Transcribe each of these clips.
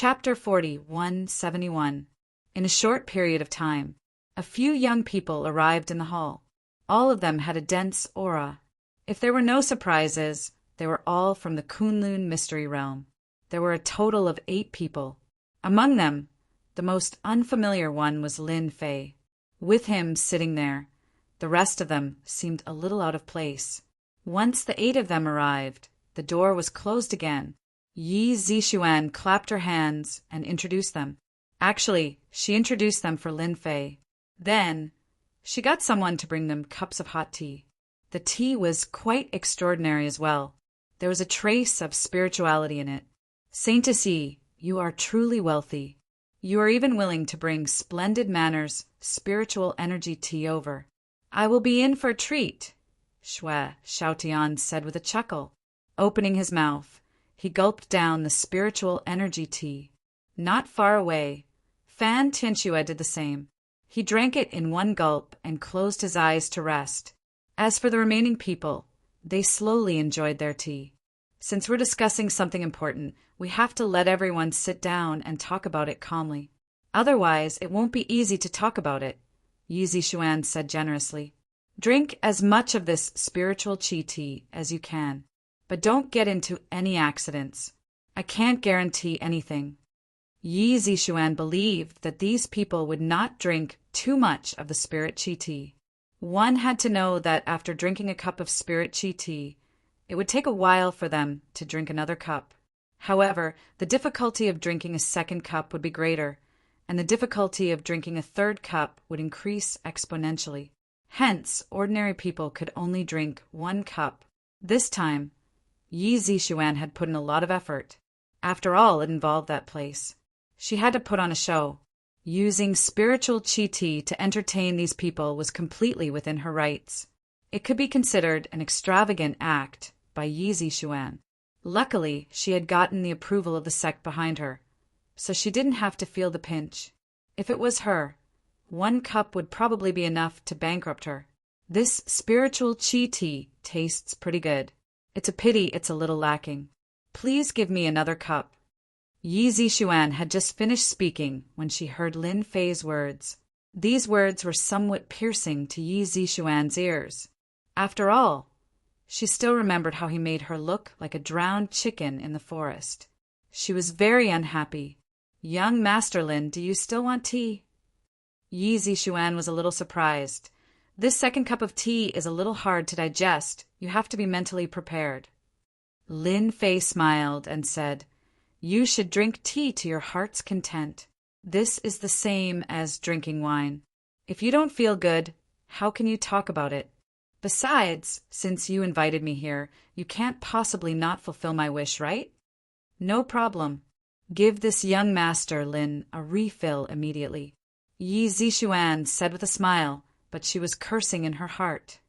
Chapter 4171. In a short period of time, a few young people arrived in the hall. All of them had a dense aura. If there were no surprises, they were all from the Kunlun mystery realm. There were a total of 8 people. Among them, the most unfamiliar one was Lin Fei. With him sitting there, the rest of them seemed a little out of place. Once the 8 of them arrived, the door was closed again. Yi Zixuan clapped her hands and introduced them. Actually, she introduced them for Lin Fei. Then, she got someone to bring them cups of hot tea. The tea was quite extraordinary as well. There was a trace of spirituality in it. Saintess Yi, you are truly wealthy. You are even willing to bring splendid manners, spiritual energy tea over. I will be in for a treat, Shui Xiaotian said with a chuckle. Opening his mouth, he gulped down the spiritual energy tea. Not far away, Fan Tianxue did the same. He drank it in one gulp and closed his eyes to rest. As for the remaining people, they slowly enjoyed their tea. Since we're discussing something important, we have to let everyone sit down and talk about it calmly. Otherwise, it won't be easy to talk about it, Yi Zixuan said generously. Drink as much of this spiritual qi tea as you can, but don't get into any accidents. I can't guarantee anything. Yi Zixuan believed that these people would not drink too much of the spirit qi tea. One had to know that after drinking a cup of spirit qi tea, it would take a while for them to drink another cup. However, the difficulty of drinking a second cup would be greater, and the difficulty of drinking a third cup would increase exponentially. Hence, ordinary people could only drink 1 cup. This time, Yi Zixuan had put in a lot of effort. After all, it involved that place. She had to put on a show. Using spiritual qi tea to entertain these people was completely within her rights. It could be considered an extravagant act by Yi Zixuan. Luckily, she had gotten the approval of the sect behind her, so she didn't have to feel the pinch. If it was her, 1 cup would probably be enough to bankrupt her. This spiritual qi tea tastes pretty good. It's a pity it's a little lacking. Please give me another cup. Yi Zixuan had just finished speaking when she heard Lin Fei's words. These words were somewhat piercing to Yi Zixuan's ears. After all, she still remembered how he made her look like a drowned chicken in the forest. She was very unhappy. Young Master Lin, do you still want tea? Yi Zixuan was a little surprised. This second cup of tea is a little hard to digest. You have to be mentally prepared. Lin Fei smiled and said, You should drink tea to your heart's content. This is the same as drinking wine. If you don't feel good, how can you talk about it? Besides, since you invited me here, you can't possibly not fulfill my wish, right? No problem. Give this young master, Lin, a refill immediately. Yi Zixuan said with a smile, but she was cursing in her heart.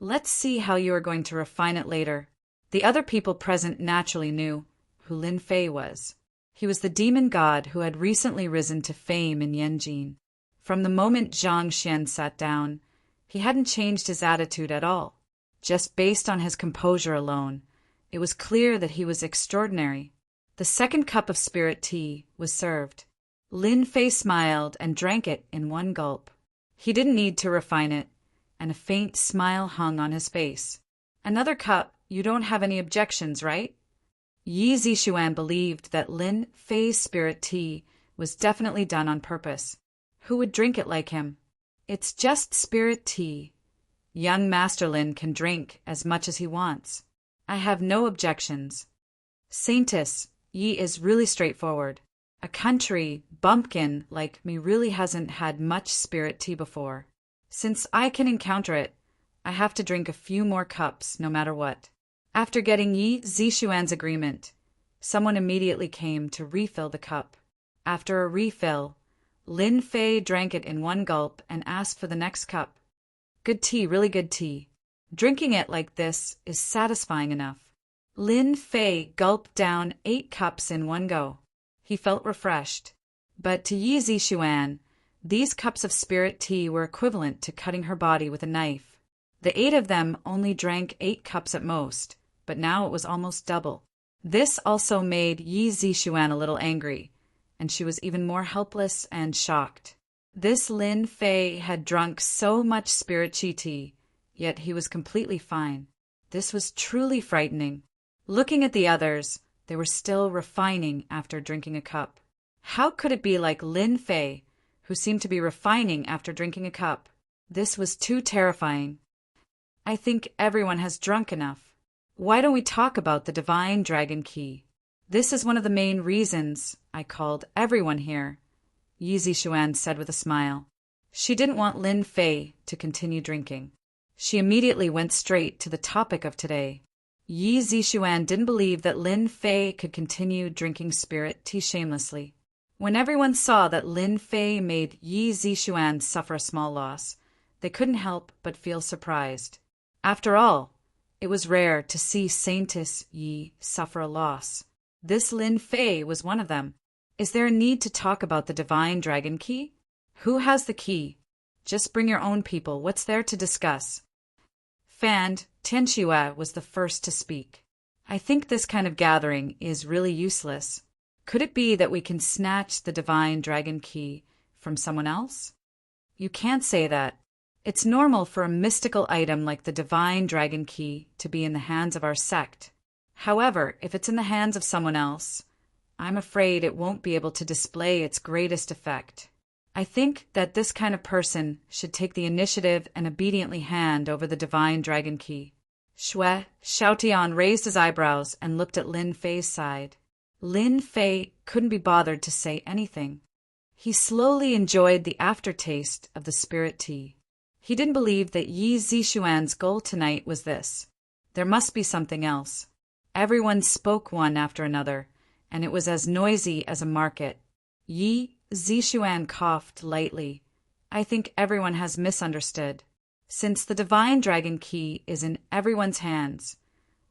Let's see how you are going to refine it later. The other people present naturally knew who Lin Fei was. He was the demon god who had recently risen to fame in Yanjin. From the moment Zhang Xian sat down, he hadn't changed his attitude at all. Just based on his composure alone, it was clear that he was extraordinary. The second cup of spirit tea was served. Lin Fei smiled and drank it in 1 gulp. He didn't need to refine it, and a faint smile hung on his face. Another cup, you don't have any objections, right? Yi Zixuan believed that Lin Fei's spirit tea was definitely done on purpose. Who would drink it like him? It's just spirit tea. Young Master Lin can drink as much as he wants. I have no objections. Saintess, Yi is really straightforward. A country bumpkin like me really hasn't had much spirit tea before. Since I can encounter it, I have to drink a few more cups no matter what. After getting Yi Zixuan's agreement, someone immediately came to refill the cup. After a refill, Lin Fei drank it in 1 gulp and asked for the next cup. Good tea, really good tea. Drinking it like this is satisfying enough. Lin Fei gulped down 8 cups in 1 go. He felt refreshed. But to Yi Zixuan, these cups of spirit tea were equivalent to cutting her body with a knife. The 8 of them only drank 8 cups at most, but now it was almost double. This also made Yi Zixuan a little angry, and she was even more helpless and shocked. This Lin Fei had drunk so much spirit chi tea, yet he was completely fine. This was truly frightening. Looking at the others, they were still refining after drinking a cup. How could it be like Lin Fei, who seemed to be refining after drinking a cup? This was too terrifying. I think everyone has drunk enough. Why don't we talk about the divine dragon key? This is one of the main reasons I called everyone here, Yi Zixuan said with a smile. She didn't want Lin Fei to continue drinking. She immediately went straight to the topic of today. Yi Zixuan didn't believe that Lin Fei could continue drinking spirit tea shamelessly. When everyone saw that Lin Fei made Yi Zixuan suffer a small loss, they couldn't help but feel surprised. After all, it was rare to see Saintess Yi suffer a loss. This Lin Fei was one of them. Is there a need to talk about the divine dragon key? Who has the key? Just bring your own people. What's there to discuss? Fan Tianxue was the first to speak. I think this kind of gathering is really useless. Could it be that we can snatch the divine dragon key from someone else? You can't say that. It's normal for a mystical item like the divine dragon key to be in the hands of our sect. However, if it's in the hands of someone else, I'm afraid it won't be able to display its greatest effect. I think that this kind of person should take the initiative and obediently hand over the divine dragon key. Shui Xiaotian raised his eyebrows and looked at Lin Fei's side. Lin Fei couldn't be bothered to say anything. He slowly enjoyed the aftertaste of the spirit tea. He didn't believe that Yi Zixuan's goal tonight was this. There must be something else. Everyone spoke one after another, and it was as noisy as a market. Yi Zixuan coughed lightly. I think everyone has misunderstood. Since the divine dragon key is in everyone's hands,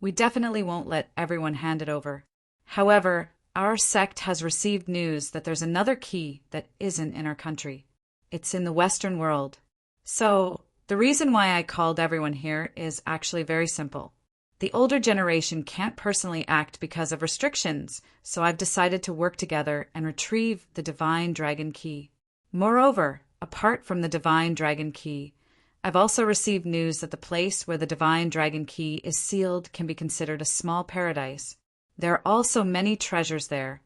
we definitely won't let everyone hand it over. However, our sect has received news that there's another key that isn't in our country. It's in the Western world. So, the reason why I called everyone here is actually very simple. The older generation can't personally act because of restrictions, so I've decided to work together and retrieve the divine dragon key. Moreover, apart from the divine dragon key, I've also received news that the place where the divine dragon key is sealed can be considered a small paradise. There are also many treasures there,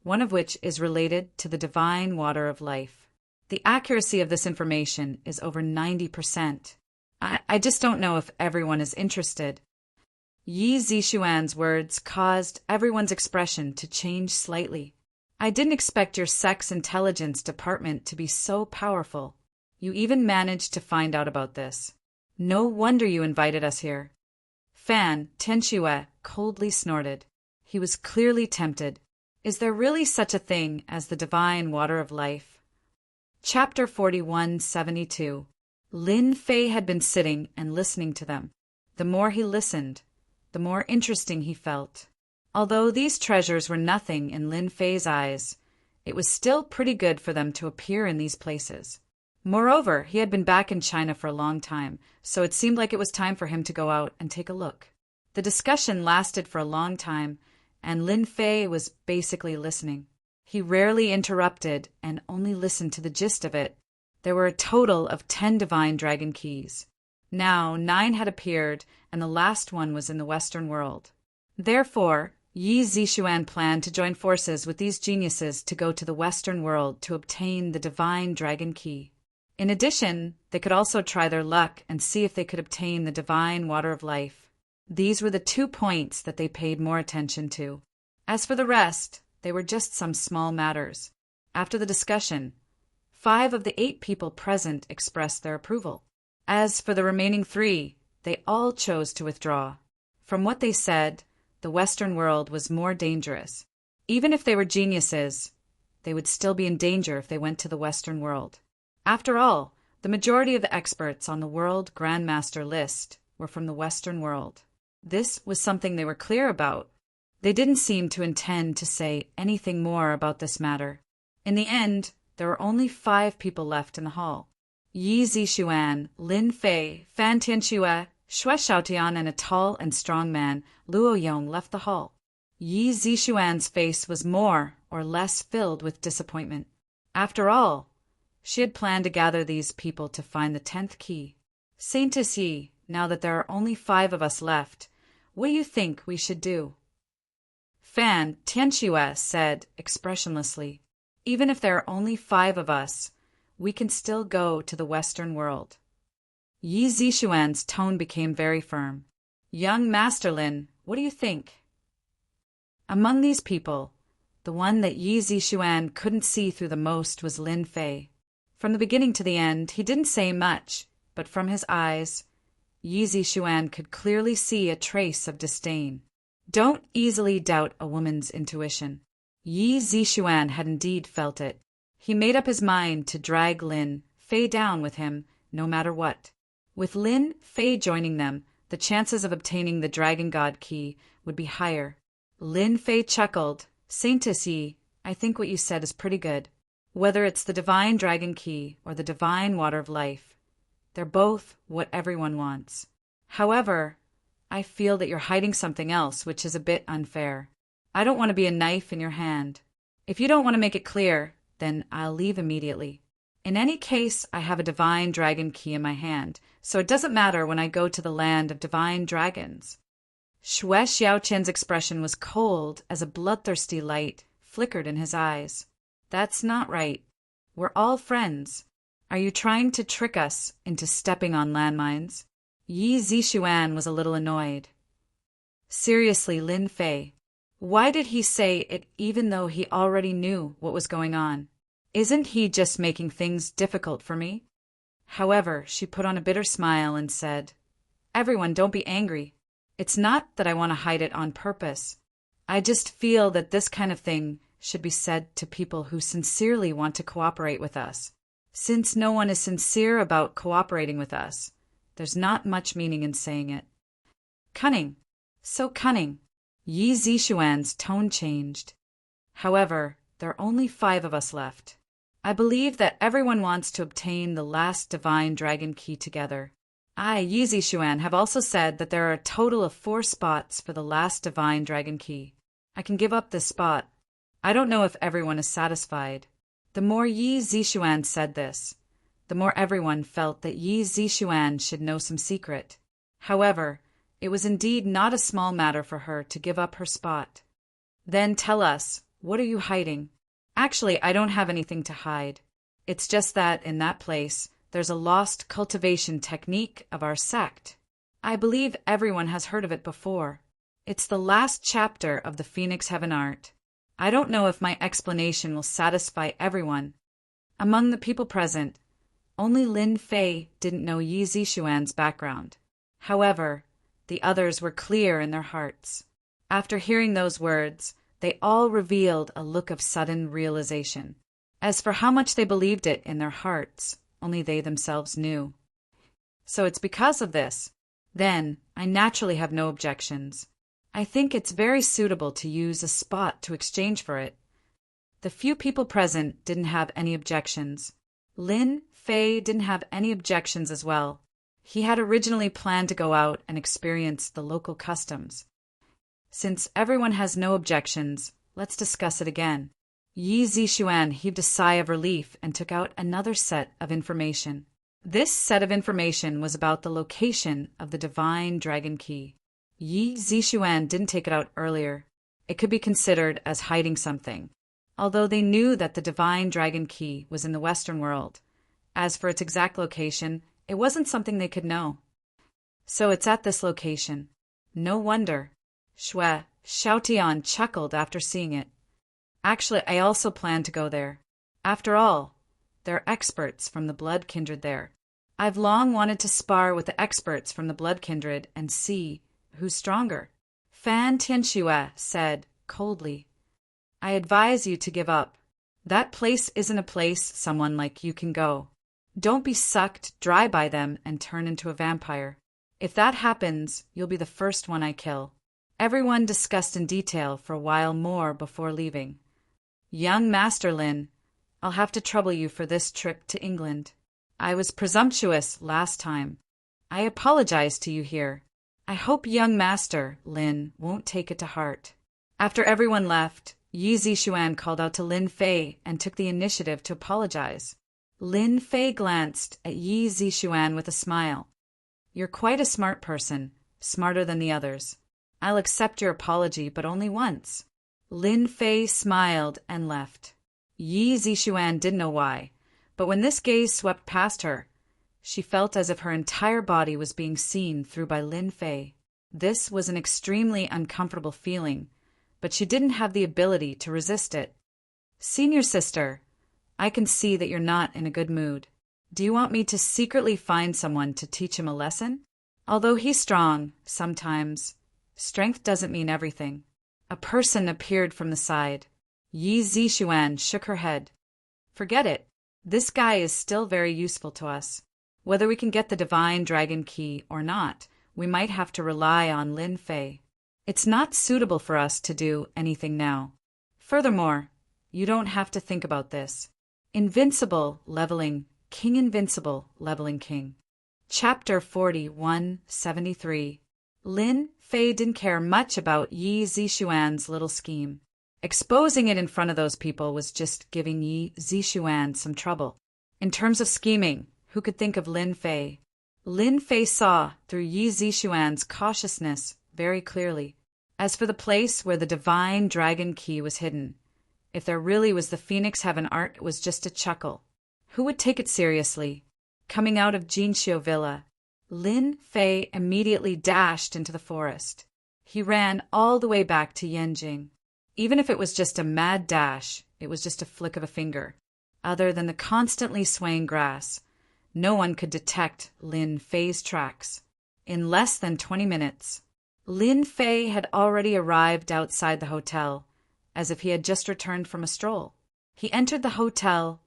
one of which is related to the divine water of life. The accuracy of this information is over 90%. I just don't know if everyone is interested. Yi Zixuan's words caused everyone's expression to change slightly. I didn't expect your sex intelligence department to be so powerful. You even managed to find out about this. No wonder you invited us here. Fan Tianxue coldly snorted. He was clearly tempted. Is there really such a thing as the divine water of life? Chapter 4172. Lin Fei had been sitting and listening to them. The more he listened, the more interesting he felt. Although these treasures were nothing in Lin Fei's eyes, it was still pretty good for them to appear in these places. Moreover, he had been back in China for a long time, so it seemed like it was time for him to go out and take a look. The discussion lasted for a long time, and Lin Fei was basically listening. He rarely interrupted and only listened to the gist of it. There were a total of 10 divine dragon keys. Now 9 had appeared, and the last one was in the Western world. Therefore, Yi Zixuan planned to join forces with these geniuses to go to the Western world to obtain the divine dragon key. In addition, they could also try their luck and see if they could obtain the divine water of life. These were the 2 points that they paid more attention to. As for the rest, they were just some small matters. After the discussion, 5 of the 8 people present expressed their approval. As for the remaining 3, they all chose to withdraw. From what they said, the Western world was more dangerous. Even if they were geniuses, they would still be in danger if they went to the Western world. After all, the majority of the experts on the World Grandmaster list were from the Western world. This was something they were clear about. They didn't seem to intend to say anything more about this matter. In the end, there were only 5 people left in the hall. Yi Zixuan, Lin Fei, Fan Tianxue, Shui Xiaotian, and a tall and strong man, Luo Yong, left the hall. Yi Zixuan's face was more or less filled with disappointment. After all, she had planned to gather these people to find the 10th key. Saint-Essy, now that there are only 5 of us left, what do you think we should do? Fan Tianxue said expressionlessly, even if there are only 5 of us, we can still go to the Western world. Yi Zixuan's tone became very firm. Young Master Lin, what do you think? Among these people, the one that Yi Zixuan couldn't see through the most was Lin Fei. From the beginning to the end, he didn't say much, but from his eyes, Yi Zixuan could clearly see a trace of disdain. Don't easily doubt a woman's intuition. Yi Zixuan had indeed felt it. He made up his mind to drag Lin Fei down with him, no matter what. With Lin Fei joining them, the chances of obtaining the Dragon God key would be higher. Lin Fei chuckled. Saint-Essy, I think what you said is pretty good. Whether it's the Divine Dragon Key or the Divine Water of Life, they're both what everyone wants. However, I feel that you're hiding something else, which is a bit unfair. I don't want to be a knife in your hand. If you don't want to make it clear, then I'll leave immediately. In any case, I have a Divine Dragon Key in my hand, so it doesn't matter when I go to the land of divine dragons. Xue Xiaoqian's expression was cold as a bloodthirsty light flickered in his eyes. That's not right. We're all friends. Are you trying to trick us into stepping on landmines? Yi Zixuan was a little annoyed. Seriously, Lin Fei, why did he say it even though he already knew what was going on? Isn't he just making things difficult for me? However, she put on a bitter smile and said, Everyone, don't be angry. It's not that I want to hide it on purpose. I just feel that this kind of thing should be said to people who sincerely want to cooperate with us. Since no one is sincere about cooperating with us, there's not much meaning in saying it. Cunning. So cunning. Yi Zixuan's tone changed. However, there are only 5 of us left. I believe that everyone wants to obtain the last Divine Dragon Key together. I, Yi Zixuan, have also said that there are a total of 4 spots for the last Divine Dragon Key. I can give up this spot. I don't know if everyone is satisfied. The more Yi Zixuan said this, the more everyone felt that Yi Zixuan should know some secret. However, it was indeed not a small matter for her to give up her spot. Then tell us, what are you hiding? Actually, I don't have anything to hide. It's just that, in that place, there's a lost cultivation technique of our sect. I believe everyone has heard of it before. It's the last chapter of the Phoenix Heaven Art. I don't know if my explanation will satisfy everyone. Among the people present, only Lin Fei didn't know Yi Zixuan's background. However, the others were clear in their hearts. After hearing those words, they all revealed a look of sudden realization. As for how much they believed it in their hearts, only they themselves knew. So it's because of this. Then, I naturally have no objections. I think it's very suitable to use a spot to exchange for it. The few people present didn't have any objections. Lin Fei didn't have any objections as well. He had originally planned to go out and experience the local customs. Since everyone has no objections, let's discuss it again. Yi Zixuan heaved a sigh of relief and took out another set of information. This set of information was about the location of the Divine Dragon Key. Yi Zixuan didn't take it out earlier. It could be considered as hiding something, although they knew that the Divine Dragon Key was in the Western world. As for its exact location, it wasn't something they could know. So it's at this location. No wonder. Xue Xiaotian chuckled after seeing it. Actually, I also plan to go there. After all, there are experts from the Blood Kindred there. I've long wanted to spar with the experts from the Blood Kindred and see who's stronger. Fan Tianxue said coldly, I advise you to give up. That place isn't a place someone like you can go. Don't be sucked dry by them and turn into a vampire. If that happens, you'll be the first one I kill. Everyone discussed in detail for a while more before leaving. Young Master Lin, I'll have to trouble you for this trip to England. I was presumptuous last time. I apologize to you here. I hope young Master Lin won't take it to heart. After everyone left, Yi Zixuan called out to Lin Fei and took the initiative to apologize. Lin Fei glanced at Yi Zixuan with a smile. "You're quite a smart person, smarter than the others. I'll accept your apology, but only once." Lin Fei smiled and left. Yi Zixuan didn't know why, but when this gaze swept past her, she felt as if her entire body was being seen through by Lin Fei. This was an extremely uncomfortable feeling, but she didn't have the ability to resist it. "Senior sister, I can see that you're not in a good mood. Do you want me to secretly find someone to teach him a lesson? Although he's strong, sometimes, strength doesn't mean everything." A person appeared from the side. Yi Zixuan shook her head. "Forget it. This guy is still very useful to us. Whether we can get the divine dragon key or not, we might have to rely on Lin Fei. It's not suitable for us to do anything now. Furthermore, you don't have to think about this. Invincible leveling king, invincible leveling king." Chapter 4173. Lin Fei didn't care much about Yi Zixuan's little scheme. Exposing it in front of those people was just giving Yi Zixuan some trouble. In terms of scheming, who could think of Lin Fei? Lin Fei saw through Yi Zixuan's cautiousness very clearly. As for the place where the divine dragon key was hidden, if there really was the Phoenix Heaven art, it was just a chuckle. Who would take it seriously? Coming out of Jinxiu Villa, Lin Fei immediately dashed into the forest. He ran all the way back to Yanjing. Even if it was just a mad dash, it was just a flick of a finger. Other than the constantly swaying grass, no one could detect Lin Fei's tracks. In less than 20 minutes, Lin Fei had already arrived outside the hotel, as if he had just returned from a stroll. He entered the hotel,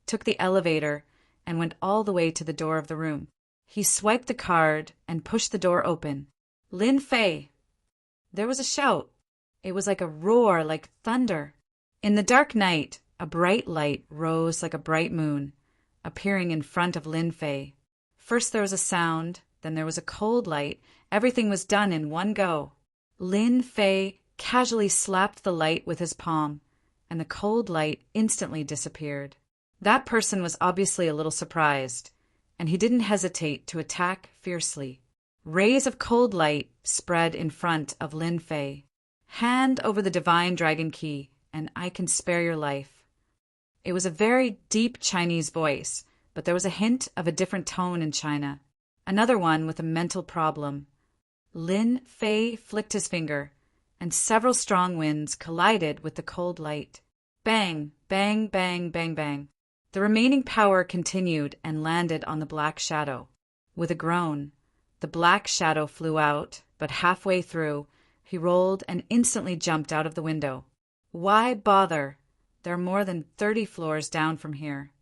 took the elevator, and went all the way to the door of the room. He swiped the card and pushed the door open. "Lin Fei!" There was a shout. It was like a roar, like thunder. In the dark night, a bright light rose like a bright moon, appearing in front of Lin Fei. First there was a sound, then there was a cold light. Everything was done in one go. Lin Fei casually slapped the light with his palm, and the cold light instantly disappeared. That person was obviously a little surprised, and he didn't hesitate to attack fiercely. Rays of cold light spread in front of Lin Fei. "Hand over the divine dragon key, and I can spare your life." It was a very deep Chinese voice, but there was a hint of a different tone in China. Another one with a mental problem. Lin Fei flicked his finger, and several strong winds collided with the cold light. Bang, bang, bang, bang, bang. The remaining power continued and landed on the black shadow. With a groan, the black shadow flew out, but halfway through, he rolled and instantly jumped out of the window. Why bother? There are more than 30 floors down from here.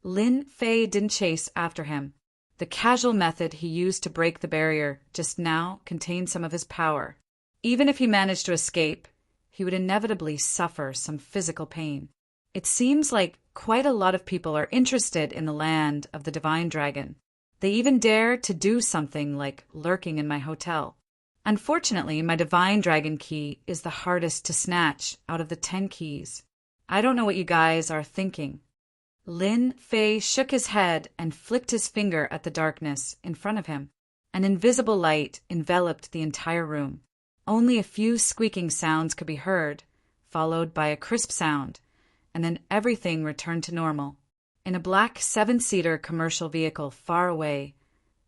Lin Fei didn't chase after him. The casual method he used to break the barrier just now contained some of his power. Even if he managed to escape, he would inevitably suffer some physical pain. It seems like quite a lot of people are interested in the land of the divine dragon. They even dare to do something like lurking in my hotel. Unfortunately, my divine dragon key is the hardest to snatch out of the 10 keys. I don't know what you guys are thinking. Lin Fei shook his head and flicked his finger at the darkness in front of him. An invisible light enveloped the entire room. Only a few squeaking sounds could be heard, followed by a crisp sound, and then everything returned to normal. In a black 7-seater commercial vehicle far away,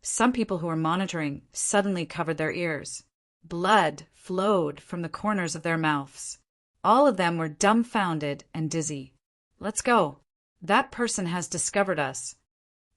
some people who were monitoring suddenly covered their ears. Blood flowed from the corners of their mouths. All of them were dumbfounded and dizzy. "Let's go. That person has discovered us."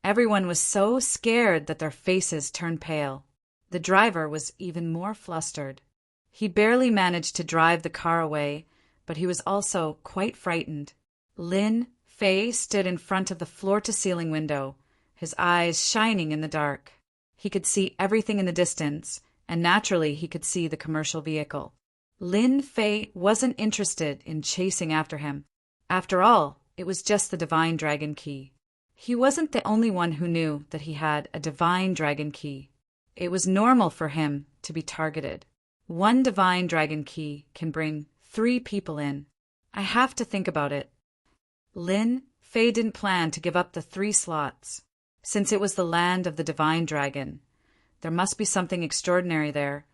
Everyone was so scared that their faces turned pale. The driver was even more flustered. He barely managed to drive the car away, but he was also quite frightened. Lin Fei stood in front of the floor-to-ceiling window, his eyes shining in the dark. He could see everything in the distance, and naturally he could see the commercial vehicle. Lin Fei wasn't interested in chasing after him. After all, it was just the divine dragon key. He wasn't the only one who knew that he had a divine dragon key. It was normal for him to be targeted. One divine dragon key can bring 3 people in. I have to think about it. Lin Fei didn't plan to give up the 3 slots. Since it was the land of the divine dragon, there must be something extraordinary there,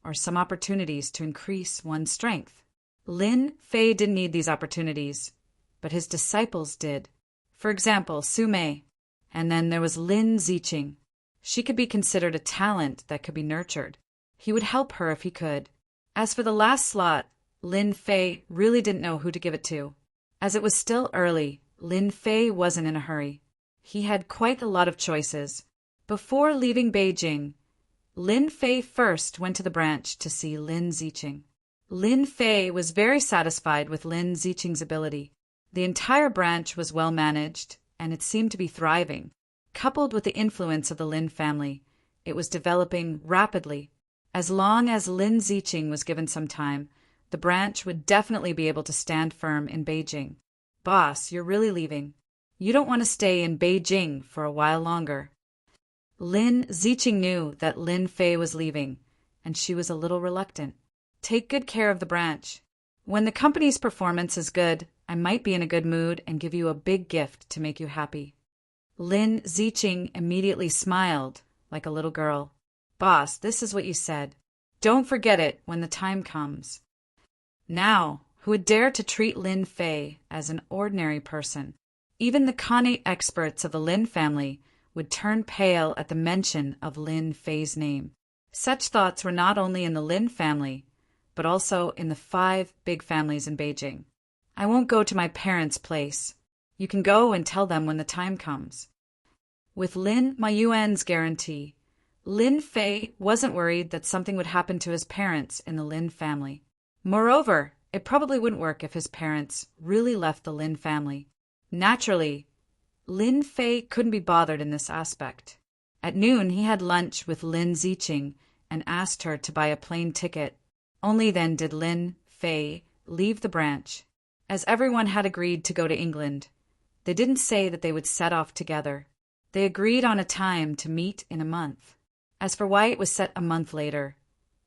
or some opportunities to increase one's strength. Lin Fei didn't need these opportunities, but his disciples did. For example, Su Mei. And then there was Lin Ziqing. She could be considered a talent that could be nurtured. He would help her if he could. As for the last slot, Lin Fei really didn't know who to give it to. As it was still early, Lin Fei wasn't in a hurry. He had quite a lot of choices. Before leaving Beijing, Lin Fei first went to the branch to see Lin Ziqing. Lin Fei was very satisfied with Lin Ziqing's ability. The entire branch was well managed, and it seemed to be thriving. Coupled with the influence of the Lin family, it was developing rapidly. As long as Lin Ziqing was given some time, the branch would definitely be able to stand firm in Beijing. Boss, you're really leaving. You don't want to stay in Beijing for a while longer. Lin Ziqing knew that Lin Fei was leaving, and she was a little reluctant. Take good care of the branch. When the company's performance is good, I might be in a good mood and give you a big gift to make you happy. Lin Ziqing immediately smiled like a little girl. Boss, this is what you said. Don't forget it when the time comes. Now, who would dare to treat Lin Fei as an ordinary person? Even the Khanate experts of the Lin family would turn pale at the mention of Lin Fei's name. Such thoughts were not only in the Lin family, but also in the 5 big families in Beijing. I won't go to my parents' place. You can go and tell them when the time comes. With Lin Mayuan's guarantee, Lin Fei wasn't worried that something would happen to his parents in the Lin family. Moreover, it probably wouldn't work if his parents really left the Lin family. Naturally, Lin Fei couldn't be bothered in this aspect. At noon, he had lunch with Lin Ziqing and asked her to buy a plane ticket. Only then did Lin Fei leave the branch. As everyone had agreed to go to England, they didn't say that they would set off together. They agreed on a time to meet in a month. As for why it was set a month later,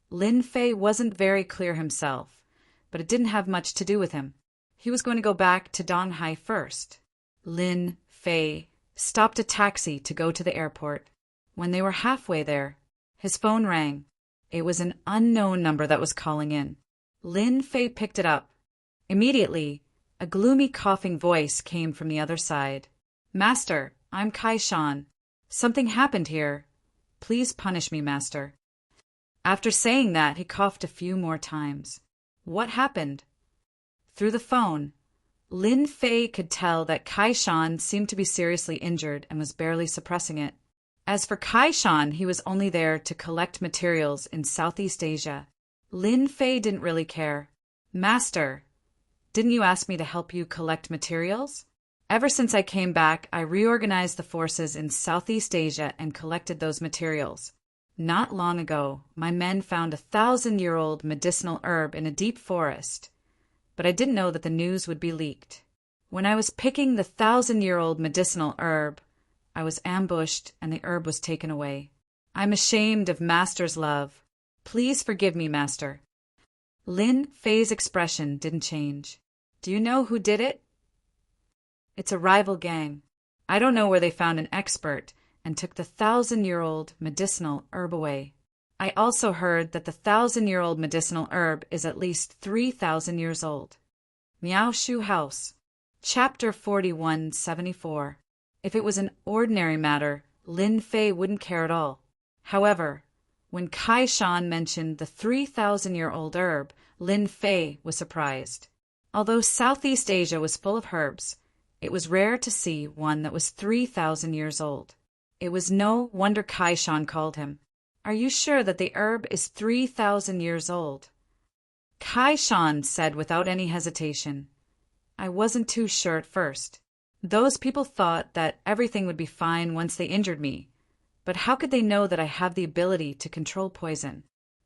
Lin Fei wasn't very clear himself, but it didn't have much to do with him. He was going to go back to Donghai first. Lin Fei stopped a taxi to go to the airport. When they were halfway there, his phone rang. It was an unknown number that was calling in. Lin Fei picked it up. Immediately, a gloomy coughing voice came from the other side. Master, I'm Kai Shan. Something happened here. Please punish me, Master. After saying that, he coughed a few more times. What happened? Through the phone, Lin Fei could tell that Kai Shan seemed to be seriously injured and was barely suppressing it. As for Kai Shan, he was only there to collect materials in Southeast Asia. Lin Fei didn't really care. Master, didn't you ask me to help you collect materials? Ever since I came back, I reorganized the forces in Southeast Asia and collected those materials. Not long ago, my men found a 1,000-year-old medicinal herb in a deep forest, but I didn't know that the news would be leaked. When I was picking the 1,000-year-old medicinal herb, I was ambushed and the herb was taken away. I'm ashamed of Master's love. Please forgive me, Master. Lin Fei's expression didn't change. Do you know who did it? It's a rival gang. I don't know where they found an expert and took the 1,000-year-old medicinal herb away. I also heard that the 1,000-year-old medicinal herb is at least 3,000 years old. Miao Shu House, Chapter 4174. If it was an ordinary matter, Lin Fei wouldn't care at all. However, when Kai Shan mentioned the 3,000-year-old herb, Lin Fei was surprised. Although Southeast Asia was full of herbs, it was rare to see one that was 3,000 years old. It was no wonder Kai Shan called him. Are you sure that the herb is 3,000 years old? Kai Shan said without any hesitation. I wasn't too sure at first. Those people thought that everything would be fine once they injured me. But how could they know that I have the ability to control poison?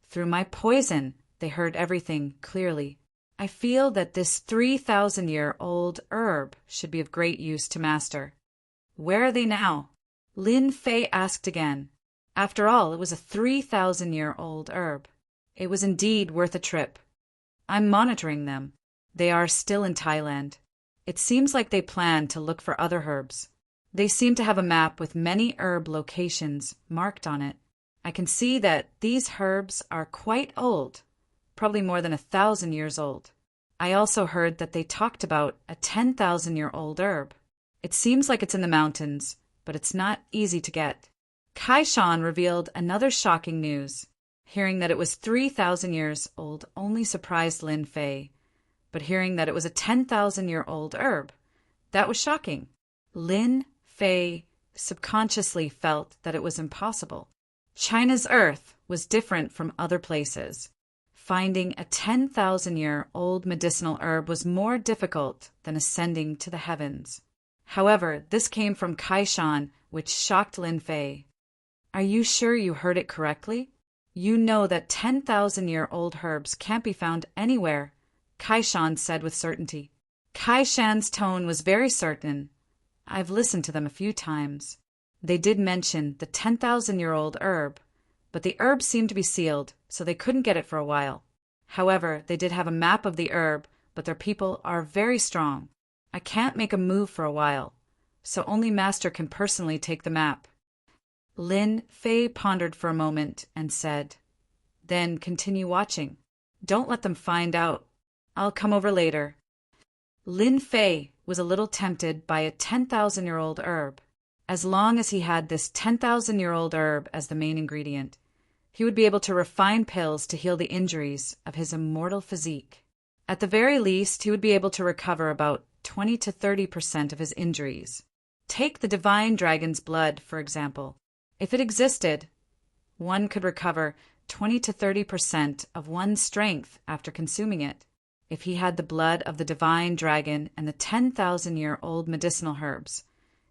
Through my poison, they heard everything clearly. I feel that this 3,000-year-old herb should be of great use to Master. Where are they now? Lin Fei asked again. After all, it was a 3,000-year-old herb. It was indeed worth a trip. I'm monitoring them. They are still in Thailand. It seems like they plan to look for other herbs. They seem to have a map with many herb locations marked on it. I can see that these herbs are quite old, probably more than 1,000 years old. I also heard that they talked about a 10,000-year-old herb. It seems like it's in the mountains, but it's not easy to get. Kaishan revealed another shocking news. Hearing that it was 3,000 years old only surprised Lin Fei, but hearing that it was a 10,000-year-old herb, that was shocking. Lin Fei subconsciously felt that it was impossible. China's earth was different from other places. Finding a 10,000-year-old medicinal herb was more difficult than ascending to the heavens. However, this came from Kaishan, which shocked Lin Fei. Are you sure you heard it correctly? You know that 10,000-year-old herbs can't be found anywhere, Kaishan said with certainty. Kaishan's tone was very certain. I've listened to them a few times. They did mention the 10,000-year-old herb, but the herb seemed to be sealed, so they couldn't get it for a while. However, they did have a map of the herb, but their people are very strong. I can't make a move for a while, so only Master can personally take the map. Lin Fei pondered for a moment and said, Then continue watching. Don't let them find out. I'll come over later. Lin Fei was a little tempted by a 10,000-year-old herb. As long as he had this 10,000-year-old herb as the main ingredient, he would be able to refine pills to heal the injuries of his immortal physique. At the very least, he would be able to recover about 20 to 30% of his injuries. Take the divine dragon's blood, for example. If it existed, one could recover 20 to 30% of one's strength after consuming it. If he had the blood of the divine dragon and the 10,000-year-old medicinal herbs,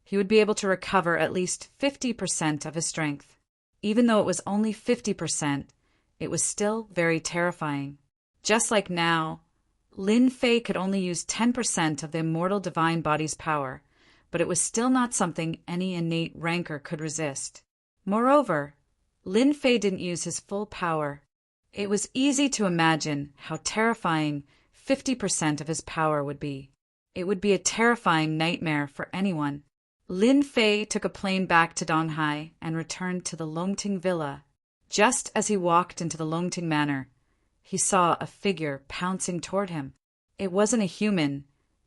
he would be able to recover at least 50% of his strength. Even though it was only 50%, it was still very terrifying. Just like now, Lin Fei could only use 10% of the immortal divine body's power, but it was still not something any innate rancor could resist. Moreover, Lin Fei didn't use his full power. It was easy to imagine how terrifying 50% of his power would be. It would be a terrifying nightmare for anyone. Lin Fei took a plane back to Donghai and returned to the Longting Villa. Just as he walked into the Longting Manor, he saw a figure pouncing toward him. It wasn't a human,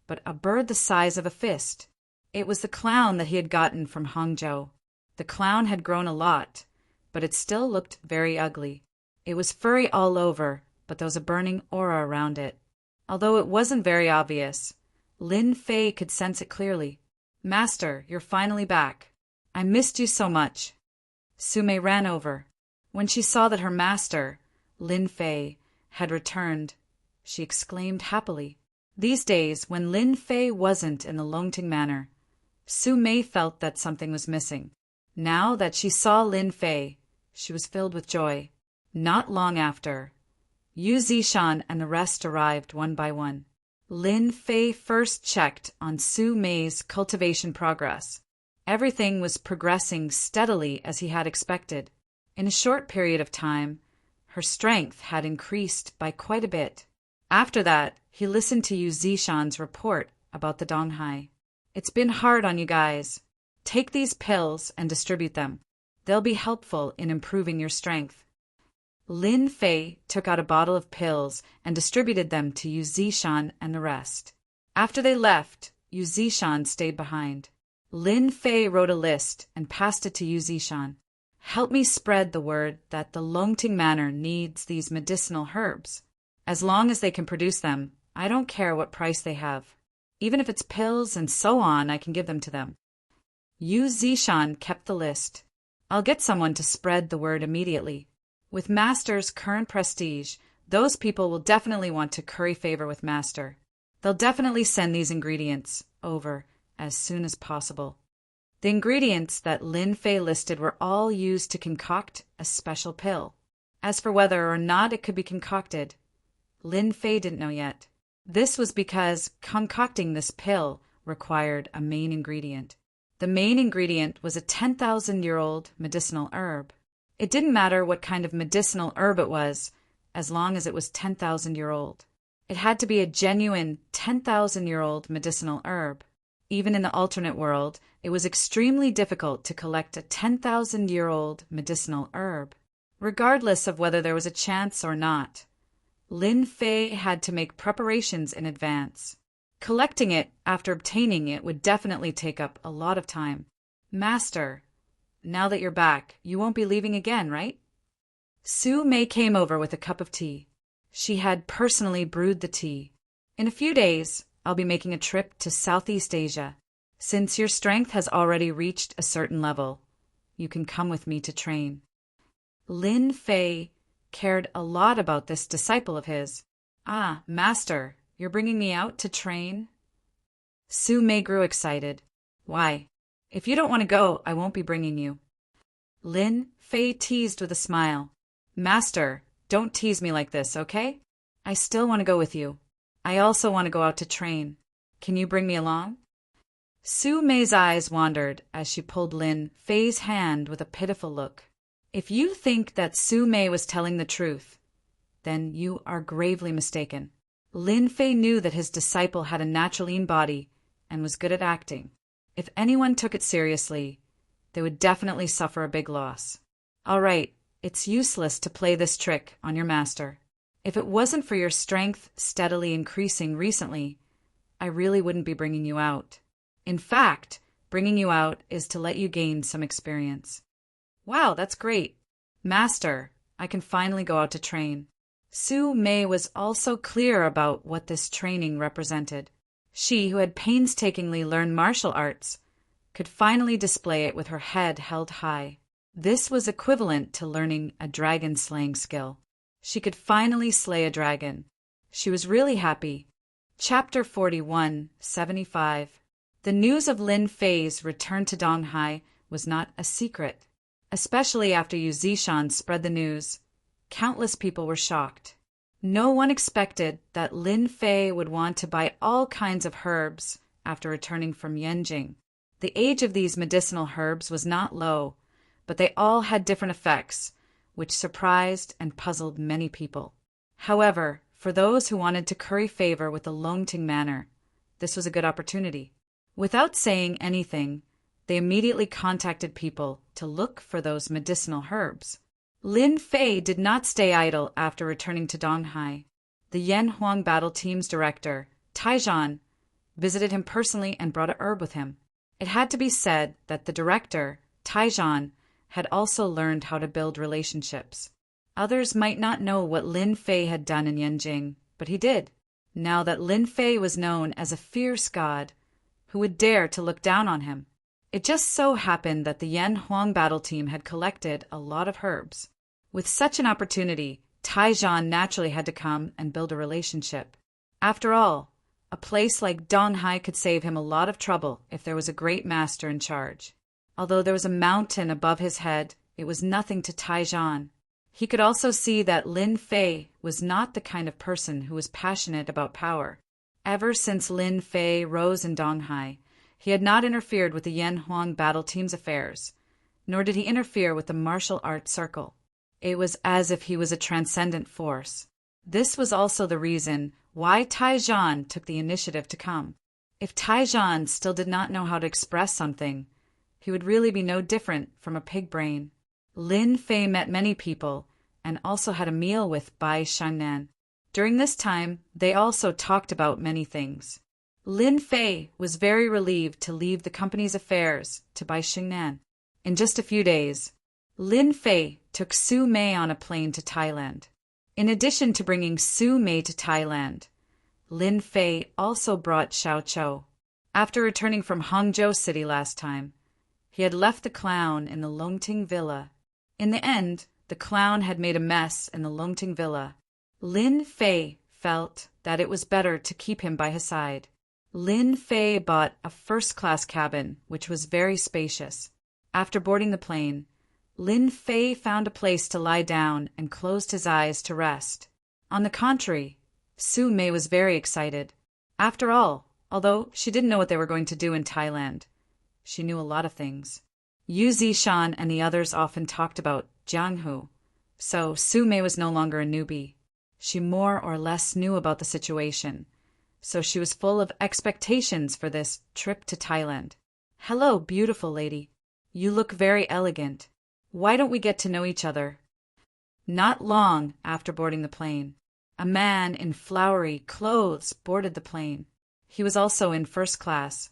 but a bird the size of a fist. It was the clown that he had gotten from Hangzhou. The clown had grown a lot, but it still looked very ugly. It was furry all over, but there was a burning aura around it. Although it wasn't very obvious, Lin Fei could sense it clearly. Master, you're finally back. I missed you so much. Sume ran over. When she saw that her master, Lin Fei, had returned, she exclaimed happily. These days, when Lin Fei wasn't in the Longting Manor, Sume felt that something was missing. Now that she saw Lin Fei, she was filled with joy. Not long after, Yu Zishan and the rest arrived one by one. Lin Fei first checked on Su Mei's cultivation progress. Everything was progressing steadily as he had expected. In a short period of time, her strength had increased by quite a bit. After that, he listened to Yu Zishan's report about the Donghai. It's been hard on you guys. Take these pills and distribute them. They'll be helpful in improving your strength. Lin Fei took out a bottle of pills and distributed them to Yu Zishan and the rest. After they left, Yu Zishan stayed behind. Lin Fei wrote a list and passed it to Yu Zishan. Help me spread the word that the Longting Manor needs these medicinal herbs. As long as they can produce them, I don't care what price they have. Even if it's pills and so on, I can give them to them. Yu Zishan kept the list. I'll get someone to spread the word immediately. With Master's current prestige, those people will definitely want to curry favor with Master. They'll definitely send these ingredients over as soon as possible. The ingredients that Lin Fei listed were all used to concoct a special pill. As for whether or not it could be concocted, Lin Fei didn't know yet. This was because concocting this pill required a main ingredient. The main ingredient was a 10,000-year-old medicinal herb. It didn't matter what kind of medicinal herb it was, as long as it was 10,000 years old. It had to be a genuine 10,000-year-old medicinal herb. Even in the alternate world, it was extremely difficult to collect a 10,000-year-old medicinal herb. Regardless of whether there was a chance or not, Lin Fei had to make preparations in advance. Collecting it after obtaining it would definitely take up a lot of time. Master, now that you're back, you won't be leaving again, right? Su Mei came over with a cup of tea. She had personally brewed the tea. In a few days, I'll be making a trip to Southeast Asia. Since your strength has already reached a certain level, you can come with me to train. Lin Fei cared a lot about this disciple of his. Ah, master, you're bringing me out to train? Su Mei grew excited. Why? If you don't want to go, I won't be bringing you. Lin Fei teased with a smile. Master, don't tease me like this, okay? I still want to go with you. I also want to go out to train. Can you bring me along? Su Mei's eyes wandered as she pulled Lin Fei's hand with a pitiful look. If you think that Su Mei was telling the truth, then you are gravely mistaken. Lin Fei knew that his disciple had a natural body and was good at acting. If anyone took it seriously, they would definitely suffer a big loss. All right, it's useless to play this trick on your master. If it wasn't for your strength steadily increasing recently, I really wouldn't be bringing you out. In fact, bringing you out is to let you gain some experience. Wow, that's great. Master, I can finally go out to train. Su Mei was also clear about what this training represented. She, who had painstakingly learned martial arts, could finally display it with her head held high. This was equivalent to learning a dragon-slaying skill. She could finally slay a dragon. She was really happy. Chapter 41, 75. The news of Lin Fei's return to Donghai was not a secret. Especially after Yu Zishan spread the news, countless people were shocked. No one expected that Lin Fei would want to buy all kinds of herbs after returning from Yanjing. The age of these medicinal herbs was not low, but they all had different effects, which surprised and puzzled many people. However, for those who wanted to curry favor with the Longting Manor, this was a good opportunity. Without saying anything, they immediately contacted people to look for those medicinal herbs. Lin Fei did not stay idle after returning to Donghai. The Yan Huang battle team's director, Taizhan, visited him personally and brought a herb with him. It had to be said that the director, Taizhan, had also learned how to build relationships. Others might not know what Lin Fei had done in Yanjing, but he did. Now that Lin Fei was known as a fierce god, who would dare to look down on him? It just so happened that the Yan Huang battle team had collected a lot of herbs. With such an opportunity, Taizhan naturally had to come and build a relationship. After all, a place like Donghai could save him a lot of trouble if there was a great master in charge. Although there was a mountain above his head, it was nothing to Taizhan. He could also see that Lin Fei was not the kind of person who was passionate about power. Ever since Lin Fei rose in Donghai, he had not interfered with the Yan Huang battle team's affairs, nor did he interfere with the martial arts circle. It was as if he was a transcendent force. This was also the reason why Taizhan took the initiative to come. If Taizhan still did not know how to express something, he would really be no different from a pig brain. Lin Fei met many people and also had a meal with Bai Shangnan. During this time, they also talked about many things. Lin Fei was very relieved to leave the company's affairs to Bai Shangnan. In just a few days, Lin Fei took Su Mei on a plane to Thailand. In addition to bringing Su Mei to Thailand, Lin Fei also brought Xiao Chou. After returning from Hangzhou City last time, he had left the clown in the Longting Villa. In the end, the clown had made a mess in the Longting Villa. Lin Fei felt that it was better to keep him by his side. Lin Fei bought a first-class cabin, which was very spacious. After boarding the plane, Lin Fei found a place to lie down and closed his eyes to rest. On the contrary, Su Mei was very excited. After all, although she didn't know what they were going to do in Thailand, she knew a lot of things. Yu Zishan and the others often talked about Jianghu, so Su Mei was no longer a newbie. She more or less knew about the situation, so she was full of expectations for this trip to Thailand. "Hello, beautiful lady. You look very elegant. Why don't we get to know each other?" Not long after boarding the plane, a man in flowery clothes boarded the plane. He was also in first class.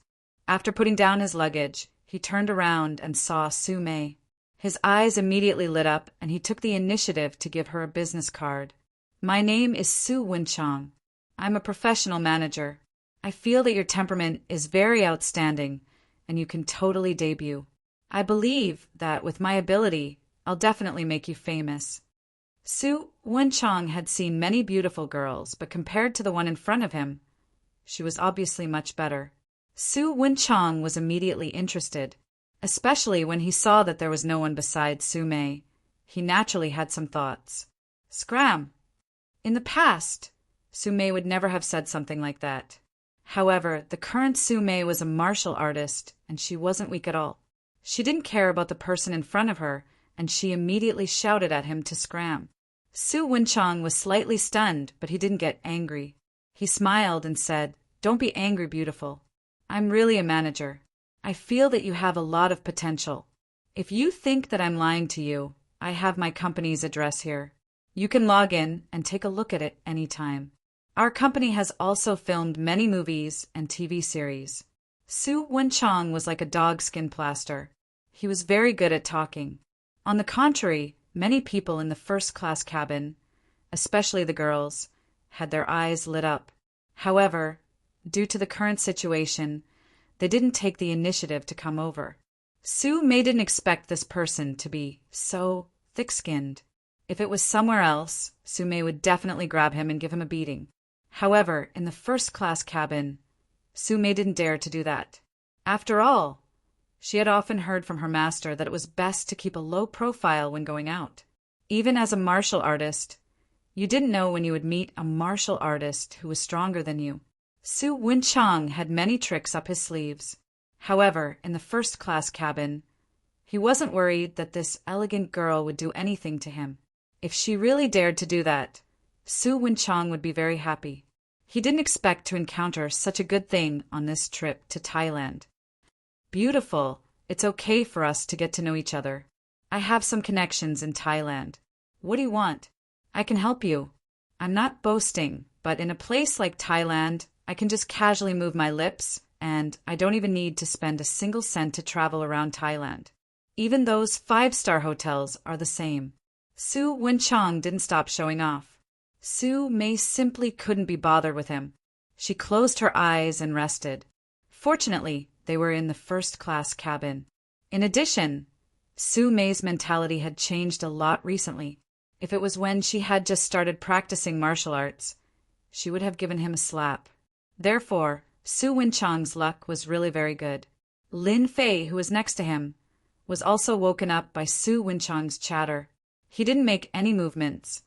After putting down his luggage, he turned around and saw Su Mei. His eyes immediately lit up, and he took the initiative to give her a business card. "My name is Su Winchong. I'm a professional manager. I feel that your temperament is very outstanding, and you can totally debut. I believe that with my ability, I'll definitely make you famous." Su Winchong had seen many beautiful girls, but compared to the one in front of him, she was obviously much better. Su Winchong was immediately interested, especially when he saw that there was no one besides Su Mei. He naturally had some thoughts. Scram! In the past, Su Mei would never have said something like that. However, the current Su Mei was a martial artist, and she wasn't weak at all. She didn't care about the person in front of her, and she immediately shouted at him to scram. Su Winchong was slightly stunned, but he didn't get angry. He smiled and said, "Don't be angry, beautiful. I'm really a manager. I feel that you have a lot of potential. If you think that I'm lying to you, I have my company's address here. You can log in and take a look at it anytime. Our company has also filmed many movies and TV series." Su Winchong was like a dogskin plaster. He was very good at talking. On the contrary, many people in the first-class cabin, especially the girls, had their eyes lit up. However, due to the current situation, they didn't take the initiative to come over. Su Mei didn't expect this person to be so thick-skinned. If it was somewhere else, Su Mei would definitely grab him and give him a beating. However, in the first-class cabin, Su Mei didn't dare to do that. After all, she had often heard from her master that it was best to keep a low profile when going out. Even as a martial artist, you didn't know when you would meet a martial artist who was stronger than you. Su Winchong had many tricks up his sleeves. However, in the first-class cabin, he wasn't worried that this elegant girl would do anything to him. If she really dared to do that, Su Winchong would be very happy. He didn't expect to encounter such a good thing on this trip to Thailand. "Beautiful, it's okay for us to get to know each other. I have some connections in Thailand. What do you want? I can help you. I'm not boasting, but in a place like Thailand, I can just casually move my lips, and I don't even need to spend a single cent to travel around Thailand. Even those 5-star hotels are the same." Su Winchong didn't stop showing off. Su Mei simply couldn't be bothered with him. She closed her eyes and rested. Fortunately, they were in the first-class cabin. In addition, Su Mei's mentality had changed a lot recently. If it was when she had just started practicing martial arts, she would have given him a slap. Therefore, Su Winchong's luck was really very good. Lin Fei, who was next to him, was also woken up by Su Winchong's chatter. He didn't make any movements,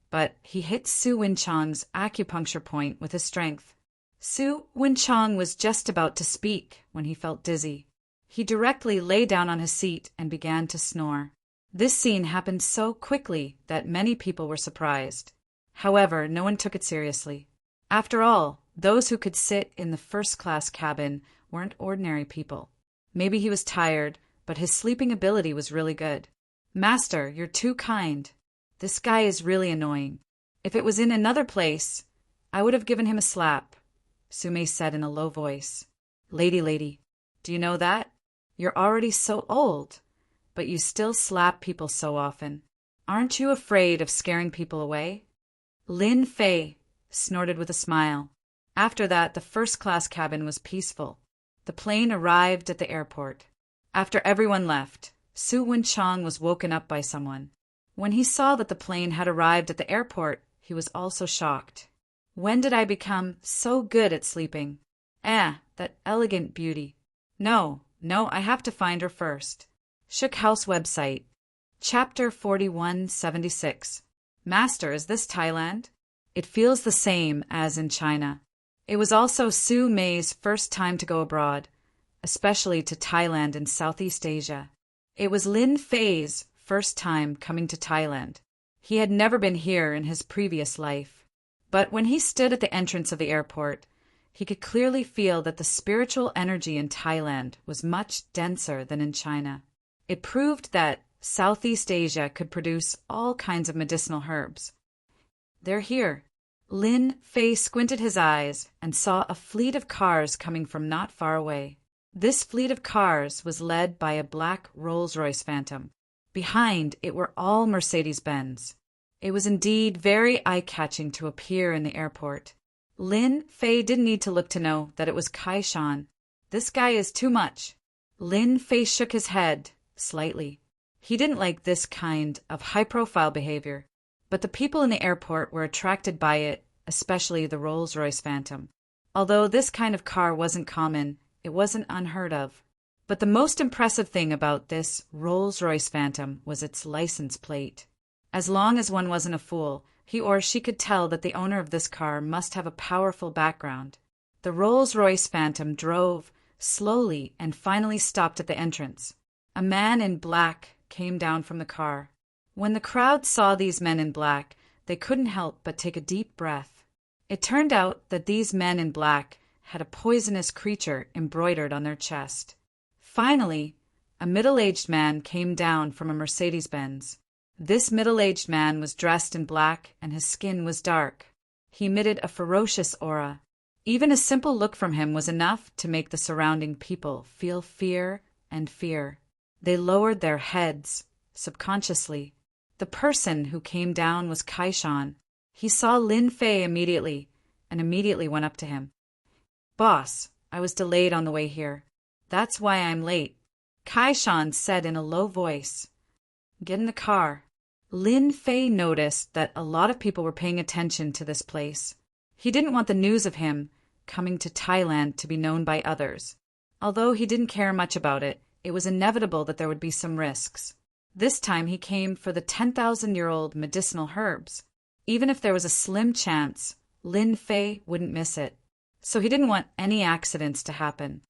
but he hit Su Winchong's acupuncture point with his strength. Su Winchong was just about to speak when he felt dizzy. He directly lay down on his seat and began to snore. This scene happened so quickly that many people were surprised. However, no one took it seriously. After all, those who could sit in the first-class cabin weren't ordinary people. Maybe he was tired, but his sleeping ability was really good. "Master, you're too kind. This guy is really annoying. If it was in another place, I would have given him a slap," Su Mei said in a low voice. Lady, do you know that? You're already so old, but you still slap people so often. Aren't you afraid of scaring people away?" Lin Fei snorted with a smile. After that, the first-class cabin was peaceful. The plane arrived at the airport. After everyone left, Su Winchong was woken up by someone. When he saw that the plane had arrived at the airport, he was also shocked. "When did I become so good at sleeping? That elegant beauty. No, I have to find her first." Shook House website. Chapter 4176. Master, is this Thailand? It feels the same as in China. It was also Su Mei's first time to go abroad, especially to Thailand in Southeast Asia. It was Lin Fei's first time coming to Thailand. He had never been here in his previous life. But when he stood at the entrance of the airport, he could clearly feel that the spiritual energy in Thailand was much denser than in China. It proved that Southeast Asia could produce all kinds of medicinal herbs. They're here. Lin Fei squinted his eyes and saw a fleet of cars coming from not far away. This fleet of cars was led by a black Rolls-Royce Phantom. Behind it were all Mercedes-Benz. It was indeed very eye-catching to appear in the airport. Lin Fei didn't need to look to know that it was Kai Shan. This guy is too much. Lin Fei shook his head slightly. He didn't like this kind of high-profile behavior, but the people in the airport were attracted by it, especially the Rolls-Royce Phantom. Although this kind of car wasn't common, it wasn't unheard of. But the most impressive thing about this Rolls-Royce Phantom was its license plate. As long as one wasn't a fool, he or she could tell that the owner of this car must have a powerful background. The Rolls-Royce Phantom drove slowly and finally stopped at the entrance. A man in black came down from the car. When the crowd saw these men in black, they couldn't help but take a deep breath. It turned out that these men in black had a poisonous creature embroidered on their chest. Finally, a middle-aged man came down from a Mercedes-Benz. This middle-aged man was dressed in black and his skin was dark. He emitted a ferocious aura. Even a simple look from him was enough to make the surrounding people feel fear and fear. They lowered their heads, subconsciously. The person who came down was Kai Shan. He saw Lin Fei immediately, and immediately went up to him. "Boss, I was delayed on the way here. That's why I'm late," Kai Shan said in a low voice. "Get in the car." Lin Fei noticed that a lot of people were paying attention to this place. He didn't want the news of him coming to Thailand to be known by others. Although he didn't care much about it, it was inevitable that there would be some risks. This time he came for the 10,000-year-old medicinal herbs. Even if there was a slim chance, Lin Fei wouldn't miss it. So he didn't want any accidents to happen.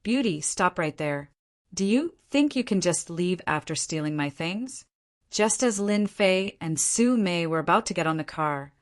"Beauty, stop right there. Do you think you can just leave after stealing my things?" Just as Lin Fei and Su Mei were about to get on the car,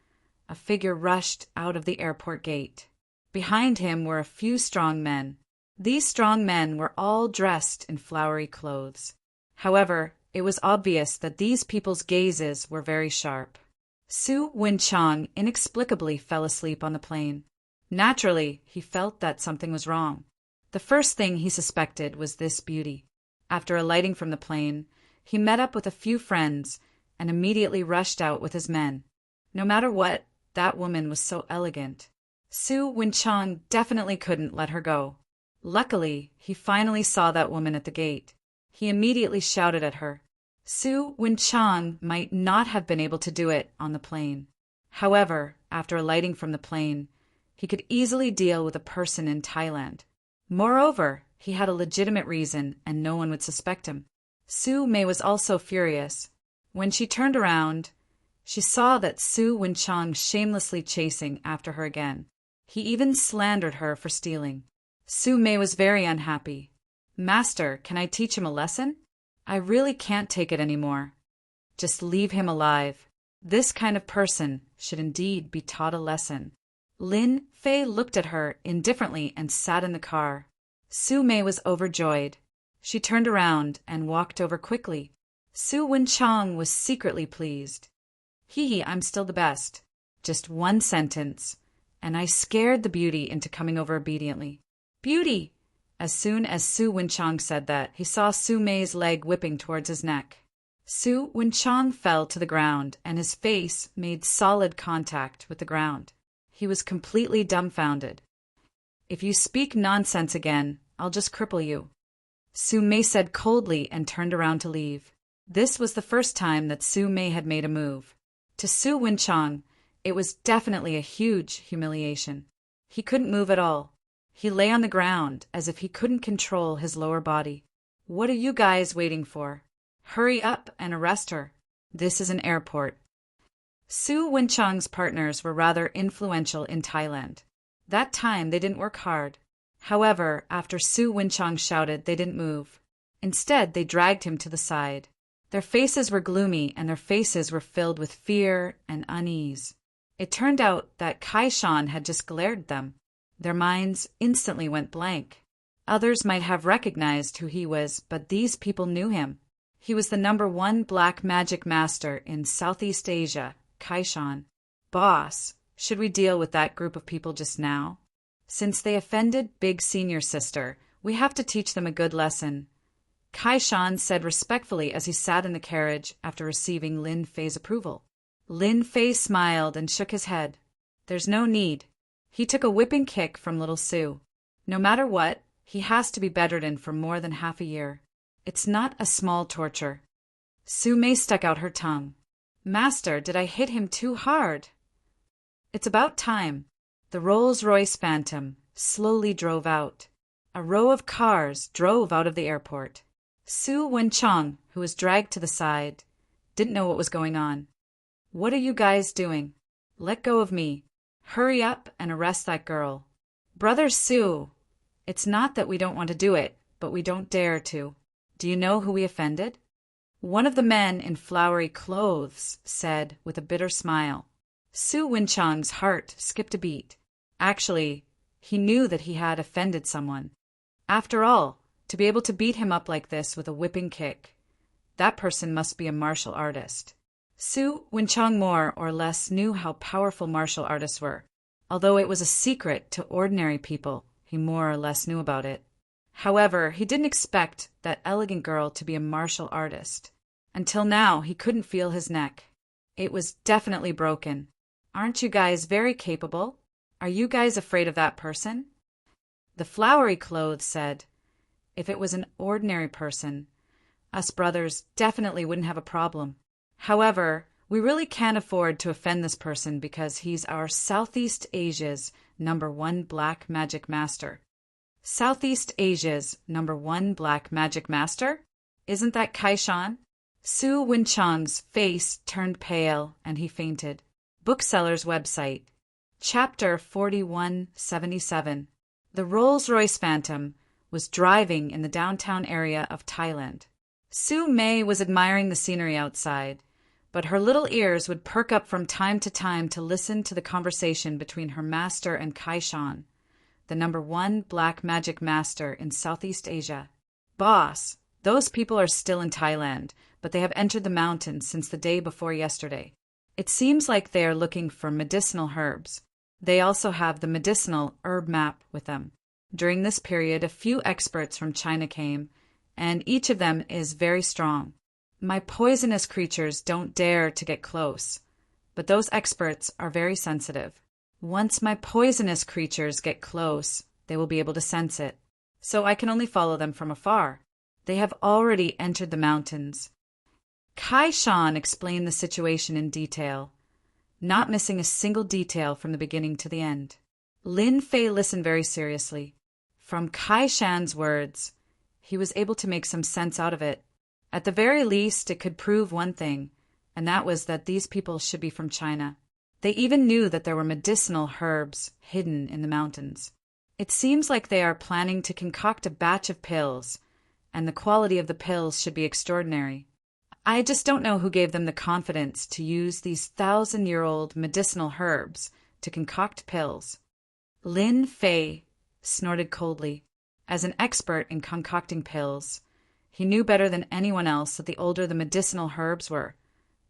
a figure rushed out of the airport gate. Behind him were a few strong men. These strong men were all dressed in flowery clothes. However, it was obvious that these people's gazes were very sharp. Su Winchang inexplicably fell asleep on the plane. Naturally, he felt that something was wrong. The first thing he suspected was this beauty. After alighting from the plane, he met up with a few friends and immediately rushed out with his men. No matter what, that woman was so elegant. Su Winchang definitely couldn't let her go. Luckily, he finally saw that woman at the gate. He immediately shouted at her. Su Winchang might not have been able to do it on the plane. However, after alighting from the plane, he could easily deal with a person in Thailand. Moreover, he had a legitimate reason and no one would suspect him. Su Mei was also furious. When she turned around, she saw that Su Winchang shamelessly chasing after her again. He even slandered her for stealing. Su Mei was very unhappy. "Master, can I teach him a lesson? I really can't take it anymore. Just leave him alive. This kind of person should indeed be taught a lesson." Lin Fei looked at her indifferently and sat in the car. Su Mei was overjoyed. She turned around and walked over quickly. Su Winchang was secretly pleased. "Hee, I'm still the best. Just one sentence, and I scared the beauty into coming over obediently." "Beauty!" As soon as Su Winchang said that, he saw Su Mei's leg whipping towards his neck. Su Winchang fell to the ground, and his face made solid contact with the ground. He was completely dumbfounded. "If you speak nonsense again, I'll just cripple you," Su Mei said coldly and turned around to leave. This was the first time that Su Mei had made a move. To Su Winchang, it was definitely a huge humiliation. He couldn't move at all. He lay on the ground as if he couldn't control his lower body. "What are you guys waiting for? Hurry up and arrest her. This is an airport." Su Winchang's partners were rather influential in Thailand. That time they didn't work hard. However, after Su Winchang shouted, they didn't move. Instead, they dragged him to the side. Their faces were gloomy, and their faces were filled with fear and unease. It turned out that Kai Shan had just glared at them. Their minds instantly went blank. Others might have recognized who he was, but these people knew him. He was the #1 black magic master in Southeast Asia, Kai Shan. Boss, should we deal with that group of people just now? Since they offended Big Senior Sister, we have to teach them a good lesson. Kai Shan said respectfully as he sat in the carriage after receiving Lin Fei's approval. Lin Fei smiled and shook his head. There's no need. He took a whipping kick from little Sue. No matter what, he has to be bedridden for more than half a year. It's not a small torture. Sue Mei stuck out her tongue. Master, did I hit him too hard? It's about time. The Rolls-Royce Phantom slowly drove out. A row of cars drove out of the airport. Su Wenchang, who was dragged to the side, didn't know what was going on. What are you guys doing? Let go of me. Hurry up and arrest that girl. Brother Su, it's not that we don't want to do it, but we don't dare to. Do you know who we offended? One of the men in flowery clothes said with a bitter smile. Su Wenchang's heart skipped a beat. Actually, he knew that he had offended someone. After all, to be able to beat him up like this with a whipping kick, that person must be a martial artist. Su Wenchang more or less knew how powerful martial artists were. Although it was a secret to ordinary people, he more or less knew about it. However, he didn't expect that elegant girl to be a martial artist. Until now, he couldn't feel his neck. It was definitely broken. Aren't you guys very capable? Are you guys afraid of that person? The flowery clothes said, if it was an ordinary person, us brothers definitely wouldn't have a problem. However, we really can't afford to offend this person because he's our Southeast Asia's #1 black magic master. Southeast Asia's #1 black magic master? Isn't that Kai Shan? Su Wenchang's face turned pale and he fainted. Bookseller's website. Chapter 4177. The Rolls-Royce Phantom was driving in the downtown area of Thailand. Su Mei was admiring the scenery outside, but her little ears would perk up from time to listen to the conversation between her master and Kai Shan, the #1 black magic master in Southeast Asia. Boss, those people are still in Thailand, but they have entered the mountains since the day before yesterday. It seems like they are looking for medicinal herbs. They also have the medicinal herb map with them. During this period, a few experts from China came, and each of them is very strong. My poisonous creatures don't dare to get close, but those experts are very sensitive. Once my poisonous creatures get close, they will be able to sense it, so I can only follow them from afar. They have already entered the mountains. Kai Shan explained the situation in detail, not missing a single detail from the beginning to the end. Lin Fei listened very seriously. From Kai Shan's words, he was able to make some sense out of it. At the very least, it could prove one thing, and that was that these people should be from China. They even knew that there were medicinal herbs hidden in the mountains. It seems like they are planning to concoct a batch of pills, and the quality of the pills should be extraordinary. I just don't know who gave them the confidence to use these 1,000-year-old medicinal herbs to concoct pills. Lin Fei snorted coldly. As an expert in concocting pills, he knew better than anyone else that the older the medicinal herbs were,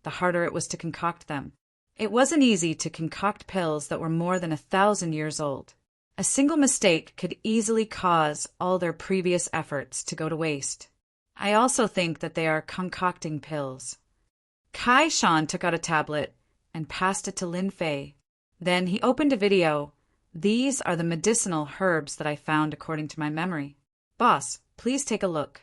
the harder it was to concoct them. It wasn't easy to concoct pills that were more than 1,000 years old. A single mistake could easily cause all their previous efforts to go to waste. I also think that they are concocting pills. Kai Shan took out a tablet and passed it to Lin Fei. Then he opened a video. These are the medicinal herbs that I found according to my memory. Boss, please take a look.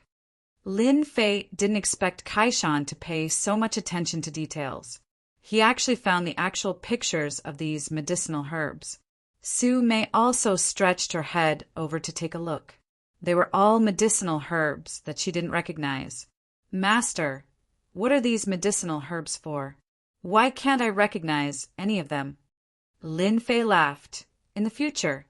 Lin Fei didn't expect Kai Shan to pay so much attention to details. He actually found the actual pictures of these medicinal herbs. Su Mei also stretched her head over to take a look. They were all medicinal herbs that she didn't recognize. Master, what are these medicinal herbs for? Why can't I recognize any of them? Lin Fei laughed. In the future,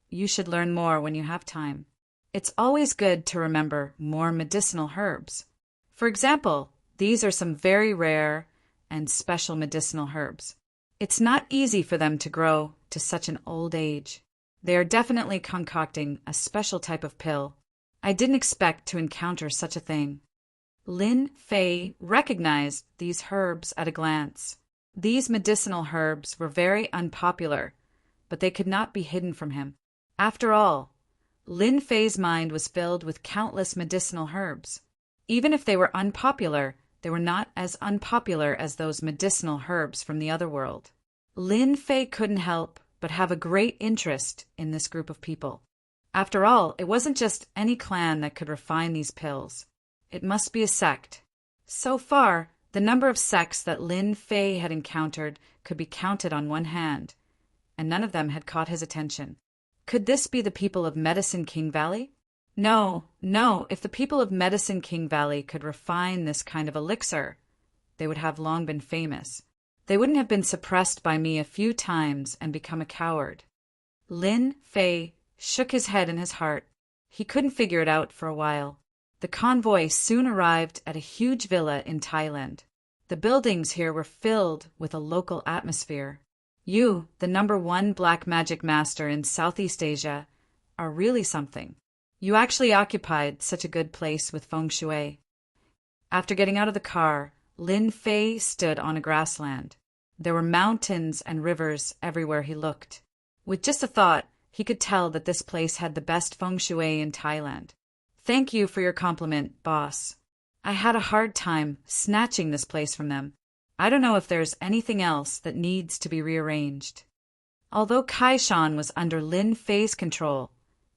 you should learn more when you have time. It's always good to remember more medicinal herbs. For example, These are some very rare and special medicinal herbs. It's not easy for them to grow to such an old age. They are definitely concocting a special type of pill. I didn't expect to encounter such a thing. Lin Fei recognized these herbs at a glance. These medicinal herbs were very unpopular, but they could not be hidden from him. After all, Lin Fei's mind was filled with countless medicinal herbs. Even if they were unpopular, they were not as unpopular as those medicinal herbs from the other world. Lin Fei couldn't help but have a great interest in this group of people. After all, it wasn't just any clan that could refine these pills. It must be a sect. So far, the number of sects that Lin Fei had encountered could be counted on one hand, and none of them had caught his attention. Could this be the people of Medicine King Valley? No, if the people of Medicine King Valley could refine this kind of elixir, they would have long been famous. They wouldn't have been suppressed by me a few times and become a coward. Lin Fei shook his head in his heart. He couldn't figure it out for a while. The convoy soon arrived at a huge villa in Thailand. The buildings here were filled with a local atmosphere. You, the #1 black magic master in Southeast Asia, are really something. You actually occupied such a good place with feng shui. After getting out of the car, Lin Fei stood on a grassland. There were mountains and rivers everywhere he looked. With just a thought, he could tell that this place had the best feng shui in Thailand. Thank you for your compliment, boss. I had a hard time snatching this place from them. I don't know if there's anything else that needs to be rearranged. Although Kai Shan was under Lin Fei's control,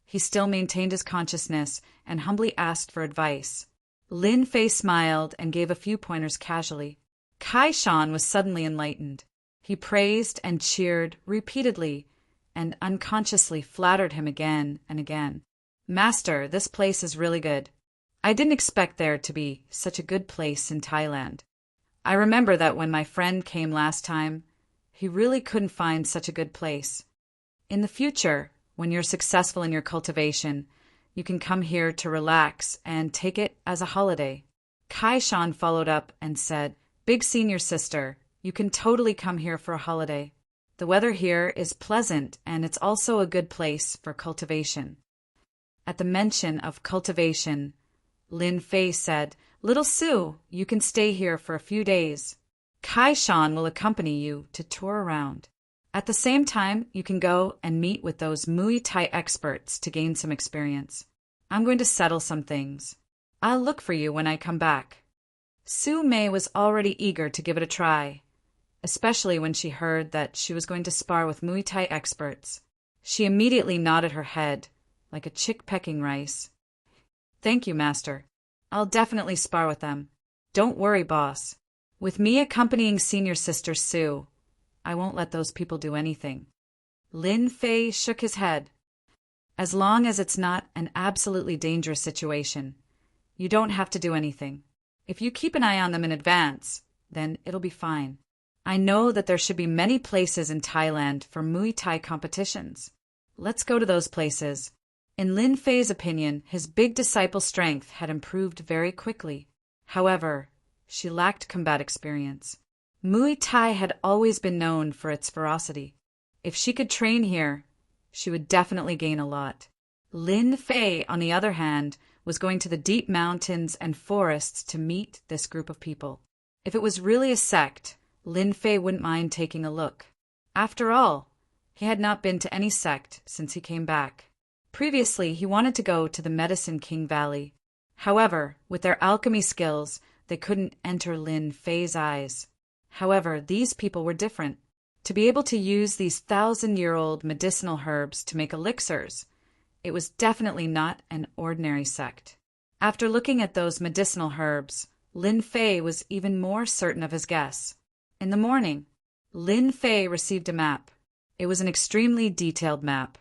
he still maintained his consciousness and humbly asked for advice. Lin Fei smiled and gave a few pointers casually. Kai Shan was suddenly enlightened. He praised and cheered repeatedly and unconsciously flattered him again and again. Master, this place is really good. I didn't expect there to be such a good place in Thailand. I remember that when my friend came last time, he really couldn't find such a good place. In the future, when you're successful in your cultivation, you can come here to relax and take it as a holiday. Kai Shan followed up and said, Big senior sister, you can totally come here for a holiday. The weather here is pleasant and it's also a good place for cultivation. At the mention of cultivation, Lin Fei said, Little Sue, you can stay here for a few days. Kai Shan will accompany you to tour around. At the same time, you can go and meet with those Muay Thai experts to gain some experience. I'm going to settle some things. I'll look for you when I come back. Su Mei was already eager to give it a try, especially when she heard that she was going to spar with Muay Thai experts. She immediately nodded her head, like a chick pecking rice. Thank you, master. I'll definitely spar with them. Don't worry, boss. With me accompanying senior sister Sue, I won't let those people do anything. Lin Fei shook his head. As long as it's not an absolutely dangerous situation, you don't have to do anything. If you keep an eye on them in advance, then it'll be fine. I know that there should be many places in Thailand for Muay Thai competitions. Let's go to those places. In Lin Fei's opinion, his big disciple strength had improved very quickly. However, she lacked combat experience. Muay Thai had always been known for its ferocity. If she could train here, she would definitely gain a lot. Lin Fei, on the other hand, was going to the deep mountains and forests to meet this group of people. If it was really a sect, Lin Fei wouldn't mind taking a look. After all, he had not been to any sect since he came back. Previously, he wanted to go to the Medicine King Valley. However, with their alchemy skills, they couldn't enter Lin Fei's eyes. However, these people were different. To be able to use these 1,000-year-old medicinal herbs to make elixirs, it was definitely not an ordinary sect. After looking at those medicinal herbs, Lin Fei was even more certain of his guess. In the morning, Lin Fei received a map. It was an extremely detailed map.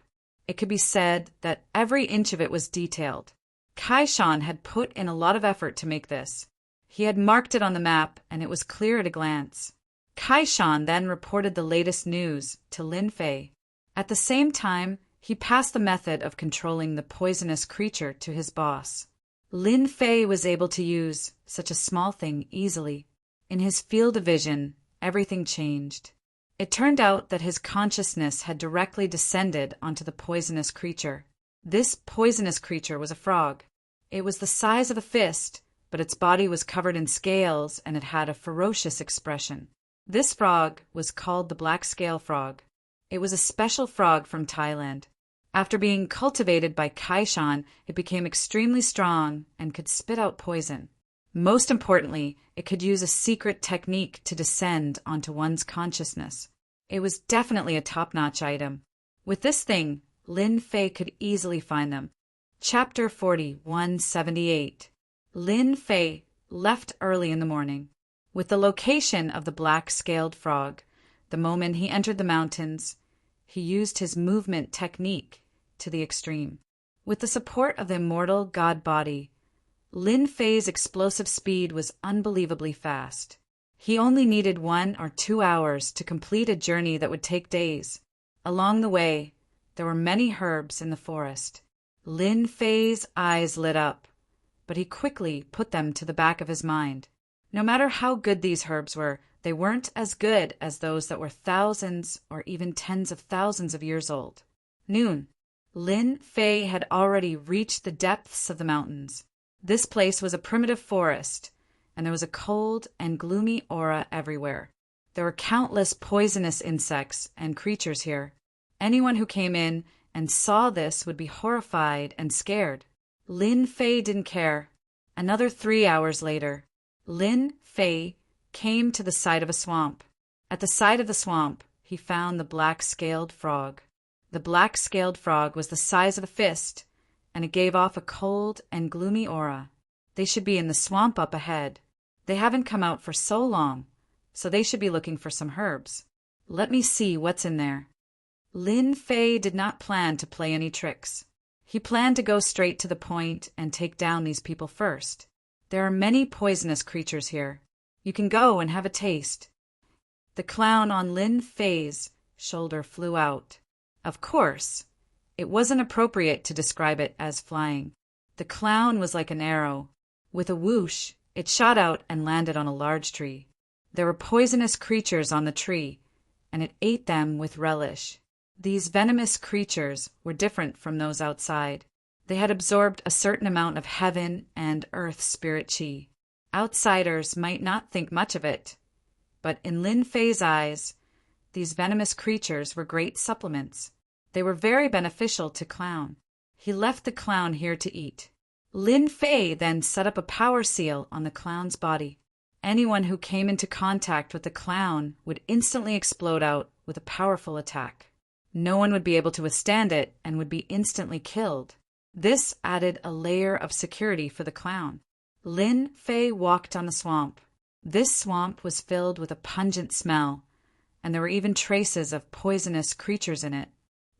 It could be said that every inch of it was detailed. Kai Shan had put in a lot of effort to make this. He had marked it on the map, and it was clear at a glance. Kai Shan then reported the latest news to Lin Fei. At the same time, he passed the method of controlling the poisonous creature to his boss. Lin Fei was able to use such a small thing easily. In his field of vision, everything changed. It turned out that his consciousness had directly descended onto the poisonous creature. This poisonous creature was a frog. It was the size of a fist, but its body was covered in scales and it had a ferocious expression. This frog was called the black scale frog. It was a special frog from Thailand. After being cultivated by Kaishan, it became extremely strong and could spit out poison. Most importantly, it could use a secret technique to descend onto one's consciousness. It was definitely a top-notch item. With this thing, Lin Fei could easily find them. Chapter 4178. Lin Fei left early in the morning. With the location of the black-scaled frog, the moment he entered the mountains, he used his movement technique to the extreme. With the support of the immortal god body, Lin Fei's explosive speed was unbelievably fast. He only needed 1 or 2 hours to complete a journey that would take days. Along the way, there were many herbs in the forest. Lin Fei's eyes lit up, but he quickly put them to the back of his mind. No matter how good these herbs were, they weren't as good as those that were thousands or even tens of thousands of years old. Noon. Lin Fei had already reached the depths of the mountains. This place was a primitive forest, and there was a cold and gloomy aura everywhere. There were countless poisonous insects and creatures here. Anyone who came in and saw this would be horrified and scared. Lin Fei didn't care. Another 3 hours later, Lin Fei came to the side of a swamp. At the side of the swamp, he found the black-scaled frog. The black-scaled frog was the size of a fist, and it gave off a cold and gloomy aura. They should be in the swamp up ahead. They haven't come out for so long, so they should be looking for some herbs. Let me see what's in there. Lin Fei did not plan to play any tricks. He planned to go straight to the point and take down these people first. There are many poisonous creatures here. You can go and have a taste. The clown on Lin Fei's shoulder flew out. Of course, it wasn't appropriate to describe it as flying. The clown was like an arrow. With a whoosh, it shot out and landed on a large tree. There were poisonous creatures on the tree, and it ate them with relish. These venomous creatures were different from those outside. They had absorbed a certain amount of heaven and earth spirit chi. Outsiders might not think much of it, but in Lin Fei's eyes, these venomous creatures were great supplements. They were very beneficial to Clown. He left the clown here to eat. Lin Fei then set up a power seal on the clown's body. Anyone who came into contact with the clown would instantly explode out with a powerful attack. No one would be able to withstand it and would be instantly killed. This added a layer of security for the clown. Lin Fei walked on the swamp. This swamp was filled with a pungent smell, and there were even traces of poisonous creatures in it.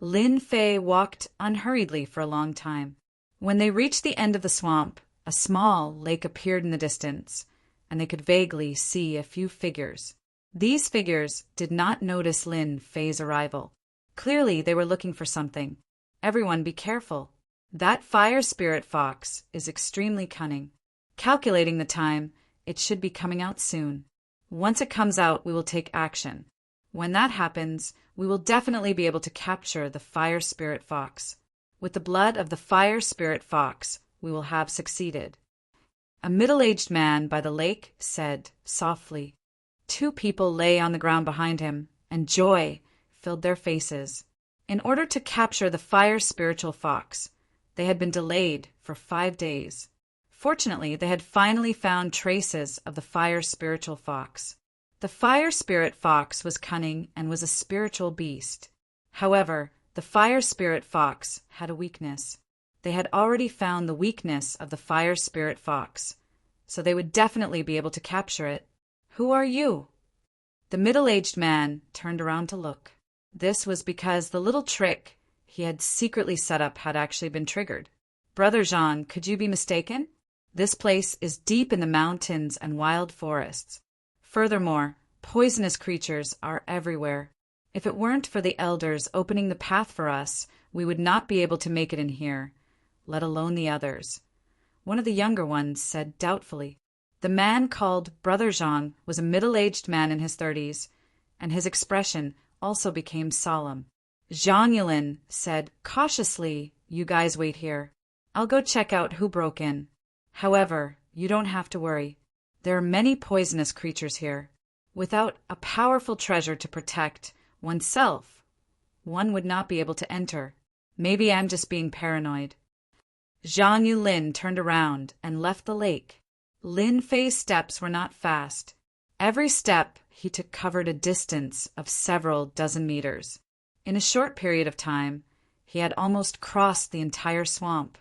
Lin Fei walked unhurriedly for a long time. When they reached the end of the swamp, a small lake appeared in the distance, and they could vaguely see a few figures. These figures did not notice Lin Fei's arrival. Clearly, they were looking for something. Everyone be careful. That fire spirit fox is extremely cunning. Calculating the time, it should be coming out soon. Once it comes out, we will take action. When that happens, we will definitely be able to capture the fire spirit fox. With the blood of the fire spirit fox, we will have succeeded. A middle-aged man by the lake said softly. 2 people lay on the ground behind him, and joy filled their faces. In order to capture the fire spiritual fox, they had been delayed for 5 days. Fortunately, they had finally found traces of the fire spiritual fox. The fire spirit fox was cunning and was a spiritual beast. However, the fire spirit fox had a weakness. They had already found the weakness of the fire spirit fox, so they would definitely be able to capture it. Who are you? The middle-aged man turned around to look. This was because the little trick he had secretly set up had actually been triggered. Brother Jean, could you be mistaken? This place is deep in the mountains and wild forests. Furthermore, poisonous creatures are everywhere. If it weren't for the elders opening the path for us, we would not be able to make it in here, let alone the others. One of the younger ones said doubtfully. The man called Brother Zhang was a middle-aged man in his 30s, and his expression also became solemn. Zhang Yulin said cautiously, "You guys wait here. I'll go check out who broke in. However, you don't have to worry. There are many poisonous creatures here. Without a powerful treasure to protect oneself, one would not be able to enter. Maybe I'm just being paranoid." Zhang Yulin turned around and left the lake. Lin Fei's steps were not fast. Every step he took covered a distance of several dozen meters. In a short period of time, he had almost crossed the entire swamp.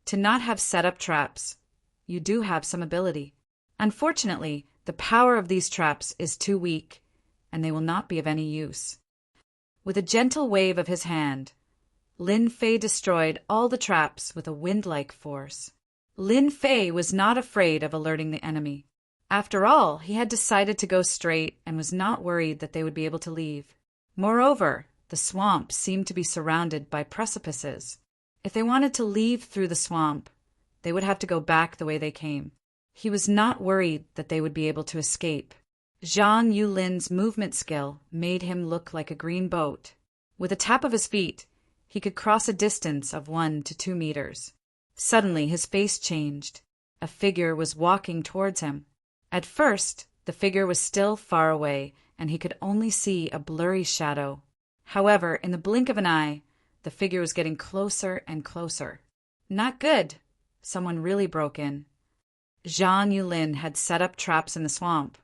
To not have set up traps, you do have some ability. Unfortunately, the power of these traps is too weak, and they will not be of any use. With a gentle wave of his hand, Lin Fei destroyed all the traps with a wind-like force. Lin Fei was not afraid of alerting the enemy. After all, he had decided to go straight and was not worried that they would be able to leave. Moreover, the swamp seemed to be surrounded by precipices. If they wanted to leave through the swamp, they would have to go back the way they came. He was not worried that they would be able to escape. Zhang Yulin's movement skill made him look like a green boat. With a tap of his feet, he could cross a distance of 1 to 2 meters. Suddenly, his face changed. A figure was walking towards him. At first, the figure was still far away, and he could only see a blurry shadow. However, in the blink of an eye, the figure was getting closer and closer. Not good. Someone really broke in. Zhang Yulin had set up traps in the swamp,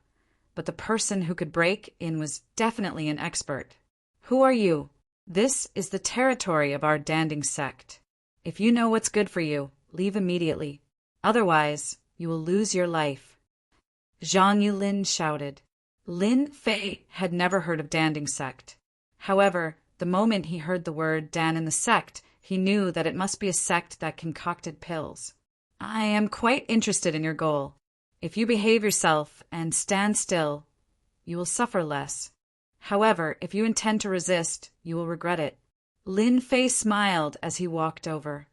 but the person who could break in was definitely an expert. "Who are you? This is the territory of our Danding sect. If you know what's good for you, leave immediately. Otherwise, you will lose your life." Zhang Yulin shouted. Lin Fei had never heard of Danding sect. However, the moment he heard the word Dan in the sect, he knew that it must be a sect that concocted pills. "I am quite interested in your goal. If you behave yourself and stand still, you will suffer less. However, if you intend to resist, you will regret it." Lin Fei smiled as he walked over.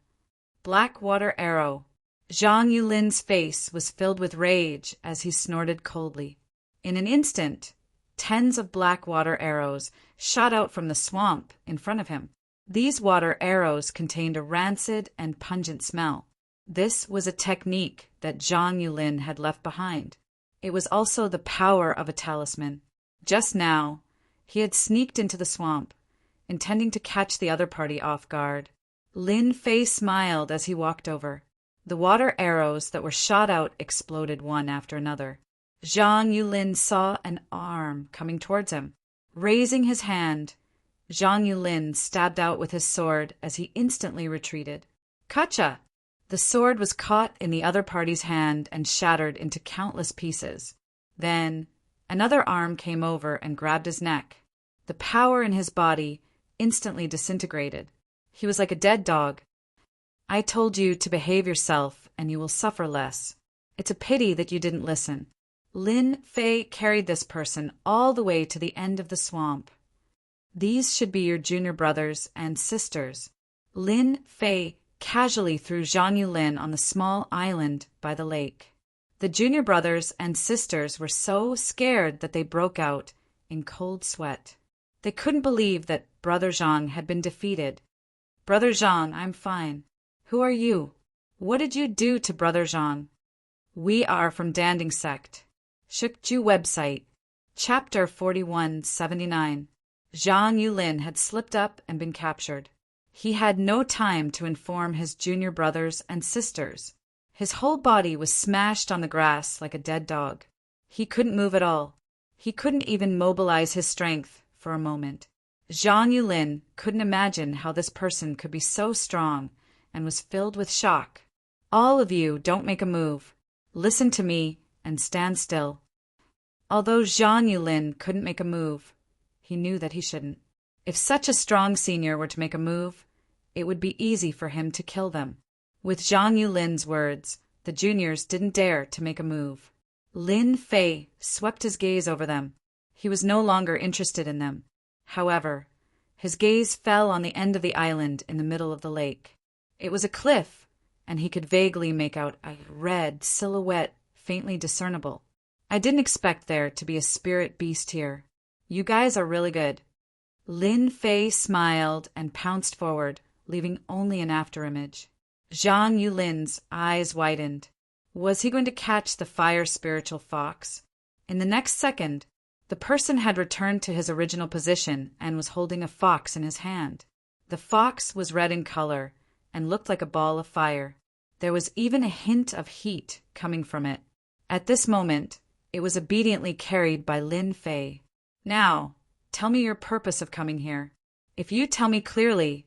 Blackwater arrow. Zhang Yulin's face was filled with rage as he snorted coldly. In an instant, tens of black water arrows shot out from the swamp in front of him. These water arrows contained a rancid and pungent smell. This was a technique that Zhang Yulin had left behind. It was also the power of a talisman. Just now, he had sneaked into the swamp, intending to catch the other party off guard. Lin Fei smiled as he walked over. The water arrows that were shot out exploded one after another. Zhang Yulin saw an arm coming towards him. Raising his hand, Zhang Yulin stabbed out with his sword as he instantly retreated. Kacha! The sword was caught in the other party's hand and shattered into countless pieces. Then, another arm came over and grabbed his neck. The power in his body instantly disintegrated. He was like a dead dog. "I told you to behave yourself and you will suffer less. It's a pity that you didn't listen." Lin Fei carried this person all the way to the end of the swamp. "These should be your junior brothers and sisters." Lin Fei casually threw Zhang Yulin on the small island by the lake. The junior brothers and sisters were so scared that they broke out in cold sweat. They couldn't believe that Brother Zhang had been defeated. "Brother Zhang, I'm fine. Who are you? What did you do to Brother Zhang?" "We are from Danding sect." Shukju website. Chapter 4179. Zhang Yulin had slipped up and been captured. He had no time to inform his junior brothers and sisters. His whole body was smashed on the grass like a dead dog. He couldn't move at all. He couldn't even mobilize his strength for a moment. Zhang Yulin couldn't imagine how this person could be so strong and was filled with shock. "All of you, don't make a move. Listen to me and stand still." Although Zhang Yulin couldn't make a move, he knew that he shouldn't. If such a strong senior were to make a move, it would be easy for him to kill them. With Zhang Yulin's words, the juniors didn't dare to make a move. Lin Fei swept his gaze over them. He was no longer interested in them. However, his gaze fell on the end of the island in the middle of the lake. It was a cliff, and he could vaguely make out a red silhouette faintly discernible. I didn't expect there to be a spirit beast here. You guys are really good. Lin Fei smiled and pounced forward, leaving only an afterimage. Zhang Yulin's eyes widened. Was he going to catch the fire spiritual fox? In the next second, the person had returned to his original position and was holding a fox in his hand. The fox was red in color and looked like a ball of fire. There was even a hint of heat coming from it. At this moment, it was obediently carried by Lin Fei. Now, tell me your purpose of coming here. If you tell me clearly,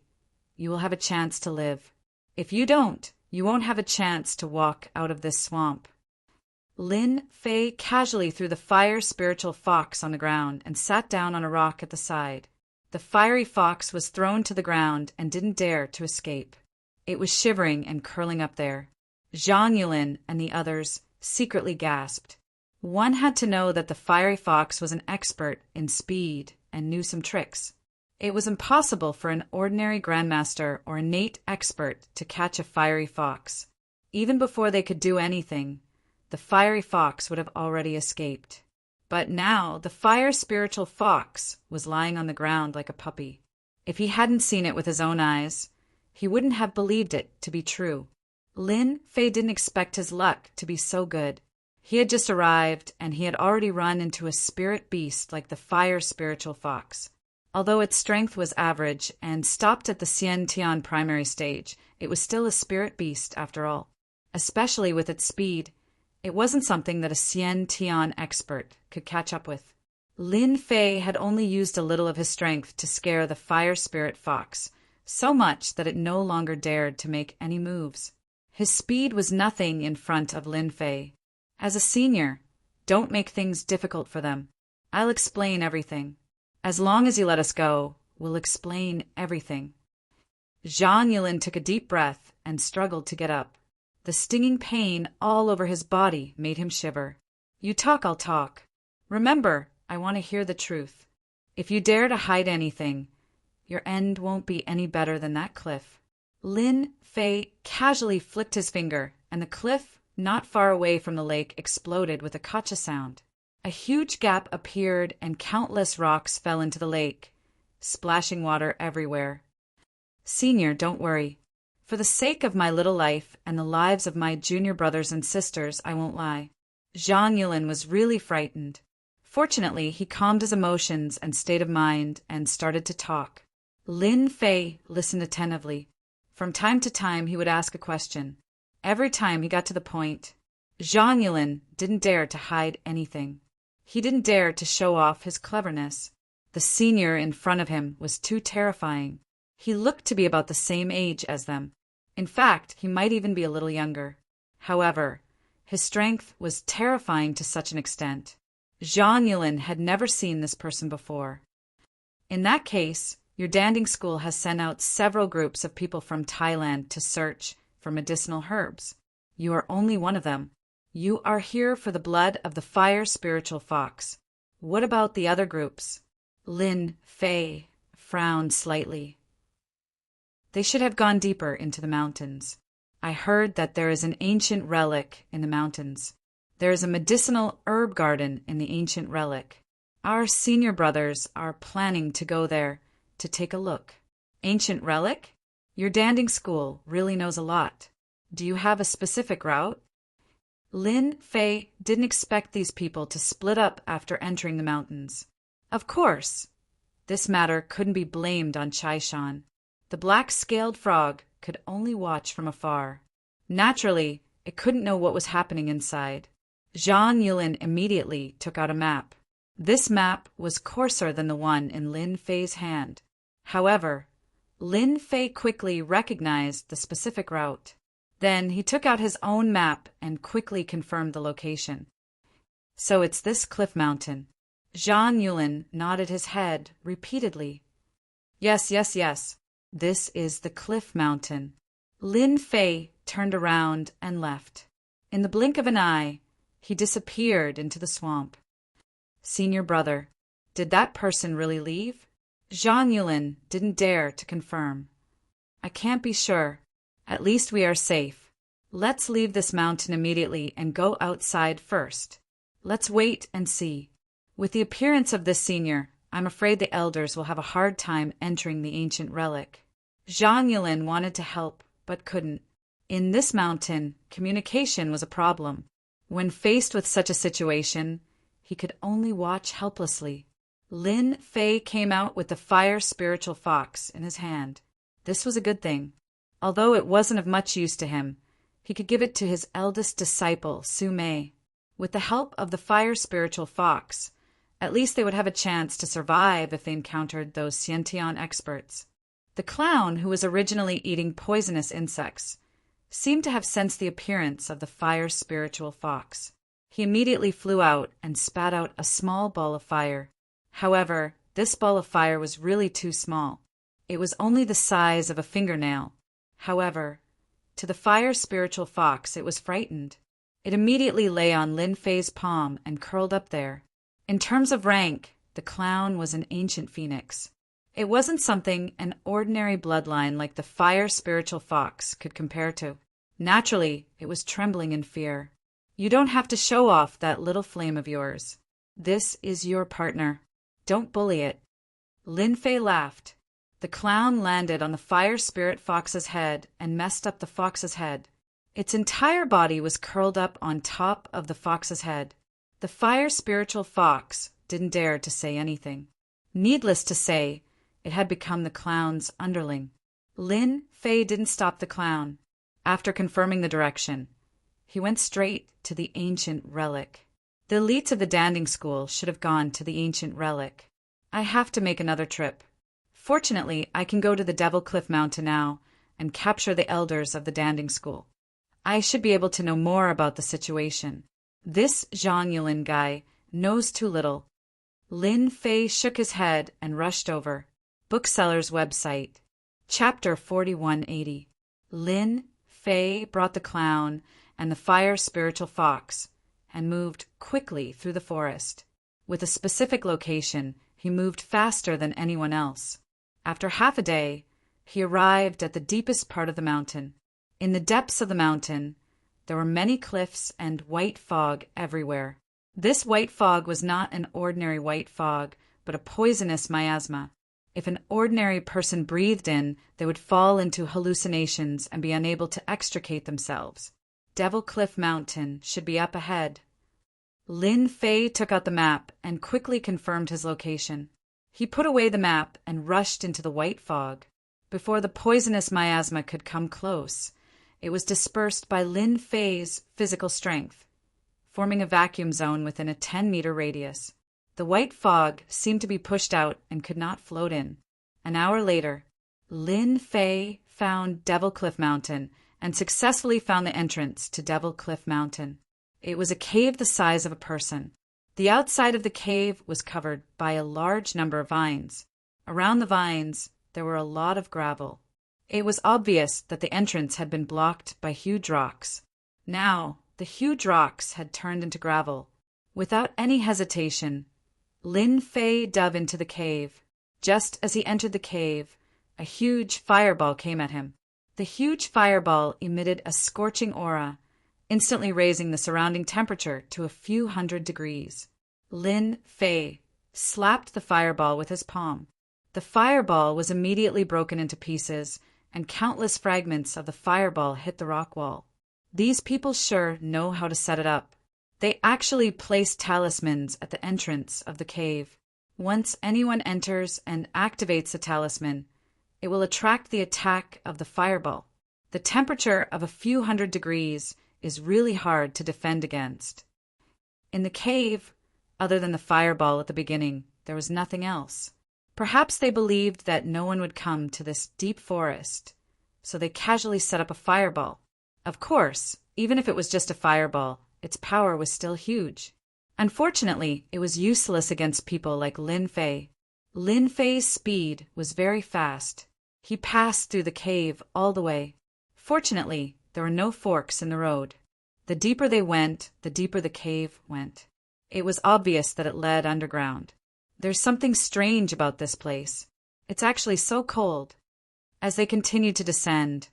you will have a chance to live. If you don't, you won't have a chance to walk out of this swamp. Lin Fei casually threw the fire spiritual fox on the ground and sat down on a rock at the side. The fiery fox was thrown to the ground and didn't dare to escape. It was shivering and curling up there. Zhang Yulin and the others secretly gasped. One had to know that the fiery fox was an expert in speed and knew some tricks. It was impossible for an ordinary grandmaster or innate expert to catch a fiery fox. Even before they could do anything, the fiery fox would have already escaped. But now the fire spiritual fox was lying on the ground like a puppy. If he hadn't seen it with his own eyes, he wouldn't have believed it to be true. Lin Fei didn't expect his luck to be so good. He had just arrived, and he had already run into a spirit beast like the fire spiritual fox. Although its strength was average and stopped at the Xian Tian primary stage, it was still a spirit beast after all. Especially with its speed, it wasn't something that a Xian Tian expert could catch up with. Lin Fei had only used a little of his strength to scare the fire spirit fox, so much that it no longer dared to make any moves. His speed was nothing in front of Lin Fei. As a senior, don't make things difficult for them. I'll explain everything. As long as you let us go, we'll explain everything. Zhang Yulin took a deep breath and struggled to get up. The stinging pain all over his body made him shiver. You talk, I'll talk. Remember, I want to hear the truth. If you dare to hide anything, your end won't be any better than that cliff. Lin Fei casually flicked his finger, and the cliff, not far away from the lake, exploded with a kacha sound. A huge gap appeared and countless rocks fell into the lake, splashing water everywhere. Senior, don't worry. For the sake of my little life and the lives of my junior brothers and sisters, I won't lie. Zhang Yulin was really frightened. Fortunately, he calmed his emotions and state of mind and started to talk. Lin Fei listened attentively. From time to time, he would ask a question. Every time he got to the point, Zhang Yulin didn't dare to hide anything. He didn't dare to show off his cleverness. The senior in front of him was too terrifying. He looked to be about the same age as them. In fact, he might even be a little younger. However, his strength was terrifying to such an extent. Zhang Yulin had never seen this person before. In that case, your danding school has sent out several groups of people from Thailand to search for medicinal herbs. You are only one of them. You are here for the blood of the fire spiritual fox. What about the other groups? Lin Fei frowned slightly. They should have gone deeper into the mountains. I heard that there is an ancient relic in the mountains. There is a medicinal herb garden in the ancient relic. Our senior brothers are planning to go there to take a look. Ancient relic? Your danding school really knows a lot. Do you have a specific route? Lin Fei didn't expect these people to split up after entering the mountains. Of course, this matter couldn't be blamed on Chaishan. The black-scaled frog could only watch from afar. Naturally, it couldn't know what was happening inside. Zhang Yulin immediately took out a map. This map was coarser than the one in Lin Fei's hand. However, Lin Fei quickly recognized the specific route. Then he took out his own map and quickly confirmed the location. So it's this cliff mountain. Zhang Yulin nodded his head repeatedly. Yes. This is the cliff mountain. Lin Fei turned around and left. In the blink of an eye, he disappeared into the swamp. Senior brother, did that person really leave? Zhang Yulin didn't dare to confirm. I can't be sure. At least we are safe. Let's leave this mountain immediately and go outside first. Let's wait and see. With the appearance of this senior, I'm afraid the elders will have a hard time entering the ancient relic. Jean Yulin wanted to help, but couldn't. In this mountain, communication was a problem. When faced with such a situation, he could only watch helplessly. Lin Fei came out with the fire spiritual fox in his hand. This was a good thing. Although it wasn't of much use to him, he could give it to his eldest disciple, Su Mei. With the help of the fire spiritual fox, at least they would have a chance to survive if they encountered those Xiantian experts. The clown, who was originally eating poisonous insects, seemed to have sensed the appearance of the fire spiritual fox. He immediately flew out and spat out a small ball of fire. However, this ball of fire was really too small. It was only the size of a fingernail. However, to the fire spiritual fox it was frightened. It immediately lay on Lin Fei's palm and curled up there. In terms of rank, the clown was an ancient phoenix. It wasn't something an ordinary bloodline like the fire spiritual fox could compare to. Naturally, it was trembling in fear. You don't have to show off that little flame of yours. This is your partner. Don't bully it. Lin Fei laughed. The clown landed on the fire spirit fox's head and messed up the fox's head. Its entire body was curled up on top of the fox's head. The fire spiritual fox didn't dare to say anything. Needless to say, it had become the clown's underling. Lin Fei didn't stop the clown. After confirming the direction, he went straight to the ancient relic. The elites of the danding school should have gone to the ancient relic. I have to make another trip. Fortunately, I can go to the Devil Cliff Mountain now and capture the elders of the danding school. I should be able to know more about the situation. This Zhang Yulin guy knows too little. Lin Fei shook his head and rushed over. Bookseller's website. Chapter 4180. Lin Fei brought the clown and the fire spiritual fox and moved quickly through the forest. With a specific location, he moved faster than anyone else. After half a day, he arrived at the deepest part of the mountain. In the depths of the mountain, there were many cliffs and white fog everywhere. This white fog was not an ordinary white fog, but a poisonous miasma. If an ordinary person breathed in, they would fall into hallucinations and be unable to extricate themselves. Devil Cliff Mountain should be up ahead. Lin Fei took out the map and quickly confirmed his location. He put away the map and rushed into the white fog. Before the poisonous miasma could come close, it was dispersed by Lin Fei's physical strength, forming a vacuum zone within a 10-meter radius. The white fog seemed to be pushed out and could not float in. An hour later, Lin Fei found Devil Cliff Mountain and successfully found the entrance to Devil Cliff Mountain. It was a cave the size of a person. The outside of the cave was covered by a large number of vines. Around the vines, there were a lot of gravel. It was obvious that the entrance had been blocked by huge rocks. Now, the huge rocks had turned into gravel. Without any hesitation, Lin Fei dove into the cave. Just as he entered the cave, a huge fireball came at him. The huge fireball emitted a scorching aura, instantly raising the surrounding temperature to a few hundred degrees. Lin Fei slapped the fireball with his palm. The fireball was immediately broken into pieces, and countless fragments of the fireball hit the rock wall. These people sure know how to set it up. They actually placed talismans at the entrance of the cave. Once anyone enters and activates the talisman, it will attract the attack of the fireball. The temperature of a few hundred degrees is really hard to defend against. In the cave, other than the fireball at the beginning, there was nothing else. Perhaps they believed that no one would come to this deep forest, so they casually set up a fireball. Of course, even if it was just a fireball, its power was still huge. Unfortunately, it was useless against people like Lin Fei. Lin Fei's speed was very fast. He passed through the cave all the way. Fortunately, there were no forks in the road. The deeper they went, the deeper the cave went. It was obvious that it led underground. There's something strange about this place. It's actually so cold. As they continued to descend,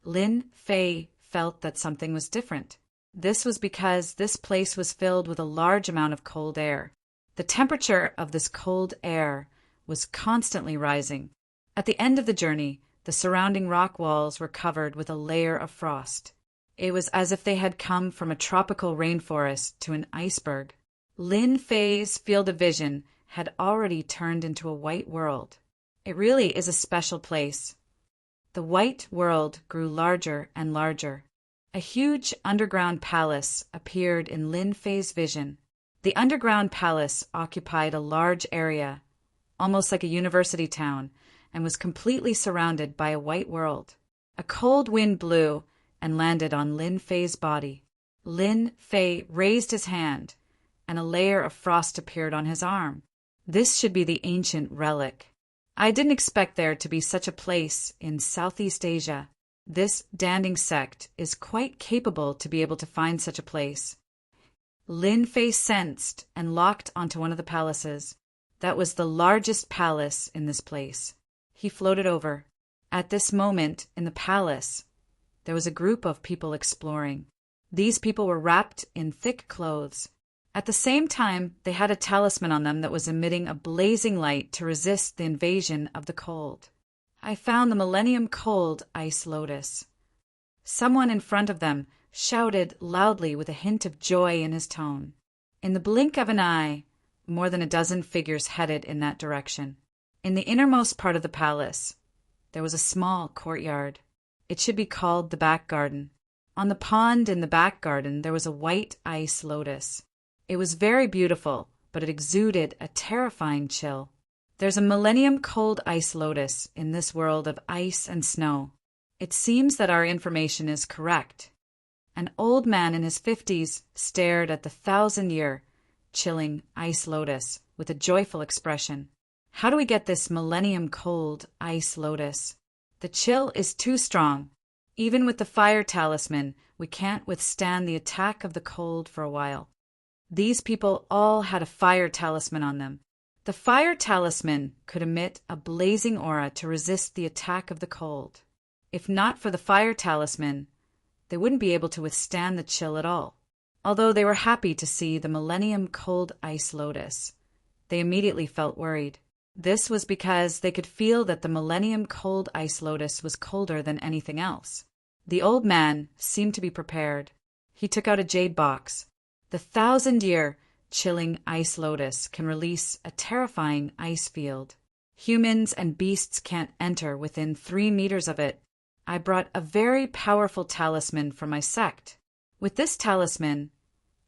Lin Fei felt that something was different. This was because this place was filled with a large amount of cold air. The temperature of this cold air was constantly rising. At the end of the journey, the surrounding rock walls were covered with a layer of frost. It was as if they had come from a tropical rainforest to an iceberg. Lin Fei's field of vision had already turned into a white world. It really is a special place. The white world grew larger and larger. A huge underground palace appeared in Lin Fei's vision. The underground palace occupied a large area, almost like a university town, and was completely surrounded by a white world. A cold wind blew and landed on Lin Fei's body. Lin Fei raised his hand, and a layer of frost appeared on his arm. This should be the ancient relic. I didn't expect there to be such a place in Southeast Asia. This Danding sect is quite capable to be able to find such a place. Lin Fei sensed and locked onto one of the palaces. That was the largest palace in this place. He floated over. At this moment, in the palace, there was a group of people exploring. These people were wrapped in thick clothes. At the same time, they had a talisman on them that was emitting a blazing light to resist the invasion of the cold. I found the Millennium Cold Ice Lotus. Someone in front of them shouted loudly with a hint of joy in his tone. In the blink of an eye, more than a dozen figures headed in that direction. In the innermost part of the palace, there was a small courtyard. It should be called the back garden. On the pond in the back garden, there was a white ice lotus. It was very beautiful, but it exuded a terrifying chill. There's a Millennium Cold Ice Lotus in this world of ice and snow. It seems that our information is correct. An old man in his 50s stared at the 1,000-year, chilling ice lotus with a joyful expression. How do we get this Millennium Cold Ice Lotus? The chill is too strong. Even with the fire talisman, we can't withstand the attack of the cold for a while. These people all had a fire talisman on them. The fire talisman could emit a blazing aura to resist the attack of the cold. If not for the fire talisman, they wouldn't be able to withstand the chill at all. Although they were happy to see the Millennium Cold Ice Lotus, they immediately felt worried. This was because they could feel that the Millennium Cold Ice Lotus was colder than anything else. The old man seemed to be prepared. He took out a jade box. The 1,000-year chilling ice lotus can release a terrifying ice field. Humans and beasts can't enter within 3 meters of it. I brought a very powerful talisman from my sect. With this talisman,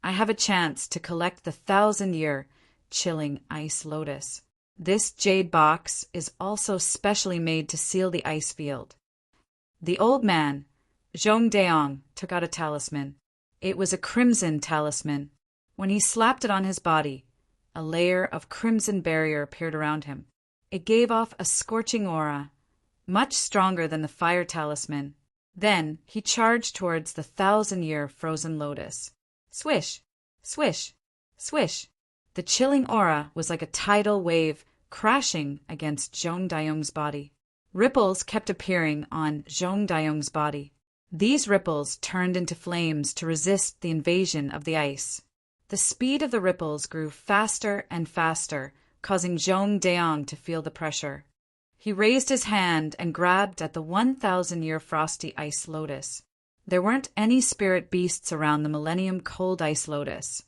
I have a chance to collect the 1,000-year chilling ice lotus. This jade box is also specially made to seal the ice field. The old man, Zhong Deong, took out a talisman. It was a crimson talisman. When he slapped it on his body, a layer of crimson barrier appeared around him. It gave off a scorching aura, much stronger than the fire talisman. Then he charged towards the 1,000-year frozen lotus. Swish, swish, swish. The chilling aura was like a tidal wave crashing against Zhong Dayong's body. Ripples kept appearing on Zhong Dayong's body. These ripples turned into flames to resist the invasion of the ice. The speed of the ripples grew faster and faster, causing Zhong Deong to feel the pressure. He raised his hand and grabbed at the 1,000-year frosty ice lotus. There weren't any spirit beasts around the Millennium Cold Ice Lotus,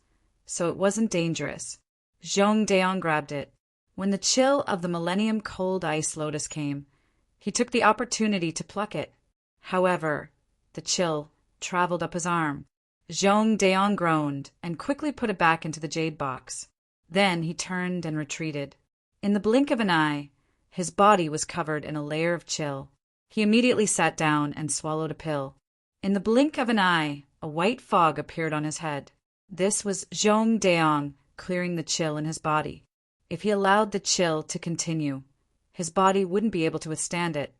so it wasn't dangerous. Zhong Deong grabbed it. When the chill of the Millennium Cold Ice Lotus came, he took the opportunity to pluck it. However, the chill traveled up his arm. Zhong Deong groaned and quickly put it back into the jade box. Then he turned and retreated. In the blink of an eye, his body was covered in a layer of chill. He immediately sat down and swallowed a pill. In the blink of an eye, a white fog appeared on his head. This was Zhong Deong clearing the chill in his body. If he allowed the chill to continue, his body wouldn't be able to withstand it.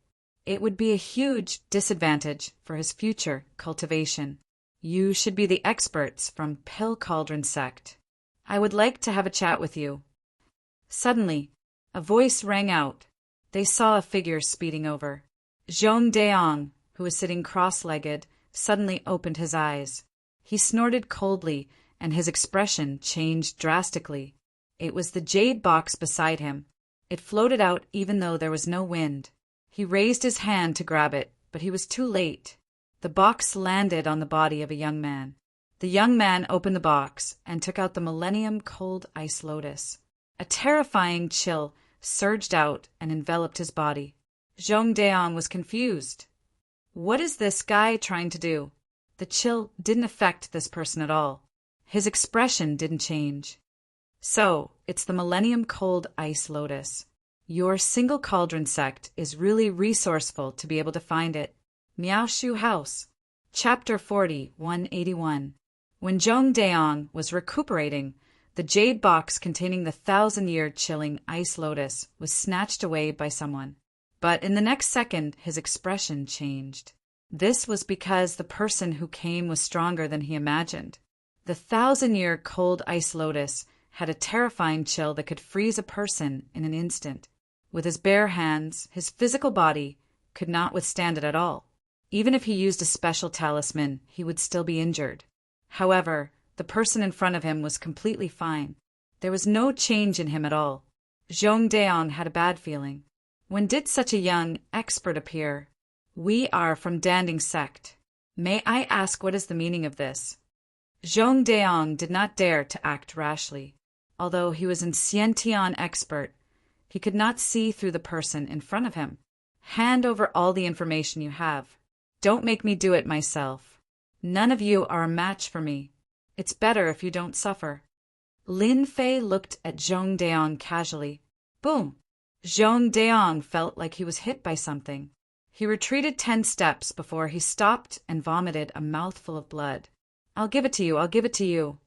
It would be a huge disadvantage for his future cultivation. You should be the experts from Pill Cauldron Sect. I would like to have a chat with you. Suddenly, a voice rang out. They saw a figure speeding over. Zhong Deong, who was sitting cross-legged, suddenly opened his eyes. He snorted coldly, and his expression changed drastically. It was the jade box beside him. It floated out even though there was no wind. He raised his hand to grab it, but he was too late. The box landed on the body of a young man. The young man opened the box and took out the Millennium Cold Ice Lotus. A terrifying chill surged out and enveloped his body. Zhong Deong was confused. What is this guy trying to do? The chill didn't affect this person at all. His expression didn't change. So, it's the Millennium Cold Ice Lotus. Your single cauldron sect is really resourceful to be able to find it. Miao Shu House. Chapter 40, 181. When Zhong Deong was recuperating, the jade box containing the 1,000-year chilling ice lotus was snatched away by someone. But in the next second, his expression changed. This was because the person who came was stronger than he imagined. The 1,000-year cold ice lotus had a terrifying chill that could freeze a person in an instant. With his bare hands, his physical body could not withstand it at all. Even if he used a special talisman, he would still be injured. However, the person in front of him was completely fine. There was no change in him at all. Zhong Deong had a bad feeling. When did such a young expert appear? We are from Danding sect. May I ask what is the meaning of this? Zhong Deong did not dare to act rashly. Although he was an Xiantian expert, he could not see through the person in front of him. Hand over all the information you have. Don't make me do it myself. None of you are a match for me. It's better if you don't suffer. Lin Fei looked at Zhong Deong casually. Boom! Zhong Deong felt like he was hit by something. He retreated 10 steps before he stopped and vomited a mouthful of blood. I'll give it to you, I'll give it to you.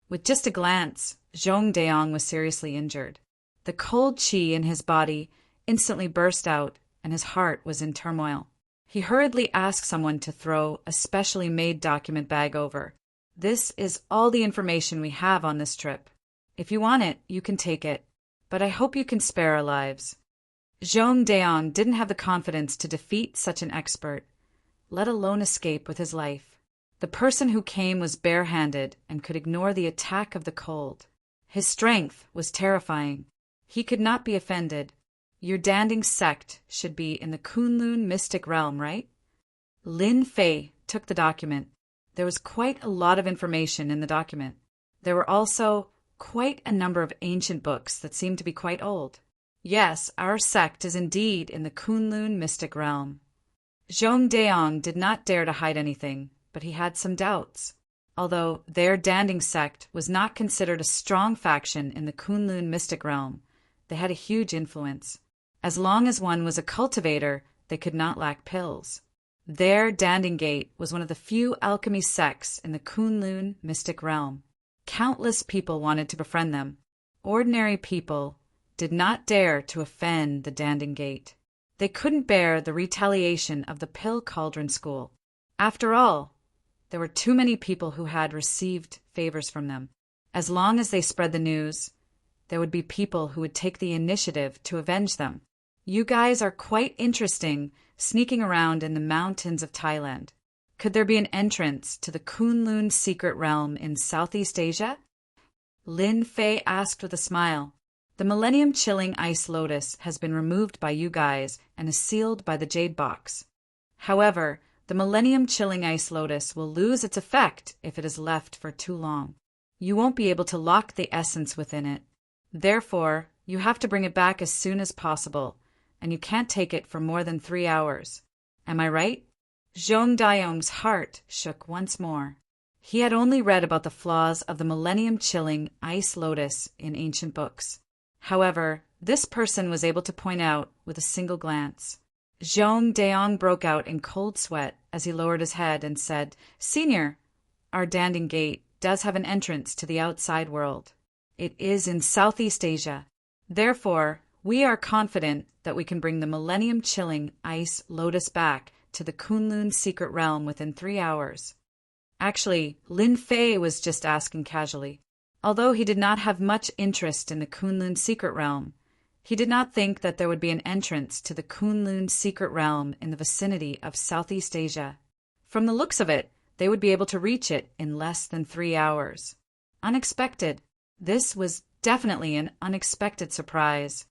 With just a glance, Zhong Deong was seriously injured. The cold qi in his body instantly burst out, and his heart was in turmoil. He hurriedly asked someone to throw a specially made document bag over. This is all the information we have on this trip. If you want it, you can take it, but I hope you can spare our lives. Zhong Deong didn't have the confidence to defeat such an expert, let alone escape with his life. The person who came was barehanded and could ignore the attack of the cold. His strength was terrifying. He could not be offended. Your Danding sect should be in the Kunlun mystic realm, right? Lin Fei took the document. There was quite a lot of information in the document. There were also quite a number of ancient books that seemed to be quite old. Yes, our sect is indeed in the Kunlun mystic realm. Zhong Deong did not dare to hide anything, but he had some doubts. Although their Danding sect was not considered a strong faction in the Kunlun mystic realm, they had a huge influence. As long as one was a cultivator, they could not lack pills. Their Danding Gate was one of the few alchemy sects in the Kunlun mystic realm. Countless people wanted to befriend them. Ordinary people did not dare to offend the Danding Gate. They couldn't bear the retaliation of the Pill Cauldron School. After all, there were too many people who had received favors from them. As long as they spread the news, there would be people who would take the initiative to avenge them. You guys are quite interesting, sneaking around in the mountains of Thailand. Could there be an entrance to the Kunlun secret realm in Southeast Asia? Lin Fei asked with a smile. The Millennium Chilling Ice Lotus has been removed by you guys and is sealed by the Jade Box. However, the Millennium Chilling Ice Lotus will lose its effect if it is left for too long. You won't be able to lock the essence within it. Therefore, you have to bring it back as soon as possible, and you can't take it for more than 3 hours. Am I right? Zhong Deong's heart shook once more. He had only read about the flaws of the millennium-chilling ice lotus in ancient books. However, this person was able to point out with a single glance. Zhong Deong broke out in cold sweat as he lowered his head and said, "Senior, our Danding Gate does have an entrance to the outside world. It is in Southeast Asia. Therefore, we are confident that we can bring the millennium-chilling ice lotus back to the Kunlun secret realm within 3 hours." Actually, Lin Fei was just asking casually. Although he did not have much interest in the Kunlun secret realm, he did not think that there would be an entrance to the Kunlun secret realm in the vicinity of Southeast Asia. From the looks of it, they would be able to reach it in less than 3 hours. Unexpected. This was definitely an unexpected surprise.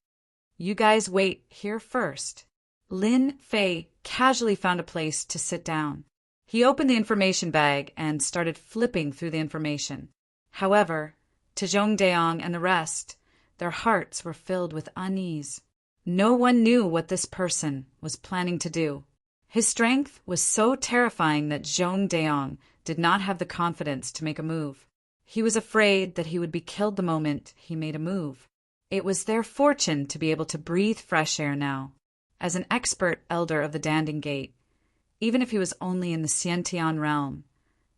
You guys wait here first. Lin Fei casually found a place to sit down. He opened the information bag and started flipping through the information. However, to Zhong Deong and the rest, their hearts were filled with unease. No one knew what this person was planning to do. His strength was so terrifying that Zhong Deong did not have the confidence to make a move. He was afraid that he would be killed the moment he made a move. It was their fortune to be able to breathe fresh air now. As an expert elder of the Danding Gate, even if he was only in the Xiantian realm,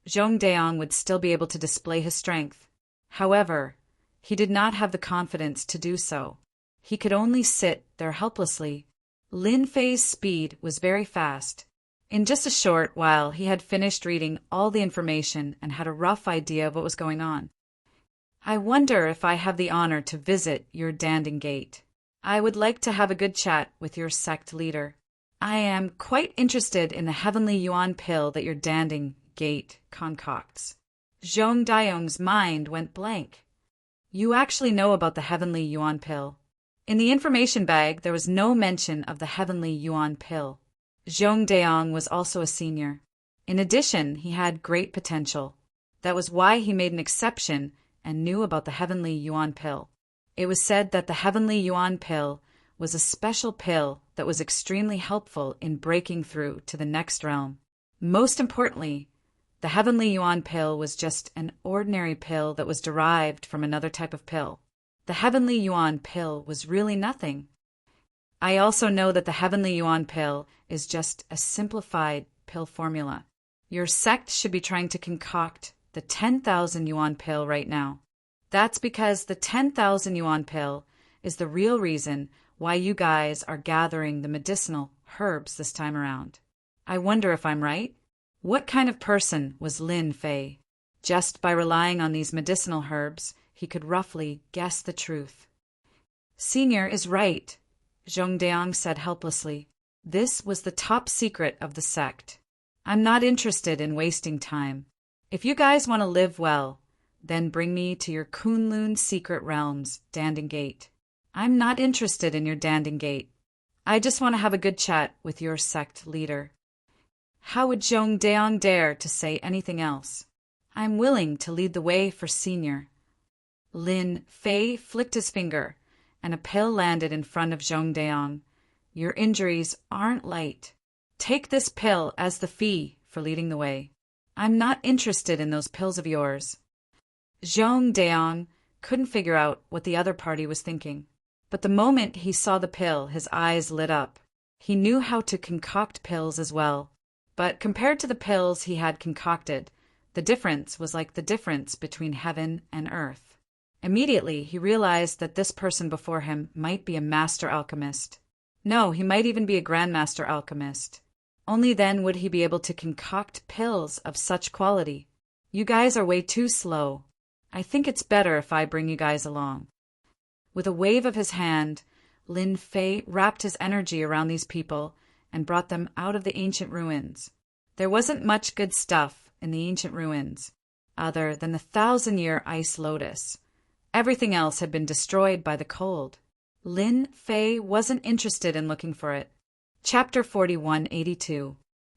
Zhong Deong would still be able to display his strength. However, he did not have the confidence to do so. He could only sit there helplessly. Lin Fei's speed was very fast. In just a short while, he had finished reading all the information and had a rough idea of what was going on. I wonder if I have the honor to visit your Danding Gate. I would like to have a good chat with your sect leader. I am quite interested in the heavenly yuan pill that your Danding Gate concocts. Zhong Deong's mind went blank. You actually know about the heavenly yuan pill. In the information bag, there was no mention of the heavenly yuan pill. Zhong Deong was also a senior. In addition, he had great potential. That was why he made an exception and knew about the heavenly yuan pill. It was said that the heavenly yuan pill was a special pill that was extremely helpful in breaking through to the next realm. Most importantly, the heavenly yuan pill was just an ordinary pill that was derived from another type of pill. The heavenly yuan pill was really nothing. I also know that the heavenly yuan pill is just a simplified pill formula. Your sect should be trying to concoct the 10,000 yuan pill right now. That's because the 10,000 yuan pill is the real reason why you guys are gathering the medicinal herbs this time around. I wonder if I'm right? What kind of person was Lin Fei? Just by relying on these medicinal herbs, he could roughly guess the truth. Senior is right, Zhong Deong said helplessly. This was the top secret of the sect. I'm not interested in wasting time. If you guys want to live well, then bring me to your Kunlun secret realms, Danding Gate. I'm not interested in your Danding Gate. I just want to have a good chat with your sect leader. How would Zhong Deong dare to say anything else? I'm willing to lead the way for Senior. Lin Fei flicked his finger, and a pill landed in front of Zhong Deong. Your injuries aren't light. Take this pill as the fee for leading the way. I'm not interested in those pills of yours. Zhong Deong couldn't figure out what the other party was thinking. But the moment he saw the pill, his eyes lit up. He knew how to concoct pills as well. But compared to the pills he had concocted, the difference was like the difference between heaven and earth. Immediately, he realized that this person before him might be a master alchemist. No, he might even be a grandmaster alchemist. Only then would he be able to concoct pills of such quality. You guys are way too slow. I think it's better if I bring you guys along. With a wave of his hand, Lin Fei wrapped his energy around these people and brought them out of the ancient ruins. There wasn't much good stuff in the ancient ruins, other than the 1,000-year ice lotus. Everything else had been destroyed by the cold. Lin Fei wasn't interested in looking for it. Chapter 4182.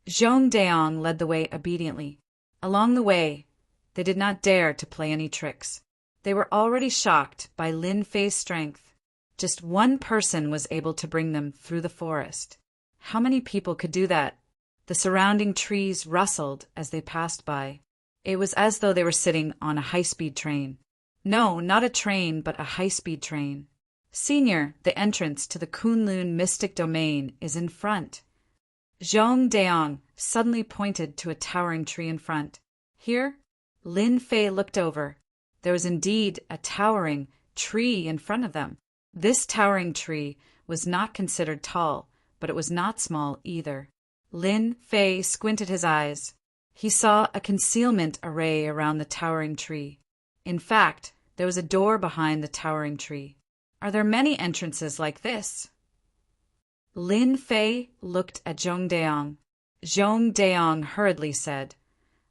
Zhong Deong led the way obediently. Along the way, they did not dare to play any tricks. They were already shocked by Lin Fei's strength. Just one person was able to bring them through the forest. How many people could do that? The surrounding trees rustled as they passed by. It was as though they were sitting on a high-speed train. No, not a train, but a high-speed train. Senior, the entrance to the Kunlun mystic domain is in front. Zhong Deong suddenly pointed to a towering tree in front. Here, Lin Fei looked over. There was indeed a towering tree in front of them. This towering tree was not considered tall, but it was not small either. Lin Fei squinted his eyes. He saw a concealment array around the towering tree. In fact, there was a door behind the towering tree. Are there many entrances like this? Lin Fei looked at Zhong Deong. Zhong Deong hurriedly said,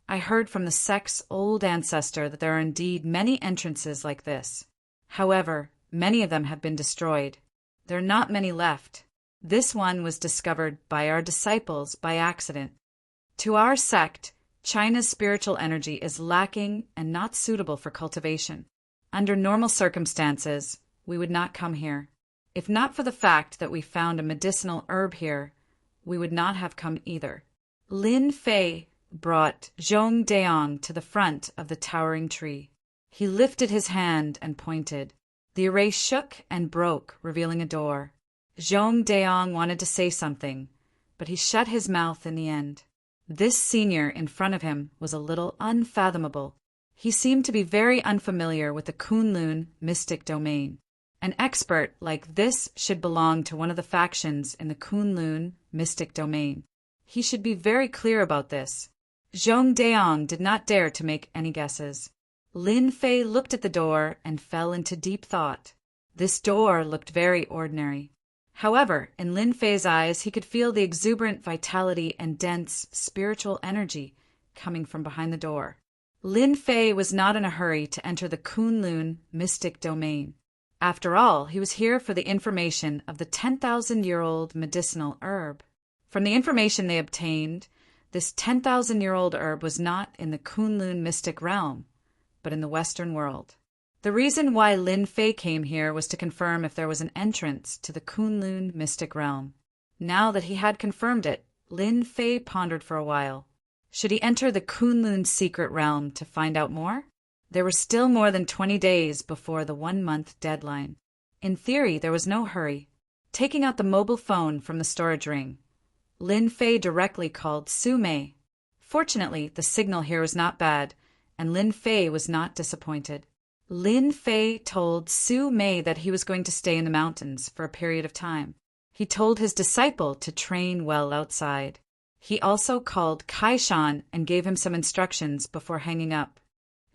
I heard from the sect's old ancestor that there are indeed many entrances like this. However, many of them have been destroyed. There are not many left. This one was discovered by our disciples by accident. To our sect, China's spiritual energy is lacking and not suitable for cultivation. Under normal circumstances, we would not come here. If not for the fact that we found a medicinal herb here, we would not have come either. Lin Fei brought Zhong Deong to the front of the towering tree. He lifted his hand and pointed. The array shook and broke, revealing a door. Zhong Deong wanted to say something, but he shut his mouth in the end. This senior in front of him was a little unfathomable. He seemed to be very unfamiliar with the Kunlun mystic domain. An expert like this should belong to one of the factions in the Kunlun mystic domain. He should be very clear about this. Zhong Deong did not dare to make any guesses. Lin Fei looked at the door and fell into deep thought. This door looked very ordinary. However, in Lin Fei's eyes, he could feel the exuberant vitality and dense spiritual energy coming from behind the door. Lin Fei was not in a hurry to enter the Kunlun mystic domain. After all, he was here for the information of the 10,000-year-old medicinal herb. From the information they obtained, this 10,000-year-old herb was not in the Kunlun mystic realm, but in the Western world. The reason why Lin Fei came here was to confirm if there was an entrance to the Kunlun mystic realm. Now that he had confirmed it, Lin Fei pondered for a while. Should he enter the Kunlun secret realm to find out more? There were still more than 20 days before the 1-month deadline. In theory, there was no hurry. Taking out the mobile phone from the storage ring, Lin Fei directly called Su Mei. Fortunately, the signal here was not bad, and Lin Fei was not disappointed. Lin Fei told Su Mei that he was going to stay in the mountains for a period of time. He told his disciple to train well outside. He also called Kai Shan and gave him some instructions before hanging up.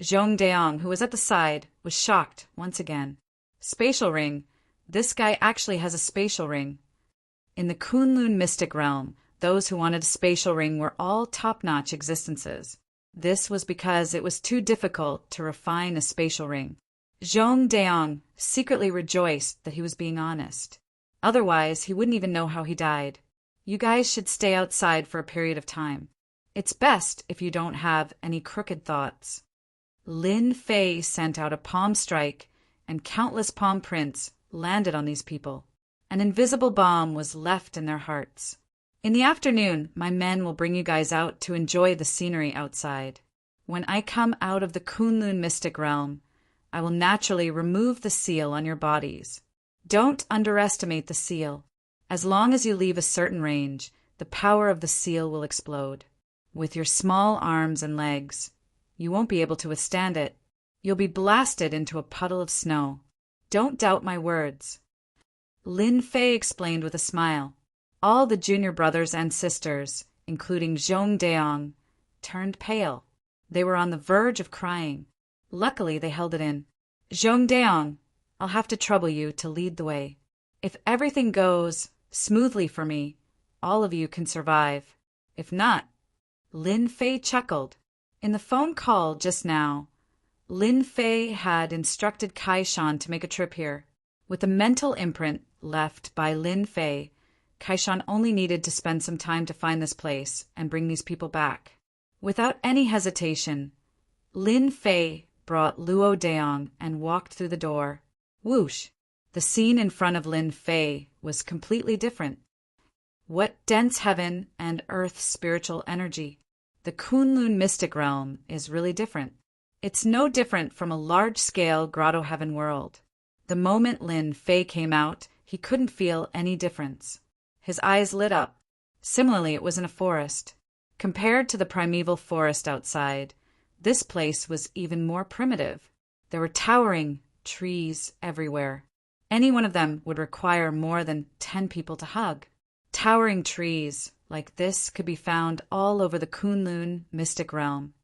Zhong Deong, who was at the side, was shocked once again. Spatial ring? This guy actually has a spatial ring. In the Kunlun mystic realm, those who wanted a spatial ring were all top-notch existences. This was because it was too difficult to refine a spatial ring. Zhong Deong secretly rejoiced that he was being honest. Otherwise, he wouldn't even know how he died. You guys should stay outside for a period of time. It's best if you don't have any crooked thoughts. Lin Fei sent out a palm strike, and countless palm prints landed on these people. An invisible balm was left in their hearts. In the afternoon, my men will bring you guys out to enjoy the scenery outside. When I come out of the Kunlun mystic realm, I will naturally remove the seal on your bodies. Don't underestimate the seal. As long as you leave a certain range, the power of the seal will explode. With your small arms and legs, you won't be able to withstand it. You'll be blasted into a puddle of snow. Don't doubt my words. Lin Fei explained with a smile. All the junior brothers and sisters, including Zhong Deong, turned pale. They were on the verge of crying. Luckily, they held it in. Zhong Deong, I'll have to trouble you to lead the way. If everything goes smoothly for me, all of you can survive. If not, Lin Fei chuckled. In the phone call just now, Lin Fei had instructed Kai Shan to make a trip here. With the mental imprint left by Lin Fei, Kai Shan only needed to spend some time to find this place and bring these people back. Without any hesitation, Lin Fei brought Luo Deong and walked through the door. Whoosh! The scene in front of Lin Fei was completely different. What dense heaven and earth spiritual energy! The Kunlun mystic realm is really different. It's no different from a large-scale grotto heaven world. The moment Lin Fei came out, he couldn't feel any difference. His eyes lit up. Similarly, it was in a forest. Compared to the primeval forest outside, this place was even more primitive. There were towering trees everywhere. Any one of them would require more than 10 people to hug. Towering trees like this could be found all over the Kunlun mystic realm.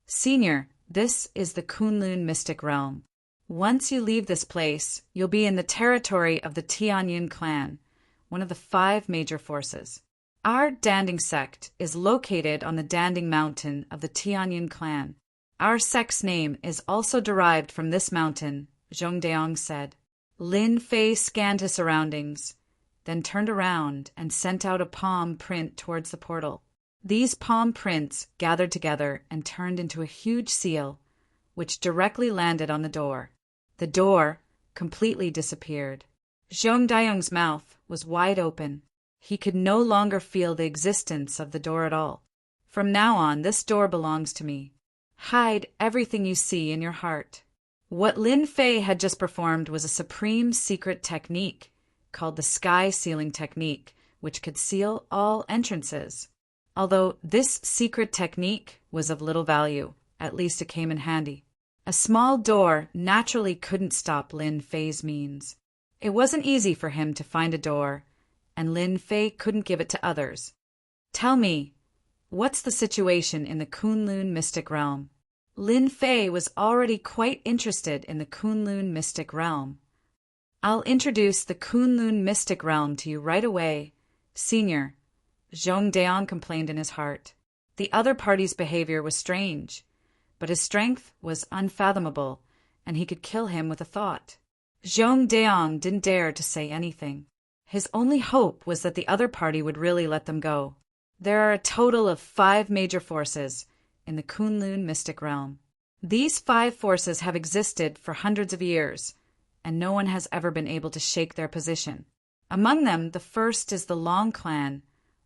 Senior, this is the Kunlun mystic realm. Once you leave this place, you'll be in the territory of the Tianyun clan, one of the 5 major forces. Our Danding sect is located on the Danding Mountain of the Tianyun clan. Our sect's name is also derived from this mountain, Zhongdeong said. Lin Fei scanned his surroundings, then turned around and sent out a palm print towards the portal. These palm prints gathered together and turned into a huge seal, which directly landed on the door. The door completely disappeared. Zhong Dayong's mouth was wide open. He could no longer feel the existence of the door at all. From now on, this door belongs to me. Hide everything you see in your heart. What Lin Fei had just performed was a supreme secret technique called the sky sealing technique, which could seal all entrances. Although this secret technique was of little value, at least it came in handy. A small door naturally couldn't stop Lin Fei's means. It wasn't easy for him to find a door, and Lin Fei couldn't give it to others. Tell me, what's the situation in the Kunlun mystic realm? Lin Fei was already quite interested in the Kunlun mystic realm. I'll introduce the Kunlun mystic realm to you right away, Senior, Zhong Deong complained in his heart. The other party's behavior was strange, but his strength was unfathomable, and he could kill him with a thought. Zhong Deong didn't dare to say anything. His only hope was that the other party would really let them go. There are a total of 5 major forces in the Kunlun mystic realm. These 5 forces have existed for hundreds of years, and no one has ever been able to shake their position. Among them, the first is the Long clan,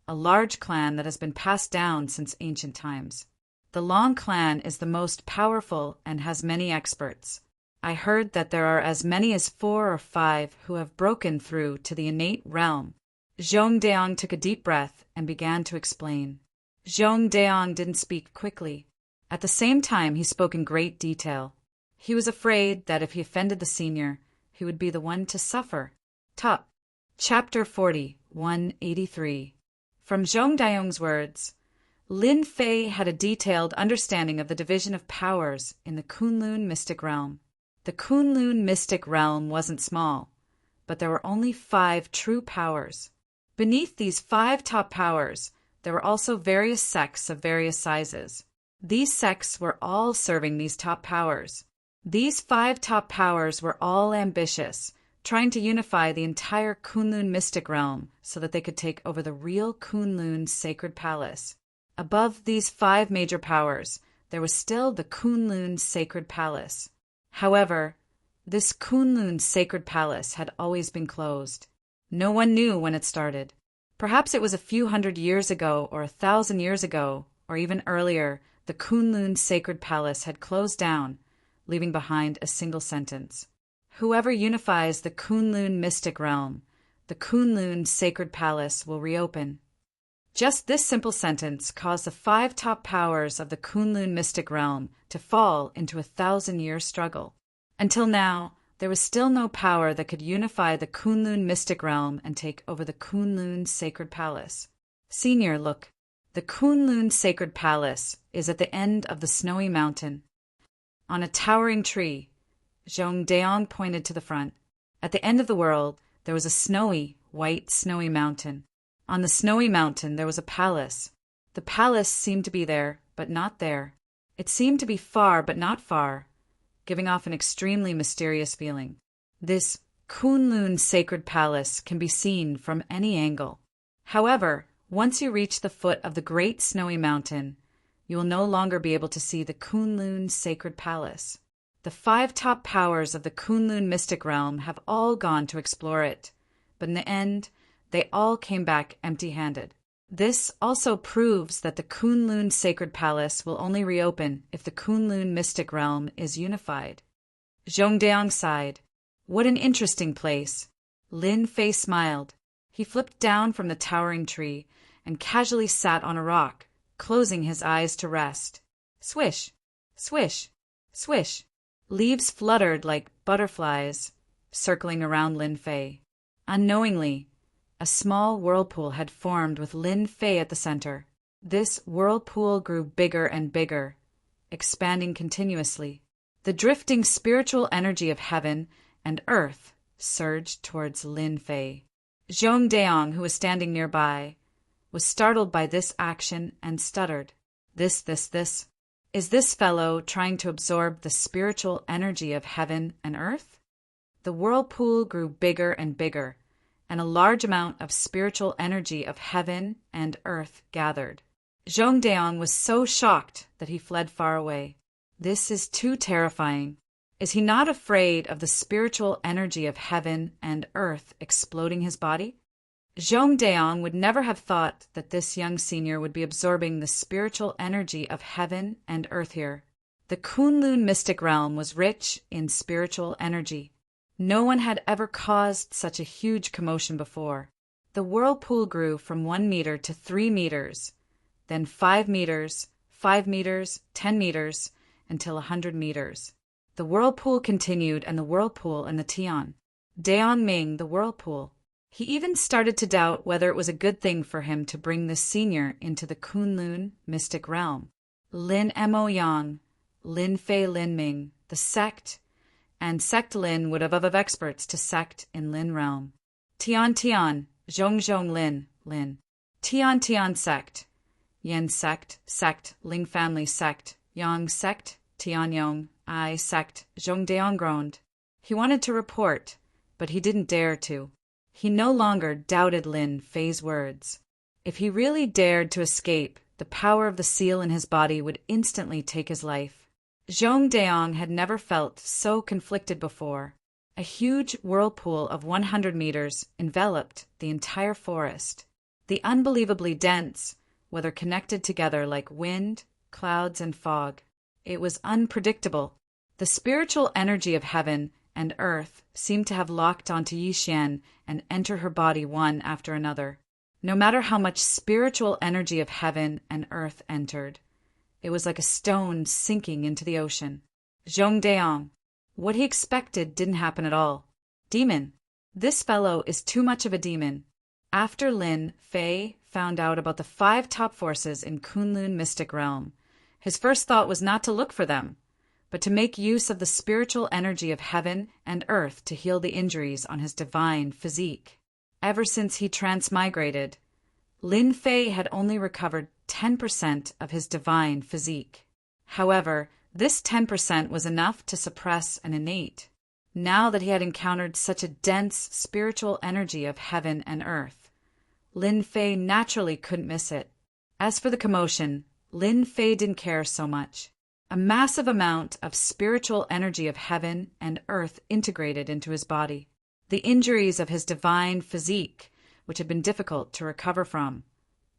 a large clan that has been passed down since ancient times. The Long clan is the most powerful and has many experts. I heard that there are as many as 4 or 5 who have broken through to the innate realm. Zhong Deong took a deep breath and began to explain. Zhong Deong didn't speak quickly. At the same time, he spoke in great detail. He was afraid that if he offended the senior, he would be the one to suffer. Top. Chapter 40, 183. From Zhong Deong's words, Lin Fei had a detailed understanding of the division of powers in the Kunlun mystic realm. The Kunlun mystic realm wasn't small, but there were only 5 true powers. Beneath these 5 top powers, there were also various sects of various sizes. These sects were all serving these top powers. These 5 top powers were all ambitious, trying to unify the entire Kunlun mystic realm so that they could take over the real Kunlun sacred palace. Above these 5 major powers, there was still the Kunlun sacred palace. However, this Kunlun sacred palace had always been closed. No one knew when it started. Perhaps it was a few hundred years ago or 1,000 years ago, or even earlier, the Kunlun sacred palace had closed down, leaving behind a single sentence. Whoever unifies the Kunlun mystic realm, the Kunlun sacred palace will reopen. Just this simple sentence caused the 5 top powers of the Kunlun mystic realm to fall into a 1,000-year struggle. Until now, there was still no power that could unify the Kunlun mystic realm and take over the Kunlun sacred palace. Senior, look. The Kunlun sacred palace is at the end of the snowy mountain. On a towering tree, Zhong Deong pointed to the front. At the end of the world, there was a snowy, white, snowy mountain. On the snowy mountain, there was a palace. The palace seemed to be there, but not there. It seemed to be far, but not far, giving off an extremely mysterious feeling. This Kunlun sacred palace can be seen from any angle. However, once you reach the foot of the great snowy mountain, you will no longer be able to see the Kunlun sacred palace. The 5 top powers of the Kunlun mystic realm have all gone to explore it, but in the end, they all came back empty-handed. This also proves that the Kunlun sacred palace will only reopen if the Kunlun mystic realm is unified. Zhong Deong sighed. What an interesting place. Lin Fei smiled. He flipped down from the towering tree and casually sat on a rock, closing his eyes to rest. Swish, swish, swish. Leaves fluttered like butterflies, circling around Lin Fei. Unknowingly, a small whirlpool had formed with Lin Fei at the center. This whirlpool grew bigger and bigger, expanding continuously. The drifting spiritual energy of heaven and earth surged towards Lin Fei. Zhong Deong, who was standing nearby, was startled by this action and stuttered. This. Is this fellow trying to absorb the spiritual energy of heaven and earth? The whirlpool grew bigger and bigger, and a large amount of spiritual energy of heaven and earth gathered. Zhongdeong was so shocked that he fled far away. This is too terrifying. Is he not afraid of the spiritual energy of heaven and earth exploding his body? Zhongdeong would never have thought that this young senior would be absorbing the spiritual energy of heaven and earth here. The Kunlun mystic realm was rich in spiritual energy. No one had ever caused such a huge commotion before. The whirlpool grew from 1 meter to 3 meters, then 5 meters, 5 meters, 10 meters, until 100 meters. The whirlpool continued, and the whirlpool and the Tian. Deong Ming, the whirlpool. He even started to doubt whether it was a good thing for him to bring this senior into the Kunlun mystic realm. Lin Mo Yang, Lin Fei Lin Ming, the sect, and sect Lin would have of experts to sect in Lin realm. Tian, Zhong Lin. Tian sect. Yen sect, Ling family sect, Yang sect, Tian Yong, I sect, Zhongdeong groaned. He wanted to report, but he didn't dare to. He no longer doubted Lin Fei's words. If he really dared to escape, the power of the seal in his body would instantly take his life. Zhongdeong had never felt so conflicted before. A huge whirlpool of 100 meters enveloped the entire forest. The unbelievably dense, whether connected together like wind, clouds, and fog. It was unpredictable. The spiritual energy of heaven and earth seemed to have locked onto Yixian and entered her body one after another. No matter how much spiritual energy of heaven and earth entered, it was like a stone sinking into the ocean. Zhongdeong. What he expected didn't happen at all. Demon. This fellow is too much of a demon. After Lin Fei found out about the 5 top forces in Kunlun mystic realm, his first thought was not to look for them, but to make use of the spiritual energy of heaven and earth to heal the injuries on his divine physique. Ever since he transmigrated, Lin Fei had only recovered 10% of his divine physique. However, this 10% was enough to suppress an innate. Now that he had encountered such a dense spiritual energy of heaven and earth, Lin Fei naturally couldn't miss it. As for the commotion, Lin Fei didn't care so much. A massive amount of spiritual energy of heaven and earth integrated into his body. The injuries of his divine physique, which had been difficult to recover from,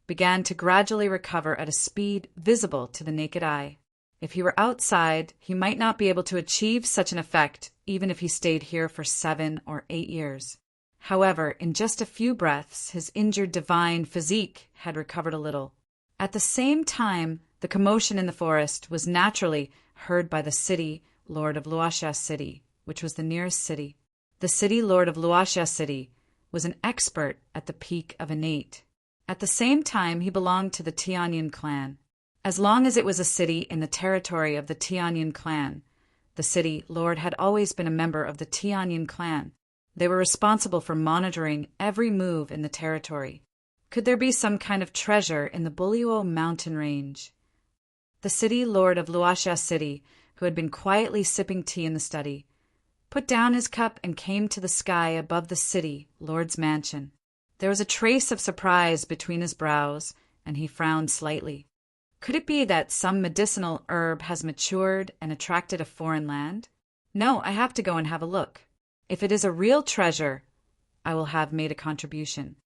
began to gradually recover at a speed visible to the naked eye. If he were outside, he might not be able to achieve such an effect even if he stayed here for 7 or 8 years. However, in just a few breaths, his injured divine physique had recovered a little. At the same time, the commotion in the forest was naturally heard by the city lord of Luoxia City, which was the nearest city. The city lord of Luoxia City was an expert at the peak of innate. At the same time, he belonged to the Tianyin clan. As long as it was a city in the territory of the Tianyin clan, the city lord had always been a member of the Tianyin clan. They were responsible for monitoring every move in the territory. Could there be some kind of treasure in the Buluo mountain range? The city lord of Luoxia City, who had been quietly sipping tea in the study, put down his cup and came to the sky above the city lord's mansion. There was a trace of surprise between his brows, and he frowned slightly. Could it be that some medicinal herb has matured and attracted a foreign land? No, I have to go and have a look. If it is a real treasure, I will have made a contribution.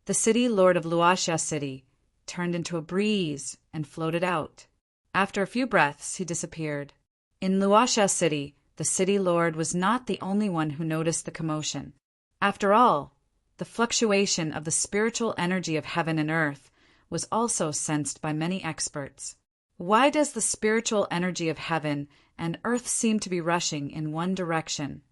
The city lord of Luoxia City turned into a breeze and floated out. After a few breaths, he disappeared. In Luoxia City, the city lord was not the only one who noticed the commotion. After all, the fluctuation of the spiritual energy of heaven and earth was also sensed by many experts. Why does the spiritual energy of heaven and earth seem to be rushing in one direction?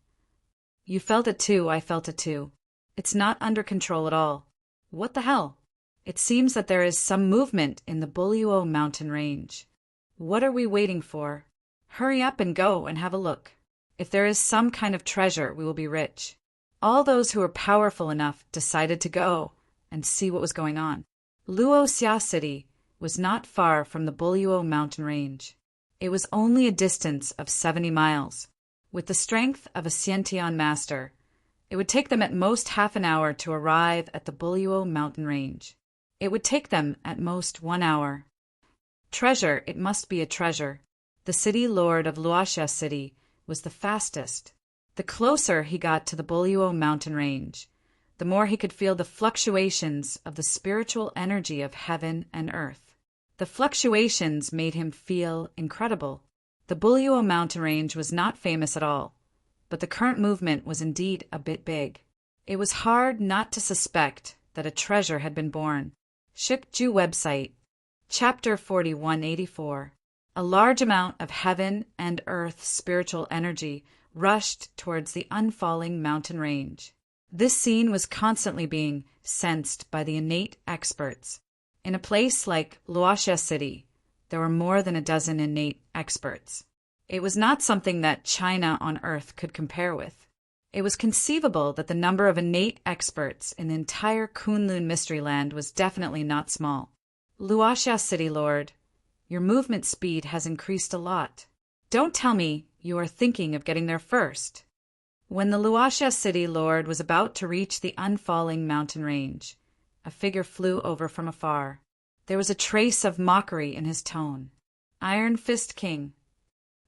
You felt it too, I felt it too. It's not under control at all. What the hell? It seems that there is some movement in the Buluo mountain range. What are we waiting for? Hurry up and go and have a look. If there is some kind of treasure, we will be rich. All those who were powerful enough decided to go and see what was going on. Luoxia City was not far from the Buluo mountain range. It was only a distance of 70 miles. With the strength of a Xiantian master, it would take them at most half an hour to arrive at the Buluo mountain range. It would take them at most 1 hour. Treasure, it must be a treasure. The city lord of Luoxia City was the fastest. The closer he got to the Buluo mountain range, the more he could feel the fluctuations of the spiritual energy of heaven and earth. The fluctuations made him feel incredible. The Buluo mountain range was not famous at all, but the current movement was indeed a bit big. It was hard not to suspect that a treasure had been born. Shikju website, Chapter 4184. A large amount of heaven and earth spiritual energy rushed towards the unfalling mountain range. This scene was constantly being sensed by the innate experts. In a place like Luoxia City, there were more than a dozen innate experts. It was not something that China on Earth could compare with. It was conceivable that the number of innate experts in the entire Kunlun Mystery Land was definitely not small. Luoxia City Lord, your movement speed has increased a lot. Don't tell me you are thinking of getting there first. When the Luoxia City Lord was about to reach the unfalling mountain range, a figure flew over from afar. There was a trace of mockery in his tone. Iron Fist King.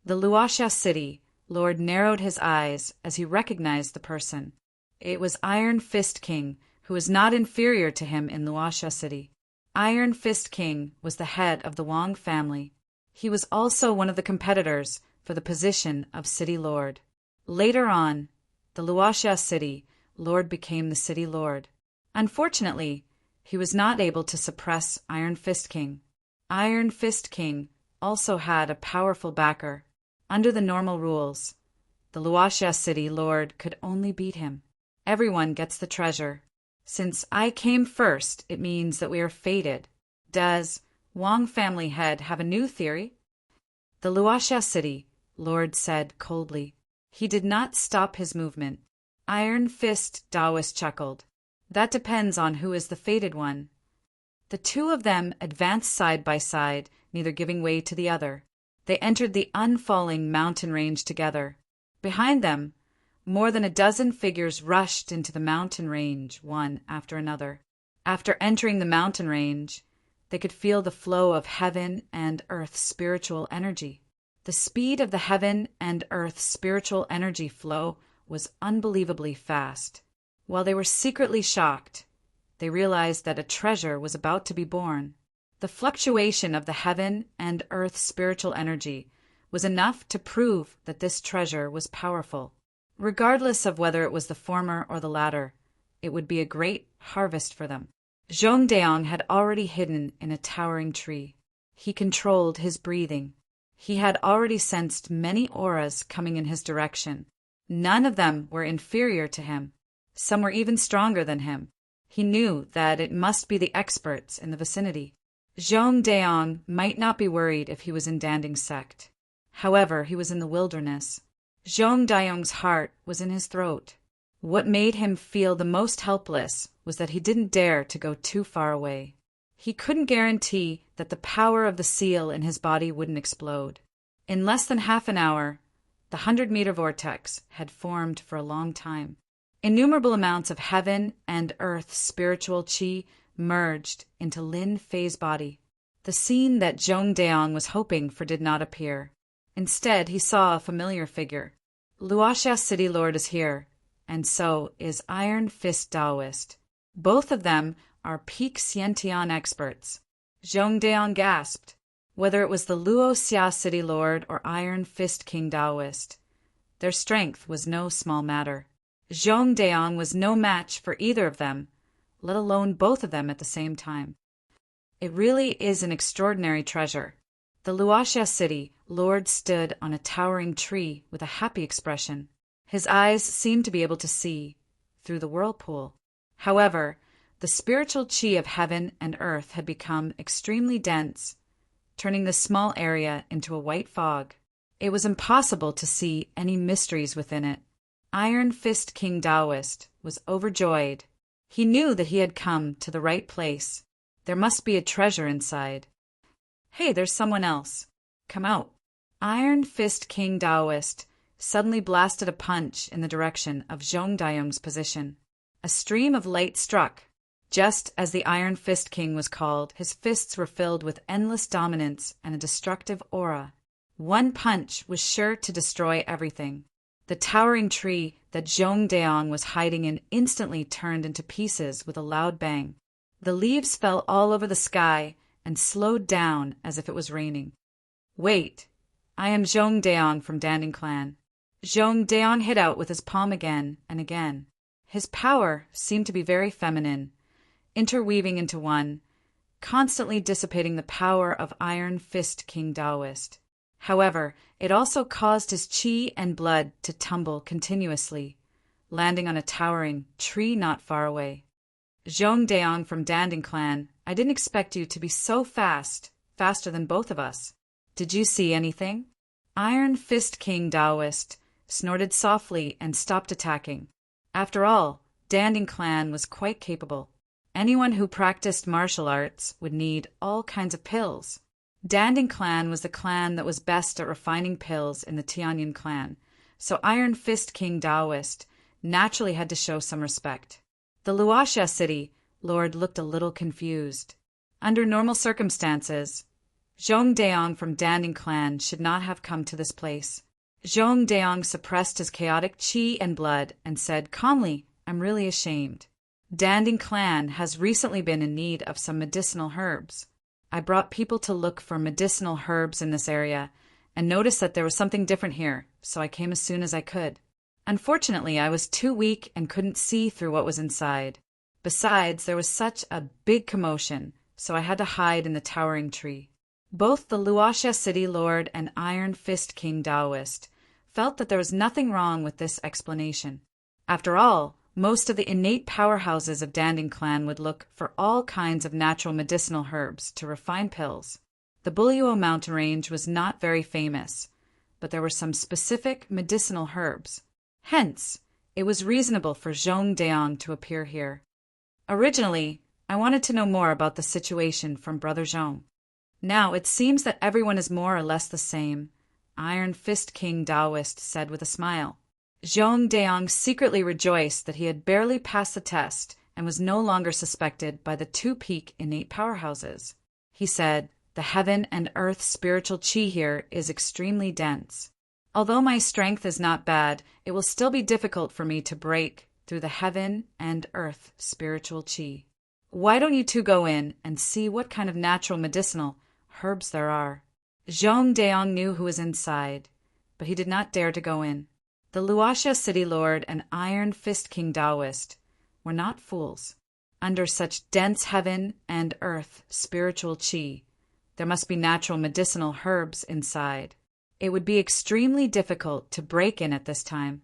The Luoxia City Lord narrowed his eyes as he recognized the person. It was Iron Fist King, who was not inferior to him in Luoxia City. Iron Fist King was the head of the Wang family. He was also one of the competitors for the position of City Lord. Later on, the Luoxia City Lord became the City Lord. Unfortunately, he was not able to suppress Iron Fist King. Iron Fist King also had a powerful backer. Under the normal rules, the Luoxia City Lord could only beat him. Everyone gets the treasure. Since I came first, it means that we are fated. Does Wang family head have a new theory? The Luoxia City Lord said coldly. He did not stop his movement. Iron Fist Taoist chuckled. That depends on who is the fated one. The two of them advanced side by side, neither giving way to the other. They entered the unfalling mountain range together. Behind them, more than a dozen figures rushed into the mountain range, one after another. After entering the mountain range, they could feel the flow of heaven and earth spiritual energy. The speed of the heaven and earth spiritual energy flow was unbelievably fast. While they were secretly shocked, they realized that a treasure was about to be born. The fluctuation of the heaven and earth spiritual energy was enough to prove that this treasure was powerful. Regardless of whether it was the former or the latter, it would be a great harvest for them. Zhongdaong had already hidden in a towering tree. He controlled his breathing. He had already sensed many auras coming in his direction. None of them were inferior to him. Some were even stronger than him. He knew that it must be the experts in the vicinity. Zhongdaong might not be worried if he was in Danding's sect. However, he was in the wilderness. Zhongdaong's heart was in his throat. What made him feel the most helpless was that he didn't dare to go too far away. He couldn't guarantee that the power of the seal in his body wouldn't explode. In less than half an hour, the 100-meter vortex had formed for a long time. Innumerable amounts of heaven and earth spiritual qi merged into Lin Fei's body. The scene that Zhongdaong was hoping for did not appear. Instead, he saw a familiar figure. Luoxia City Lord is here, and so is Iron Fist Taoist. Both of them are peak Xiantian experts. Zhongdaong gasped. Whether it was the Luoxia City Lord or Iron Fist King Taoist, their strength was no small matter. Zhongdaong was no match for either of them, let alone both of them at the same time. It really is an extraordinary treasure. The Luoxia City Lord stood on a towering tree with a happy expression. His eyes seemed to be able to see through the whirlpool. However, the spiritual qi of heaven and earth had become extremely dense, turning this small area into a white fog. It was impossible to see any mysteries within it. Iron Fist King Taoist was overjoyed. He knew that he had come to the right place. There must be a treasure inside. Hey, there's someone else. Come out. Iron Fist King Daoist suddenly blasted a punch in the direction of Zhong Dayong's position. A stream of light struck. Just as the Iron Fist King was called, his fists were filled with endless dominance and a destructive aura. One punch was sure to destroy everything. The towering tree that Zhong Dayong was hiding in instantly turned into pieces with a loud bang. The leaves fell all over the sky and slowed down as if it was raining. Wait, I am Zhong Dayong from Danding Clan. Zhong Dayong hit out with his palm again and again. His power seemed to be very feminine, interweaving into one, constantly dissipating the power of Iron Fist King Daoist. However, it also caused his qi and blood to tumble continuously, landing on a towering tree not far away. Zhong Dayong from Danding Clan, I didn't expect you to be so fast, faster than both of us. Did you see anything? Iron Fist King Daoist snorted softly and stopped attacking. After all, Danding Clan was quite capable. Anyone who practiced martial arts would need all kinds of pills. Danding Clan was the clan that was best at refining pills in the Tianyan clan, so Iron Fist King Daoist naturally had to show some respect. The Luoxia city lord looked a little confused. Under normal circumstances, Zhong Dayong from Danding Clan should not have come to this place. Zhong Dayong suppressed his chaotic qi and blood and said calmly, I'm really ashamed. Danding Clan has recently been in need of some medicinal herbs. I brought people to look for medicinal herbs in this area and noticed that there was something different here, so I came as soon as I could. Unfortunately, I was too weak and couldn't see through what was inside. Besides, there was such a big commotion, so I had to hide in the towering tree. Both the Luoxia city lord and Iron Fist King Daoist felt that there was nothing wrong with this explanation. After all, most of the innate powerhouses of Danding Clan would look for all kinds of natural medicinal herbs to refine pills. The Bulyo mountain range was not very famous, but there were some specific medicinal herbs. Hence, it was reasonable for Zhong Dayong to appear here. Originally, I wanted to know more about the situation from Brother Zhong. Now it seems that everyone is more or less the same, Iron Fist King Daoist said with a smile. Zhong Dayong secretly rejoiced that he had barely passed the test and was no longer suspected by the two-peak innate powerhouses. He said, the heaven and earth spiritual qi here is extremely dense. Although my strength is not bad, it will still be difficult for me to break through the heaven and earth spiritual qi. Why don't you two go in and see what kind of natural medicinal herbs there are? Zhong Dayong knew who was inside, but he did not dare to go in. The Luoxia city lord and Iron Fist King Daoist were not fools. Under such dense heaven and earth spiritual qi, there must be natural medicinal herbs inside. It would be extremely difficult to break in at this time,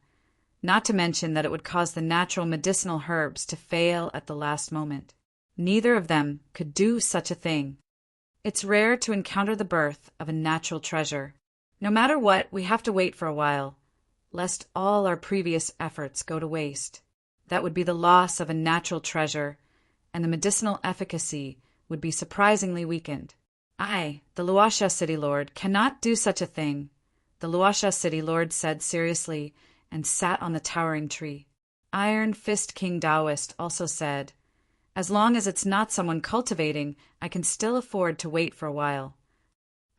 not to mention that it would cause the natural medicinal herbs to fail at the last moment. Neither of them could do such a thing. It's rare to encounter the birth of a natural treasure. No matter what, we have to wait for a while, lest all our previous efforts go to waste. That would be the loss of a natural treasure, and the medicinal efficacy would be surprisingly weakened. I, the Luoxia city lord, cannot do such a thing, the Luoxia city lord said seriously and sat on the towering tree. Iron Fist King Daoist also said, as long as it's not someone cultivating, I can still afford to wait for a while.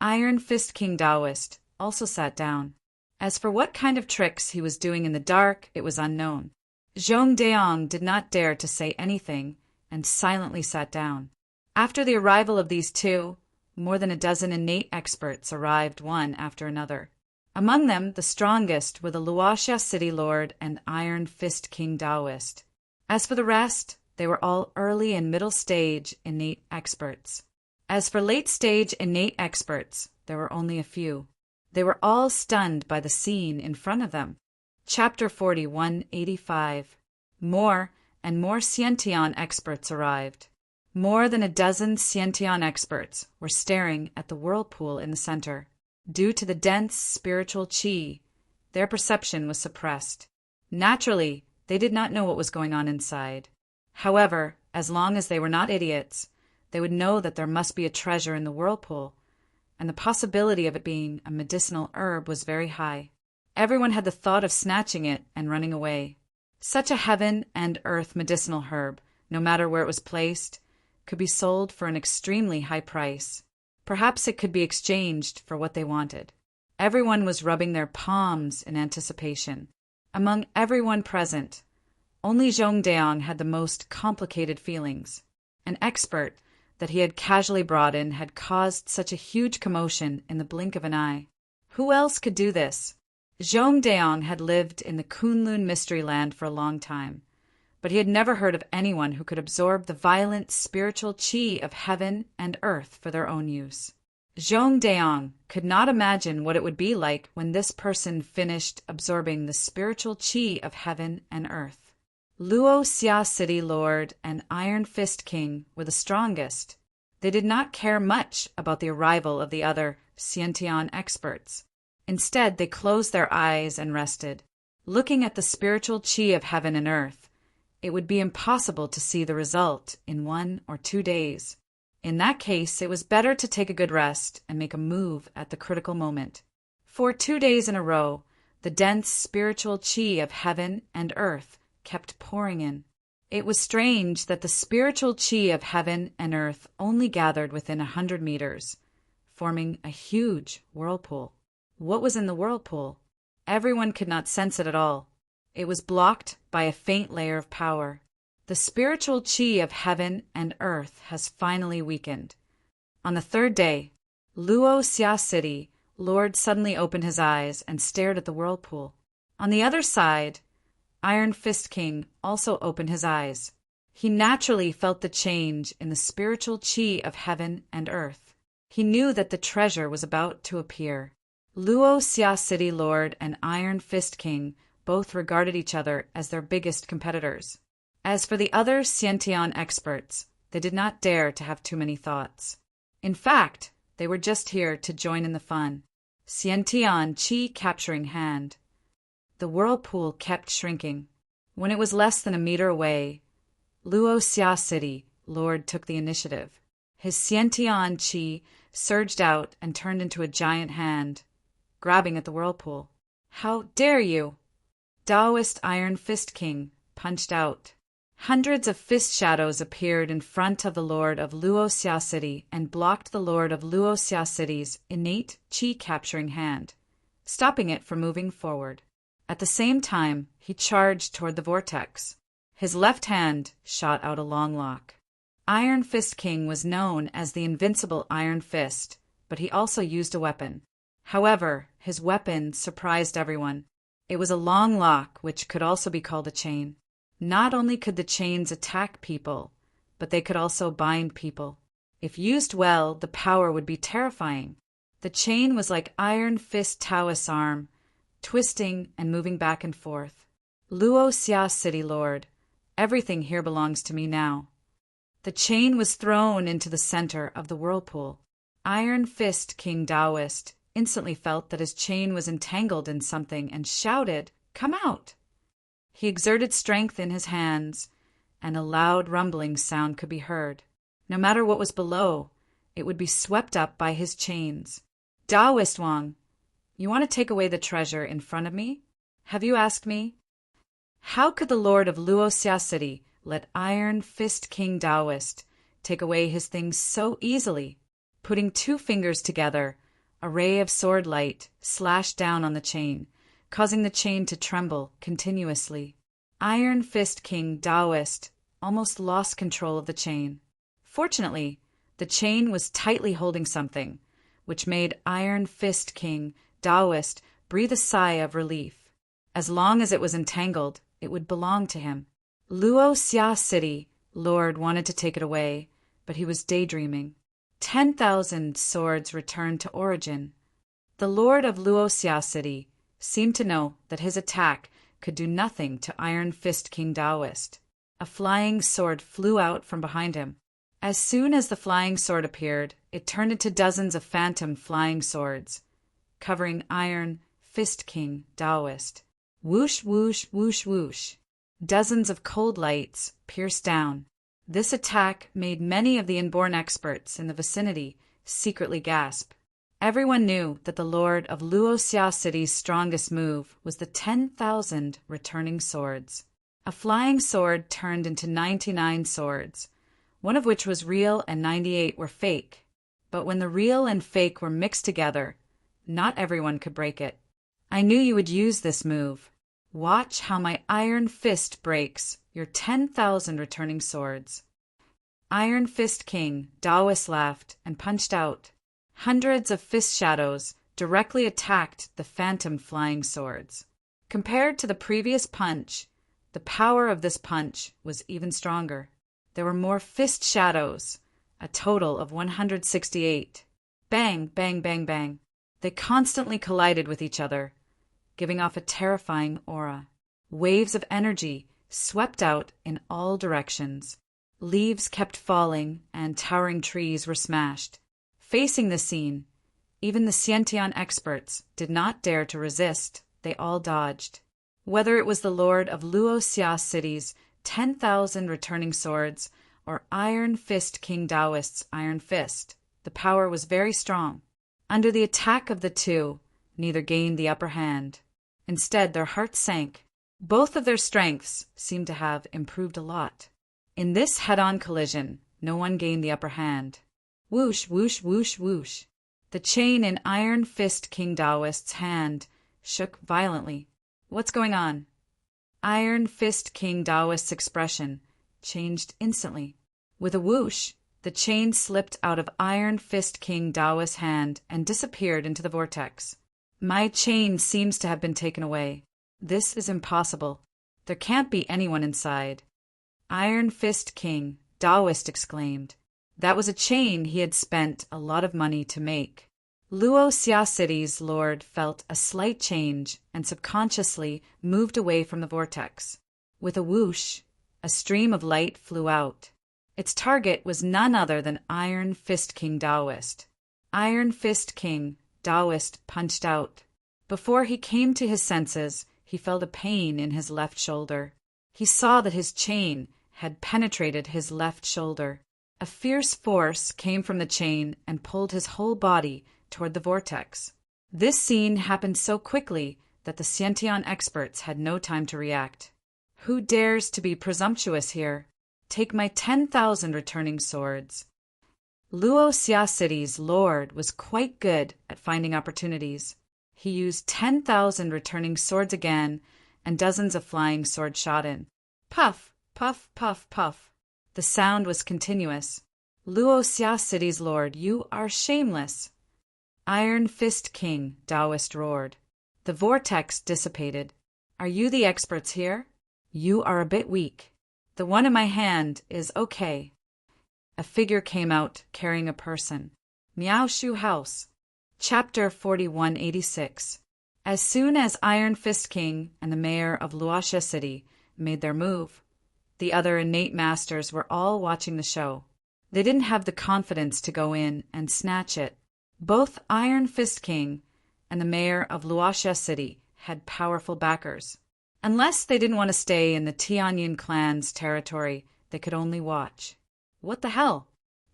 Iron Fist King Daoist also sat down. As for what kind of tricks he was doing in the dark, it was unknown. Zhong Dayong did not dare to say anything and silently sat down. After the arrival of these two, more than a dozen innate experts arrived one after another. Among them, the strongest were the Luoxia city lord and Iron Fist King Daoist. As for the rest, they were all early and middle stage innate experts. As for late stage innate experts, there were only a few. They were all stunned by the scene in front of them. Chapter 4185. More and more Xiantian experts arrived. More than a dozen Xiantian experts were staring at the whirlpool in the center. Due to the dense spiritual qi, their perception was suppressed. Naturally, they did not know what was going on inside. However, as long as they were not idiots, they would know that there must be a treasure in the whirlpool, and the possibility of it being a medicinal herb was very high. Everyone had the thought of snatching it and running away. Such a heaven and earth medicinal herb, no matter where it was placed, could be sold for an extremely high price. Perhaps it could be exchanged for what they wanted. Everyone was rubbing their palms in anticipation. Among everyone present, only Zhongdaong had the most complicated feelings. An expert that he had casually brought in had caused such a huge commotion in the blink of an eye. Who else could do this? Zhongdaong had lived in the Kunlun mystery land for a long time, but he had never heard of anyone who could absorb the violent spiritual qi of heaven and earth for their own use. Zhongdaong could not imagine what it would be like when this person finished absorbing the spiritual qi of heaven and earth. Luo Xia City Lord and Iron Fist King were the strongest. They did not care much about the arrival of the other Xiantian experts. Instead, they closed their eyes and rested. Looking at the spiritual qi of heaven and earth, it would be impossible to see the result in 1 or 2 days. In that case, it was better to take a good rest and make a move at the critical moment. For 2 days in a row, the dense spiritual qi of heaven and earth kept pouring in. It was strange that the spiritual qi of heaven and earth only gathered within 100 meters, forming a huge whirlpool. What was in the whirlpool? Everyone could not sense it at all. It was blocked by a faint layer of power. The spiritual qi of heaven and earth has finally weakened. On the 3rd day, Luo Xia City Lord suddenly opened his eyes and stared at the whirlpool. On the other side, Iron Fist King also opened his eyes. He naturally felt the change in the spiritual qi of heaven and earth. He knew that the treasure was about to appear. Luo Xia City Lord and Iron Fist King both regarded each other as their biggest competitors. As for the other Xiantian experts, they did not dare to have too many thoughts. In fact, they were just here to join in the fun. Xiantian Qi capturing hand. The whirlpool kept shrinking. When it was less than a meter away, Luo Xia City Lord took the initiative. His Xiantian Qi surged out and turned into a giant hand, grabbing at the whirlpool. "How dare you!" Taoist Iron Fist King punched out. Hundreds of fist shadows appeared in front of the Lord of Luo Xia City and blocked the Lord of Luo Xia City's innate qi-capturing hand, stopping it from moving forward. At the same time, he charged toward the vortex. His left hand shot out a long lock. Iron Fist King was known as the invincible Iron Fist, but he also used a weapon. However, his weapon surprised everyone. It was a long lock, which could also be called a chain. Not only could the chains attack people, but they could also bind people. If used well, the power would be terrifying. The chain was like Iron Fist Taoist's arm, twisting and moving back and forth. Luo Xia City Lord, everything here belongs to me now. The chain was thrown into the center of the whirlpool. Iron Fist King Taoist instantly felt that his chain was entangled in something and shouted, "Come out!" He exerted strength in his hands, and a loud rumbling sound could be heard. No matter what was below, it would be swept up by his chains. "Taoist Wang, you want to take away the treasure in front of me? Have you asked me?" How could the Lord of Luo Xia City let Iron Fist King Taoist take away his things so easily? Putting 2 fingers together, a ray of sword light slashed down on the chain, causing the chain to tremble continuously. Iron Fist King Taoist almost lost control of the chain. Fortunately, the chain was tightly holding something, which made Iron Fist King Taoist breathe a sigh of relief. As long as it was entangled, it would belong to him. Luo Xia City Lord wanted to take it away, but he was daydreaming. 10,000 swords returned to origin. The Lord of Luo Xia City seemed to know that his attack could do nothing to Iron Fist King Taoist. A flying sword flew out from behind him. As soon as the flying sword appeared, it turned into dozens of phantom flying swords, covering Iron Fist King Taoist. Whoosh, whoosh, whoosh, whoosh. Dozens of cold lights pierced down. This attack made many of the inborn experts in the vicinity secretly gasp. Everyone knew that the Lord of Luoxia City's strongest move was the 10,000 returning swords. A flying sword turned into 99 swords, one of which was real and 98 were fake. But when the real and fake were mixed together, not everyone could break it. I knew you would use this move. Watch how my iron fist breaks your 10,000 returning swords. Iron Fist King Daoist laughed and punched out. Hundreds of fist shadows directly attacked the phantom flying swords. Compared to the previous punch, the power of this punch was even stronger. There were more fist shadows, a total of 168. Bang, bang, bang, bang. They constantly collided with each other, giving off a terrifying aura. Waves of energy swept out in all directions. Leaves kept falling, and towering trees were smashed. Facing the scene, even the Xiantian experts did not dare to resist. They all dodged. Whether it was the Lord of Luoxia City's 10,000 returning swords or Iron Fist King Daoist's Iron Fist, the power was very strong. Under the attack of the two, neither gained the upper hand. Instead, their hearts sank. Both of their strengths seemed to have improved a lot. In this head-on collision, no one gained the upper hand. Whoosh, whoosh, whoosh, whoosh. The chain in Iron Fist King Daoist's hand shook violently. What's going on? Iron Fist King Daoist's expression changed instantly. With a whoosh, the chain slipped out of Iron Fist King Daoist's hand and disappeared into the vortex. My chain seems to have been taken away. This is impossible. There can't be anyone inside. Iron Fist King Daoist exclaimed. That was a chain he had spent a lot of money to make. Luoxia City's lord felt a slight change and subconsciously moved away from the vortex. With a whoosh, a stream of light flew out. Its target was none other than Iron Fist King Daoist. Iron Fist King Daoist punched out. Before he came to his senses, he felt a pain in his left shoulder. He saw that his chain had penetrated his left shoulder. A fierce force came from the chain and pulled his whole body toward the vortex. This scene happened so quickly that the Xiantian experts had no time to react. Who dares to be presumptuous here? Take my 10,000 returning swords. Luoxia City's lord was quite good at finding opportunities. He used 10,000 returning swords again, and dozens of flying swords shot in. Puff, puff, puff, puff. The sound was continuous. Luoxia City's lord, you are shameless. Iron Fist King Daoist roared. The vortex dissipated. Are you the experts here? You are a bit weak. The one in my hand is okay. A figure came out carrying a person. Miao Shu House. Chapter 4186. As soon as Iron Fist King and the mayor of Luoxia City made their move, the other innate masters were all watching the show. They didn't have the confidence to go in and snatch it. Both Iron Fist King and the mayor of Luoxia City had powerful backers. Unless they didn't want to stay in the Tianyin clan's territory, they could only watch. What the hell?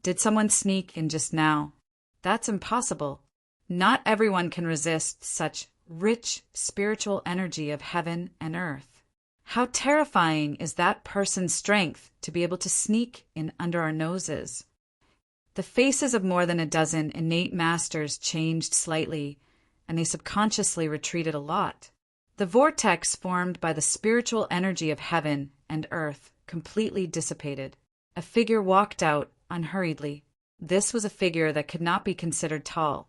Did someone sneak in just now? That's impossible. Not everyone can resist such rich spiritual energy of heaven and earth. How terrifying is that person's strength to be able to sneak in under our noses? The faces of more than a dozen innate masters changed slightly, and they subconsciously retreated a lot. The vortex formed by the spiritual energy of heaven and earth completely dissipated. A figure walked out unhurriedly. This was a figure that could not be considered tall,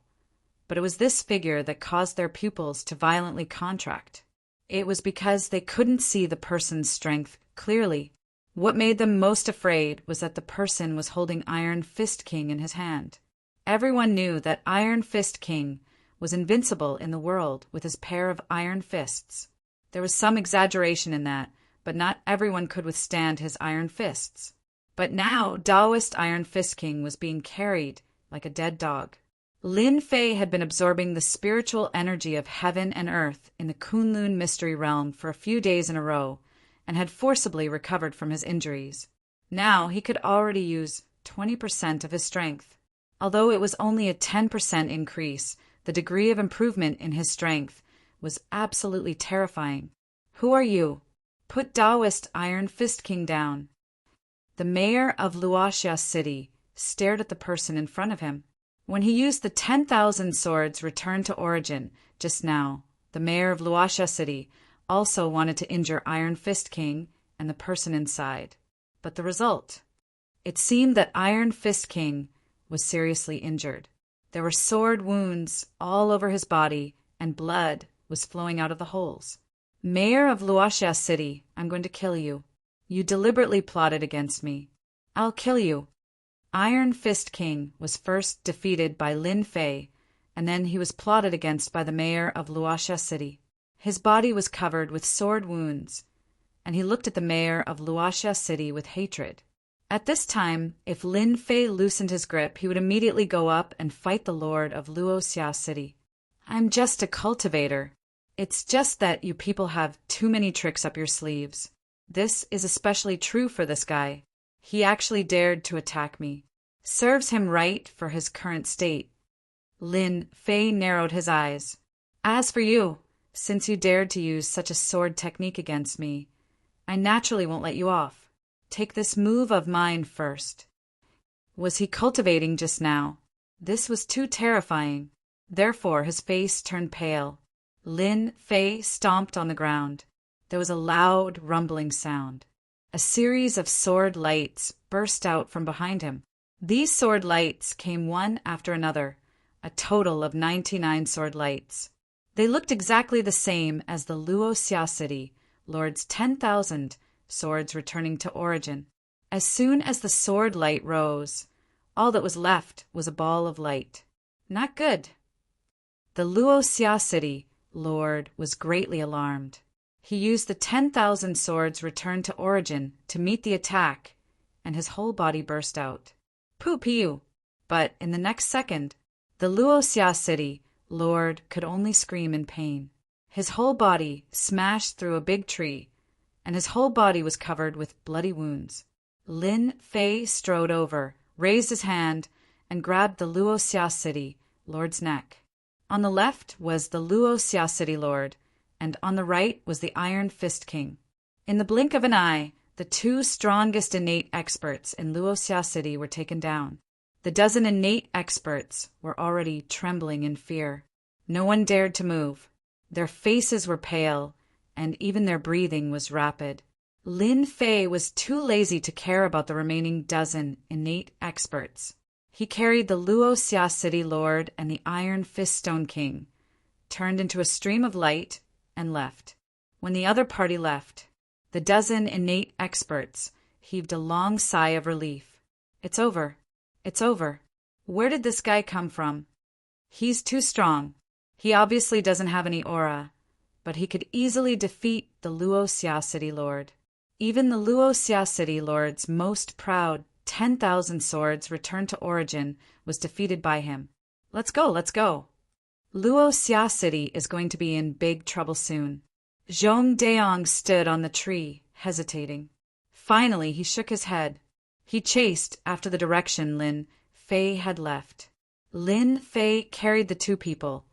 but it was this figure that caused their pupils to violently contract. It was because they couldn't see the person's strength clearly. What made them most afraid was that the person was holding Iron Fist King in his hand. Everyone knew that Iron Fist King was invincible in the world with his pair of iron fists. There was some exaggeration in that, but not everyone could withstand his iron fists. But now Daoist Iron Fist King was being carried like a dead dog. Lin Fei had been absorbing the spiritual energy of heaven and earth in the Kunlun mystery realm for a few days in a row, and had forcibly recovered from his injuries. Now he could already use 20% of his strength. Although it was only a 10% increase, the degree of improvement in his strength was absolutely terrifying. Who are you? Put Taoist Iron Fist King down. The mayor of Luoxia City stared at the person in front of him. When he used the 10,000 swords returned to origin just now, the mayor of Luoxia City also wanted to injure Iron Fist King and the person inside. But the result? It seemed that Iron Fist King was seriously injured. There were sword wounds all over his body, and blood was flowing out of the holes. Mayor of Luoxia City, I'm going to kill you. You deliberately plotted against me. I'll kill you. Iron Fist King was first defeated by Lin Fei, and then he was plotted against by the mayor of Luoxia City. His body was covered with sword wounds, and he looked at the mayor of Luoxia City with hatred. At this time, if Lin Fei loosened his grip, he would immediately go up and fight the lord of Luoxia City. I'm just a cultivator. It's just that you people have too many tricks up your sleeves. This is especially true for this guy. He actually dared to attack me. Serves him right for his current state. Lin Fei narrowed his eyes. As for you, since you dared to use such a sword technique against me, I naturally won't let you off. Take this move of mine first. Was he cultivating just now? This was too terrifying. Therefore his face turned pale. Lin Fei stomped on the ground. There was a loud, rumbling sound. A series of sword lights burst out from behind him. These sword lights came one after another, a total of 99 sword lights. They looked exactly the same as the Luoxia City Lord's 10,000 swords returning to origin. As soon as the sword light rose, all that was left was a ball of light. Not good. The Luoxia City Lord was greatly alarmed. He used the 10,000 swords returned to origin to meet the attack, and his whole body burst out. Poo-pew! But in the next second, the Luoxia City Lord could only scream in pain. His whole body smashed through a big tree, and his whole body was covered with bloody wounds. Lin Fei strode over, raised his hand, and grabbed the Luoxia City Lord's neck. On the left was the Luoxia City Lord, and on the right was the Iron Fist King. In the blink of an eye, the two strongest innate experts in Luoxia City were taken down. The dozen innate experts were already trembling in fear. No one dared to move. Their faces were pale, and even their breathing was rapid. Lin Fei was too lazy to care about the remaining dozen innate experts. He carried the Luoxia City Lord and the Iron Fist Stone King, turned into a stream of light, and left. When the other party left, the dozen innate experts heaved a long sigh of relief. It's over. It's over. Where did this guy come from? He's too strong. He obviously doesn't have any aura, but he could easily defeat the Luoxia City Lord. Even the Luoxia City Lord's most proud 10,000 swords returned to origin was defeated by him. Let's go, let's go. Luoxia City is going to be in big trouble soon. Zhong Deong stood on the tree, hesitating. Finally, he shook his head. He chased after the direction Lin Fei had left. Lin Fei carried the two people,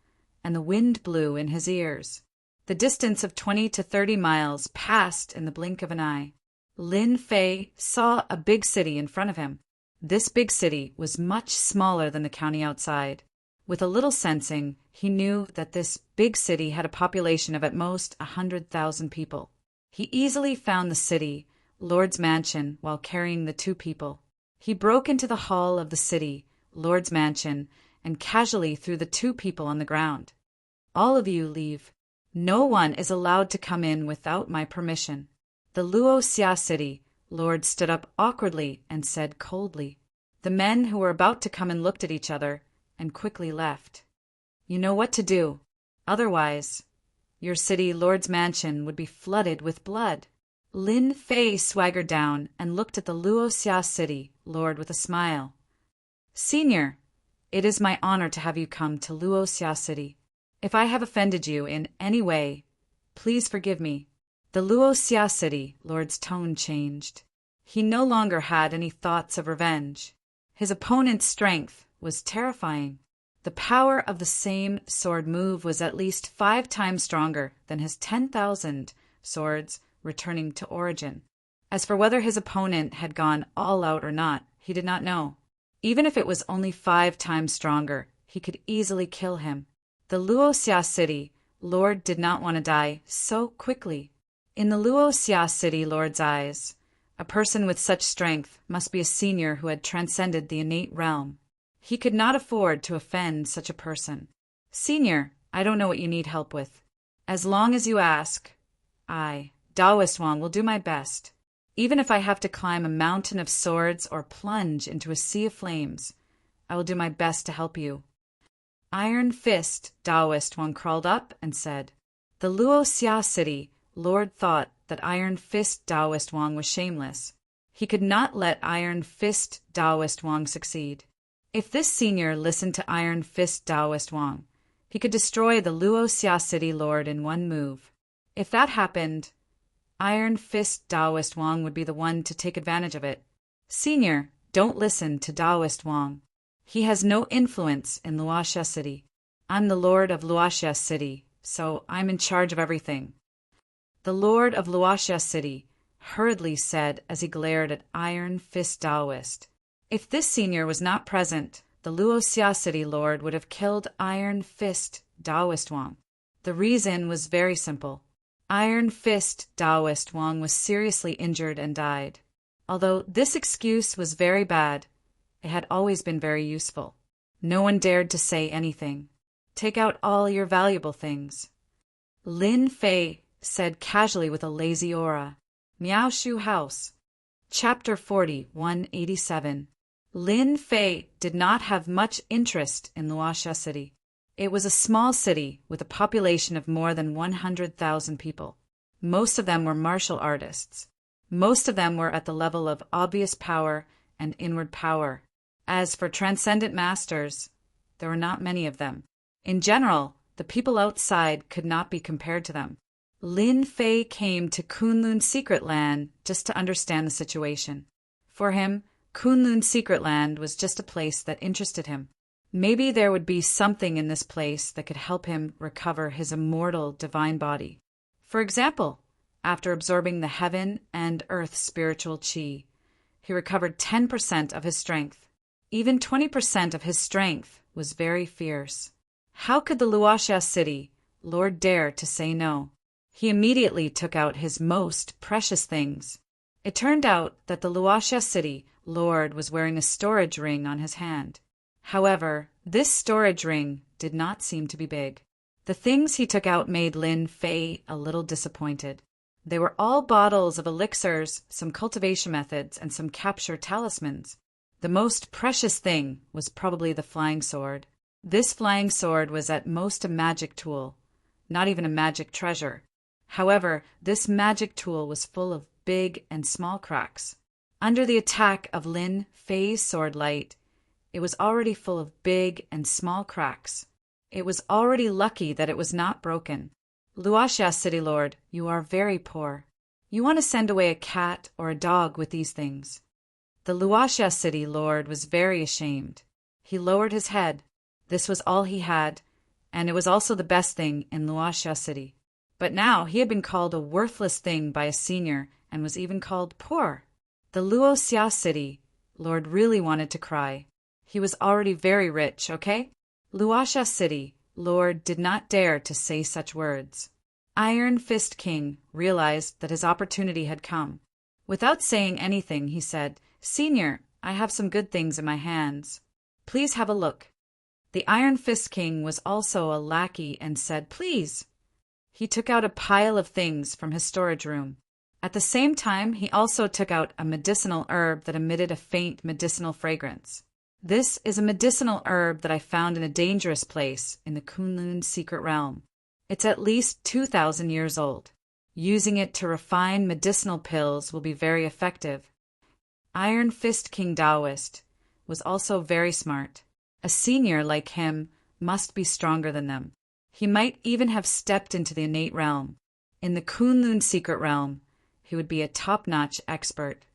and the wind blew in his ears. The distance of 20 to 30 miles passed in the blink of an eye. Lin Fei saw a big city in front of him. This big city was much smaller than the county outside. With a little sensing, he knew that this big city had a population of at most 100,000 people. He easily found the city, Lord's mansion, while carrying the two people. He broke into the hall of the city, Lord's mansion, and casually threw the two people on the ground. All of you leave. No one is allowed to come in without my permission. The Luoxia City Lord stood up awkwardly and said coldly. The men who were about to come in looked at each other and quickly left. You know what to do. Otherwise, your city Lord's mansion would be flooded with blood. Lin Fei swaggered down and looked at the Luoxia City Lord with a smile. Senior, it is my honor to have you come to Luoxia City. If I have offended you in any way, please forgive me. The Luoxia City Lord's tone changed. He no longer had any thoughts of revenge. His opponent's strength was terrifying. The power of the same sword move was at least 5 times stronger than his 10,000 swords returning to origin. As for whether his opponent had gone all out or not, he did not know. Even if it was only 5 times stronger, he could easily kill him. The Luoxia city lord did not want to die so quickly. In the Luoxia city lord's eyes, a person with such strength must be a senior who had transcended the innate realm. He could not afford to offend such a person. Senior, I don't know what you need help with. As long as you ask, I, Taoist Wang, will do my best. Even if I have to climb a mountain of swords or plunge into a sea of flames, I will do my best to help you. Iron Fist Taoist Wang crawled up and said, The Luoxia city lord thought that Iron Fist Taoist Wang was shameless. He could not let Iron Fist Taoist Wang succeed. If this senior listened to Iron Fist Taoist Wang, he could destroy the Luoxia city lord in one move. If that happened, Iron Fist Taoist Wang would be the one to take advantage of it. Senior, don't listen to Taoist Wang. He has no influence in Luoxia city. I'm the lord of Luoxia city, so I'm in charge of everything. The lord of Luoxia city hurriedly said as he glared at Iron Fist Taoist. If this senior was not present, the Luoxia city lord would have killed Iron Fist Taoist Wang. The reason was very simple. Iron Fist Taoist Wang was seriously injured and died. Although this excuse was very bad, it had always been very useful. No one dared to say anything. Take out all your valuable things. Lin Fei said casually with a lazy aura. Miao Shu House. Chapter 40, 187. Lin Fei did not have much interest in Luoxia city. It was a small city with a population of more than 100,000 people. Most of them were martial artists. Most of them were at the level of obvious power and inward power. As for transcendent masters, there were not many of them. In general, the people outside could not be compared to them. Lin Fei came to Kunlun's secret land just to understand the situation. For him, Kunlun's secret land was just a place that interested him. Maybe there would be something in this place that could help him recover his immortal divine body. For example, after absorbing the heaven and earth spiritual qi, he recovered 10% of his strength. Even 20% of his strength was very fierce. How could the Luoxia city lord dare to say no? He immediately took out his most precious things. It turned out that the Luoxia city lord was wearing a storage ring on his hand. However, this storage ring did not seem to be big. The things he took out made Lin Fei a little disappointed. They were all bottles of elixirs, some cultivation methods, and some capture talismans. The most precious thing was probably the flying sword. This flying sword was at most a magic tool, not even a magic treasure. However, this magic tool was full of big and small cracks. Under the attack of Lin Fei's sword light, it was already full of big and small cracks. It was already lucky that it was not broken. Luoxia city lord, you are very poor. You want to send away a cat or a dog with these things. The Luoxia city lord was very ashamed. He lowered his head. This was all he had, and it was also the best thing in Luoxia city. But now he had been called a worthless thing by a senior and was even called poor. The Luoxia city lord really wanted to cry. He was already very rich, okay? Luoxia city lord did not dare to say such words. Iron Fist King realized that his opportunity had come. Without saying anything, he said, Senior, I have some good things in my hands. Please have a look. The Iron Fist King was also a lackey and said, Please. He took out a pile of things from his storage room. At the same time, he also took out a medicinal herb that emitted a faint medicinal fragrance. This is a medicinal herb that I found in a dangerous place in the Kunlun secret realm. It's at least 2,000 years old. Using it to refine medicinal pills will be very effective. Iron Fist King Taoist was also very smart. A senior like him must be stronger than them. He might even have stepped into the innate realm. In the Kunlun secret realm, he would be a top-notch expert.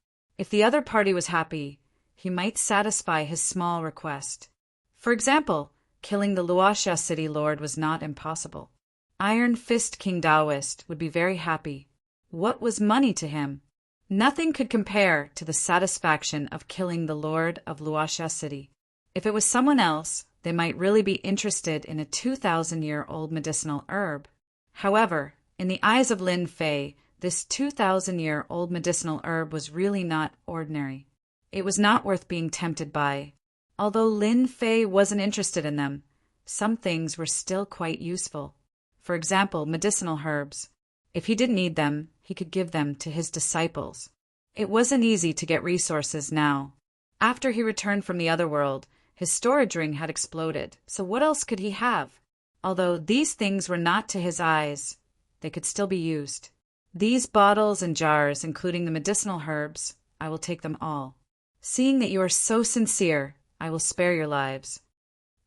If the other party was happy, he might satisfy his small request. For example, killing the Luoxia city lord was not impossible. Iron Fist King Taoist would be very happy. What was money to him? Nothing could compare to the satisfaction of killing the lord of Luoxia city. If it was someone else, they might really be interested in a 2,000-year-old medicinal herb. However, in the eyes of Lin Fei, this 2,000-year-old medicinal herb was really not ordinary. It was not worth being tempted by. Although Lin Fei wasn't interested in them, some things were still quite useful. For example, medicinal herbs. If he didn't need them, he could give them to his disciples. It wasn't easy to get resources now. After he returned from the other world, his storage ring had exploded, so what else could he have? Although these things were not to his eyes, they could still be used. These bottles and jars, including the medicinal herbs, I will take them all. Seeing that you are so sincere, I will spare your lives.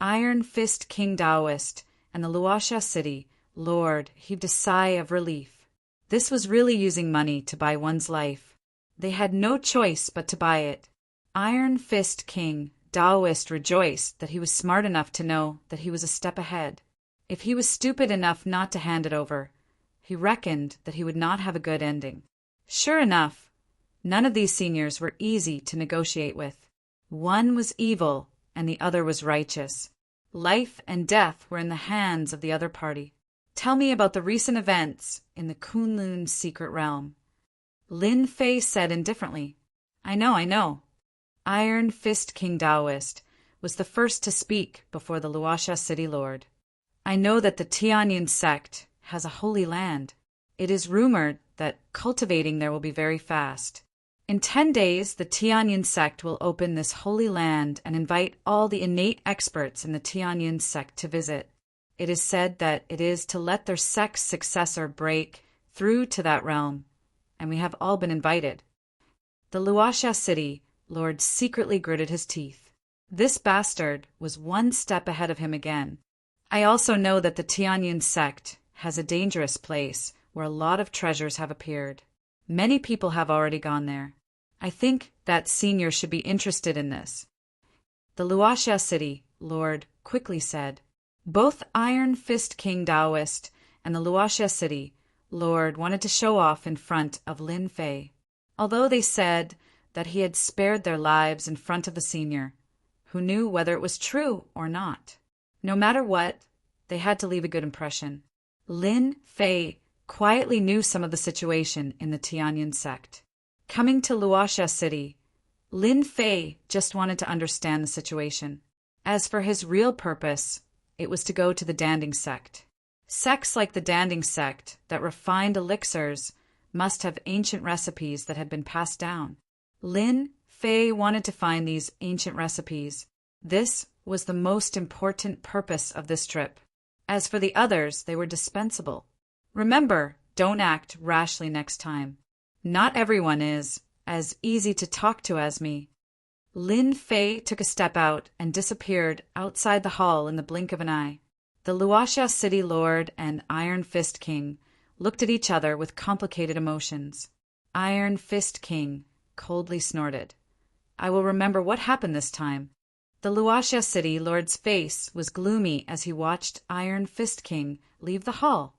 Iron Fist King Taoist and the Luoxia city lord heaved a sigh of relief. This was really using money to buy one's life. They had no choice but to buy it. Iron Fist King Taoist rejoiced that he was smart enough to know that he was a step ahead. If he was stupid enough not to hand it over, he reckoned that he would not have a good ending. Sure enough, none of these seniors were easy to negotiate with. One was evil and the other was righteous. Life and death were in the hands of the other party. Tell me about the recent events in the Kunlun secret realm. Lin Fei said indifferently. I know. Iron Fist King Taoist was the first to speak before the Luoxia city lord. I know that the Tianyin sect has a holy land. It is rumored that cultivating there will be very fast. In 10 days, the Tianyin sect will open this holy land and invite all the innate experts in the Tianyin sect to visit. It is said that it is to let their sect's successor break through to that realm, and we have all been invited. The Luoxia city lord secretly gritted his teeth. This bastard was one step ahead of him again. I also know that the Tianyin sect has a dangerous place where a lot of treasures have appeared. Many people have already gone there. I think that senior should be interested in this. The Luoxia city lord quickly said. Both Iron Fist King Taoist and the Luoxia city lord wanted to show off in front of Lin Fei, although they said that he had spared their lives in front of the senior, who knew whether it was true or not. No matter what, they had to leave a good impression. Lin Fei quietly knew some of the situation in the Tianyin sect. Coming to Luoxia city, Lin Fei just wanted to understand the situation. As for his real purpose, it was to go to the Danding sect. Sects like the Danding sect that refined elixirs must have ancient recipes that had been passed down. Lin Fei wanted to find these ancient recipes. This was the most important purpose of this trip. As for the others, they were dispensable. Remember, don't act rashly next time. Not everyone is as easy to talk to as me. Lin Fei took a step out and disappeared outside the hall in the blink of an eye. The Luoxia city lord and Iron Fist King looked at each other with complicated emotions. Iron Fist King coldly snorted. I will remember what happened this time. The Luoxia city lord's face was gloomy as he watched Iron Fist King leave the hall.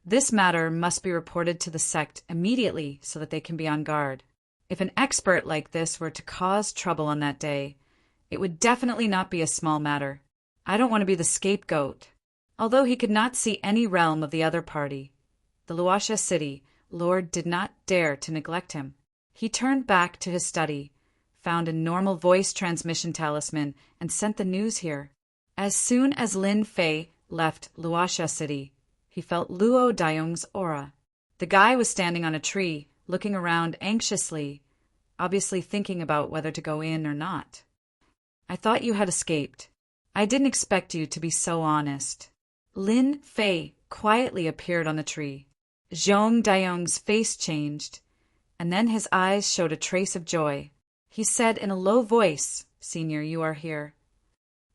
This matter must be reported to the sect immediately so that they can be on guard. If an expert like this were to cause trouble on that day, it would definitely not be a small matter. I don't want to be the scapegoat. Although he could not see any realm of the other party, the Luoxia city lord did not dare to neglect him. He turned back to his study, found a normal voice transmission talisman, and sent the news here. As soon as Lin Fei left Luoxia city, he felt Luo Daiyong's aura. The guy was standing on a tree, looking around anxiously, obviously thinking about whether to go in or not. I thought you had escaped. I didn't expect you to be so honest. Lin Fei quietly appeared on the tree. Zhong Daiyong's face changed, and then his eyes showed a trace of joy. He said in a low voice, Senior, you are here.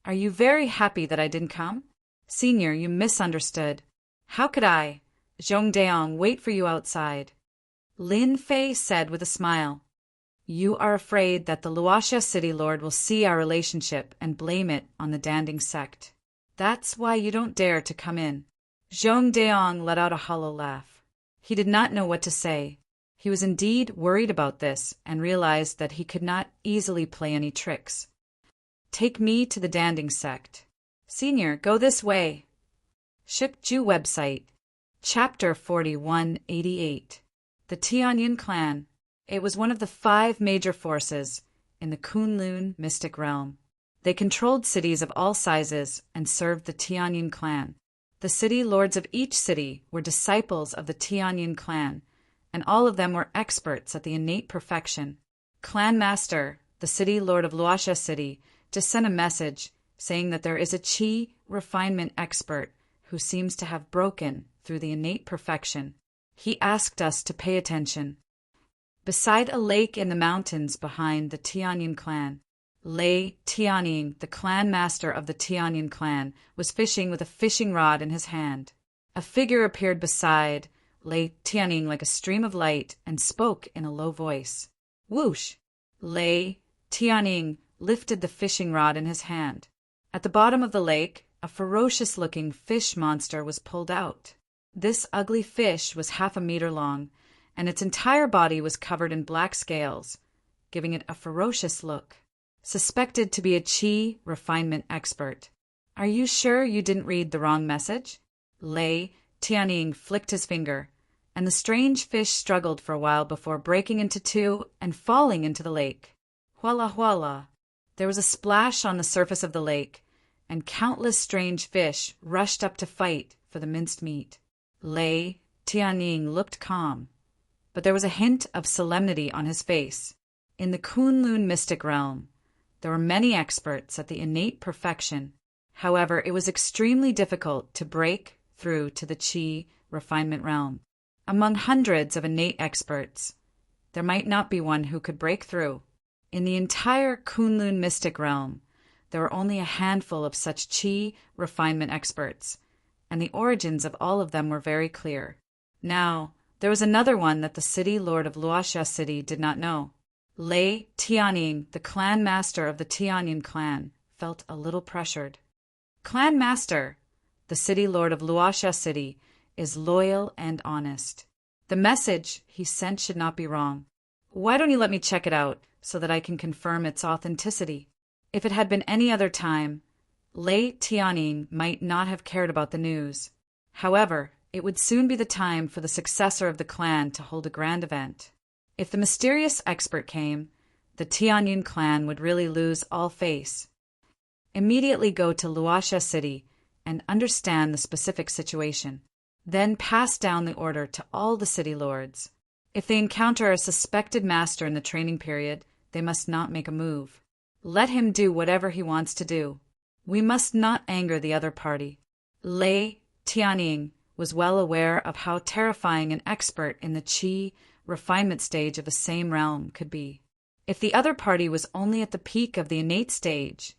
Are you very happy that I didn't come? Senior, you misunderstood. How could I, Zhong Daiyong, wait for you outside? Lin Fei said with a smile. You are afraid that the Luoxia city lord will see our relationship and blame it on the Danding sect. That's why you don't dare to come in." Zhong Deong let out a hollow laugh. He did not know what to say. He was indeed worried about this and realized that he could not easily play any tricks. "Take me to the Danding sect." "Senior, go this way." Shukju website. Chapter 4188. The Tianyin clan. It was one of the 5 major forces in the Kunlun mystic realm. They controlled cities of all sizes and served the Tianyin clan. The city lords of each city were disciples of the Tianyin clan, and all of them were experts at the innate perfection. Clan Master, the city lord of Luoxia City, just sent a message saying that there is a qi refinement expert who seems to have broken through the innate perfection. He asked us to pay attention. Beside a lake in the mountains behind the Tianyin clan, Lei Tianying, the clan master of the Tianyin clan, was fishing with a fishing rod in his hand. A figure appeared beside Lei Tianying like a stream of light and spoke in a low voice. Whoosh! Lei Tianying lifted the fishing rod in his hand. At the bottom of the lake, a ferocious-looking fish monster was pulled out. This ugly fish was 1/2 meter long, and its entire body was covered in black scales, giving it a ferocious look. Suspected to be a qi refinement expert. "Are you sure you didn't read the wrong message?" Lei Tianying flicked his finger, and the strange fish struggled for a while before breaking into 2 and falling into the lake. Huala huala! There was a splash on the surface of the lake, and countless strange fish rushed up to fight for the minced meat. Lei Tianying looked calm, but there was a hint of solemnity on his face. In the Kunlun mystic realm, there were many experts at the innate perfection. However, it was extremely difficult to break through to the qi refinement realm. Among hundreds of innate experts, there might not be one who could break through. In the entire Kunlun mystic realm, there were only a handful of such qi refinement experts, and the origins of all of them were very clear. Now, there was another one that the city lord of Luoxia City did not know. Lei Tianying, the clan master of the Tianyin clan, felt a little pressured. "Clan master," the city lord of Luoxia City, "is loyal and honest. The message he sent should not be wrong. Why don't you let me check it out so that I can confirm its authenticity?" If it had been any other time, Lei Tianying might not have cared about the news. However, it would soon be the time for the successor of the clan to hold a grand event. If the mysterious expert came, the Tianyin clan would really lose all face. Immediately go to Luoxia City and understand the specific situation. Then pass down the order to all the city lords. If they encounter a suspected master in the training period, they must not make a move. Let him do whatever he wants to do. We must not anger the other party. Lei Tianying was well aware of how terrifying an expert in the qi refinement stage of the same realm could be. If the other party was only at the peak of the innate stage,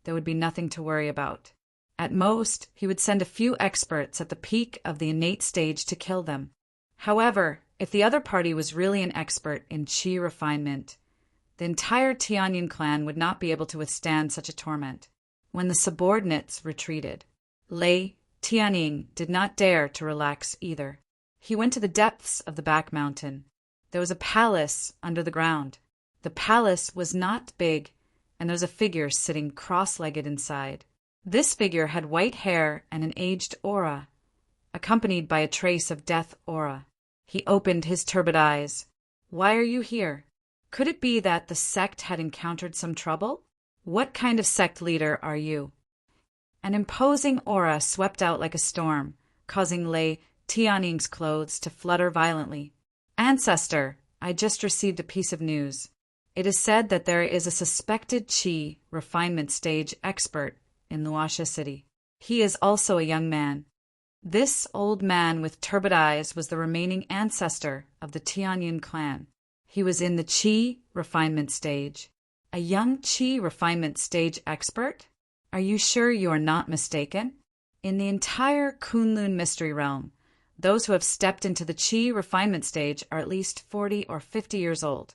there would be nothing to worry about. At most, he would send a few experts at the peak of the innate stage to kill them. However, if the other party was really an expert in qi refinement, the entire Tianyin clan would not be able to withstand such a torment. When the subordinates retreated, Lei Tianying did not dare to relax either. He went to the depths of the back mountain. There was a palace under the ground. The palace was not big, and there was a figure sitting cross-legged inside. This figure had white hair and an aged aura, accompanied by a trace of death aura. He opened his turbid eyes. "Why are you here? Could it be that the sect had encountered some trouble? What kind of sect leader are you?" An imposing aura swept out like a storm, causing Lei Tianying's clothes to flutter violently. "Ancestor, I just received a piece of news. It is said that there is a suspected qi refinement stage expert in Luoxia City. He is also a young man." This old man with turbid eyes was the remaining ancestor of the Tianyin clan. He was in the qi refinement stage. A young qi refinement stage expert? Are you sure you are not mistaken? In the entire Kunlun mystery realm, those who have stepped into the qi refinement stage are at least 40 or 50 years old,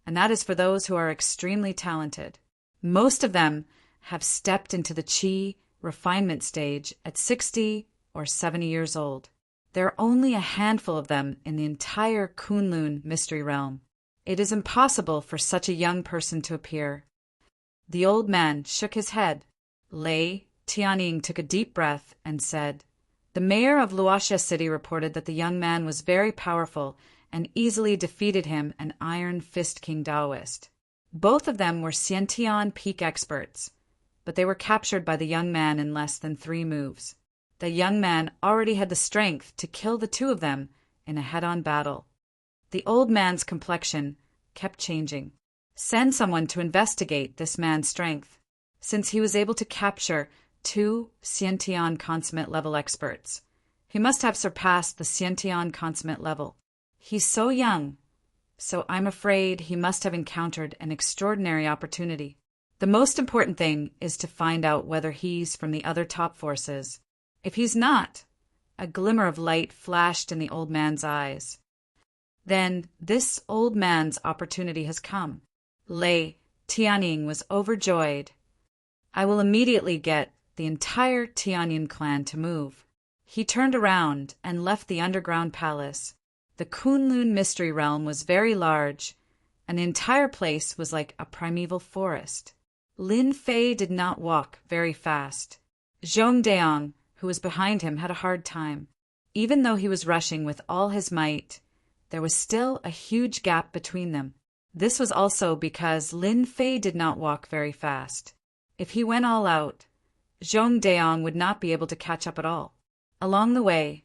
and that is for those who are extremely talented. Most of them have stepped into the Qi refinement stage at 60 or 70 years old. There are only a handful of them in the entire Kunlun mystery realm. It is impossible for such a young person to appear. The old man shook his head. Lei Tianying took a deep breath and said, "The mayor of Luoxia City reported that the young man was very powerful and easily defeated him, an Iron Fist King Taoist. Both of them were Xiantian peak experts, but they were captured by the young man in less than 3 moves. The young man already had the strength to kill the 2 of them in a head-on battle." The old man's complexion kept changing. Send someone to investigate this man's strength, since he was able to capture 2 Xiantian consummate level experts. He must have surpassed the Xiantian consummate level. He's so young, so I'm afraid he must have encountered an extraordinary opportunity. The most important thing is to find out whether he's from the other top forces. If he's not, a glimmer of light flashed in the old man's eyes. Then this old man's opportunity has come. Lei Tianying was overjoyed. "I will immediately get the entire Tianyin clan to move." He turned around and left the underground palace. The Kunlun mystery realm was very large, and the entire place was like a primeval forest. Lin Fei did not walk very fast. Zhong Deong, who was behind him, had a hard time. Even though he was rushing with all his might, there was still a huge gap between them. This was also because Lin Fei did not walk very fast. If he went all out, Zhong Deong would not be able to catch up at all. Along the way,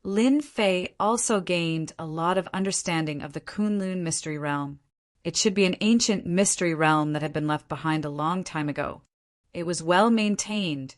Lin Fei also gained a lot of understanding of the Kunlun mystery realm. It should be an ancient mystery realm that had been left behind a long time ago. It was well maintained,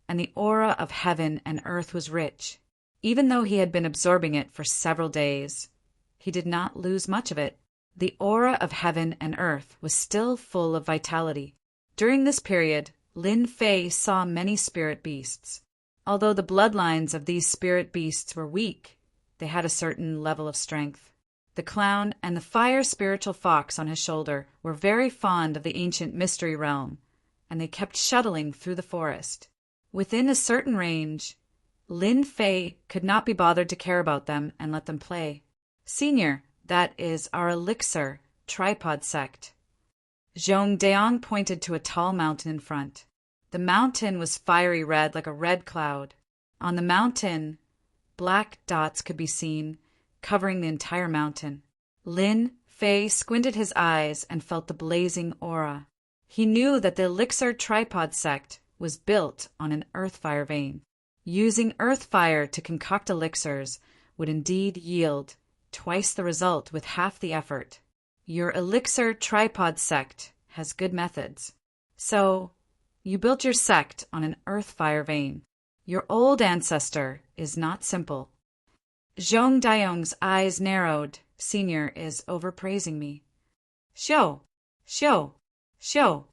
and the aura of heaven and earth was rich. Even though he had been absorbing it for several days, he did not lose much of it. The aura of heaven and earth was still full of vitality. During this period, Lin Fei saw many spirit beasts. Although the bloodlines of these spirit beasts were weak, they had a certain level of strength. The clown and the fire spiritual fox on his shoulder were very fond of the ancient mystery realm, and they kept shuttling through the forest. Within a certain range, Lin Fei could not be bothered to care about them and let them play. "Senior, that is our elixir tripod sect." Zhong Deong pointed to a tall mountain in front. The mountain was fiery red like a red cloud. On the mountain, black dots could be seen, covering the entire mountain. Lin Fei squinted his eyes and felt the blazing aura. He knew that the elixir tripod sect was built on an earth fire vein. Using earth fire to concoct elixirs would indeed yield twice the result with half the effort. Your elixir tripod sect has good methods. So, you built your sect on an earth fire vein. Your old ancestor is not simple. Zhong Deong's eyes narrowed. Senior is overpraising me. Xiao, xiao, xiao.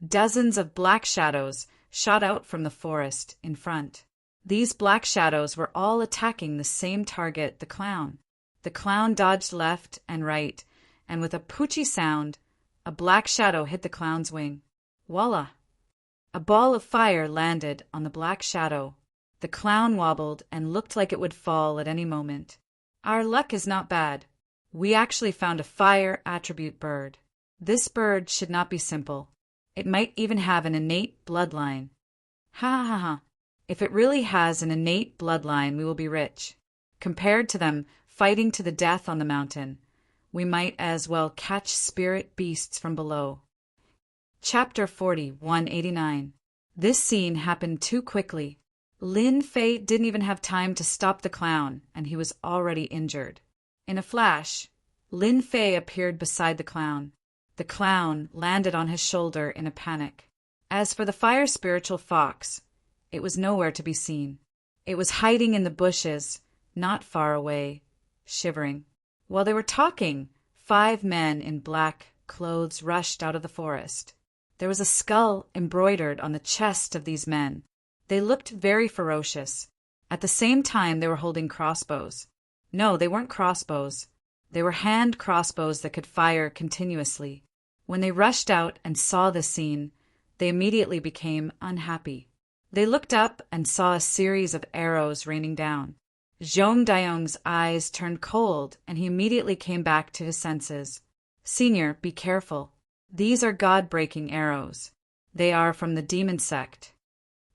Dozens of black shadows shot out from the forest in front. These black shadows were all attacking the same target, the clown. The clown dodged left and right, and with a poochie sound, a black shadow hit the clown's wing. Voila! A ball of fire landed on the black shadow. The clown wobbled and looked like it would fall at any moment. Our luck is not bad. We actually found a fire attribute bird. This bird should not be simple. It might even have an innate bloodline. Ha ha ha. If it really has an innate bloodline, we will be rich. Compared to them fighting to the death on the mountain, we might as well catch spirit beasts from below. Chapter 40:189. This scene happened too quickly. Lin Fei didn't even have time to stop the clown, and he was already injured. In a flash, Lin Fei appeared beside the clown. The clown landed on his shoulder in a panic. As for the fire spiritual fox, it was nowhere to be seen. It was hiding in the bushes, not far away, shivering. While they were talking, 5 men in black clothes rushed out of the forest. There was a skull embroidered on the chest of these men. They looked very ferocious. At the same time, they were holding crossbows. No, they weren't crossbows. They were hand crossbows that could fire continuously. When they rushed out and saw this scene, they immediately became unhappy. They looked up and saw a series of arrows raining down. Zhong Daiyong's eyes turned cold, and he immediately came back to his senses. "Senior, be careful. These are God-breaking arrows. They are from the demon sect."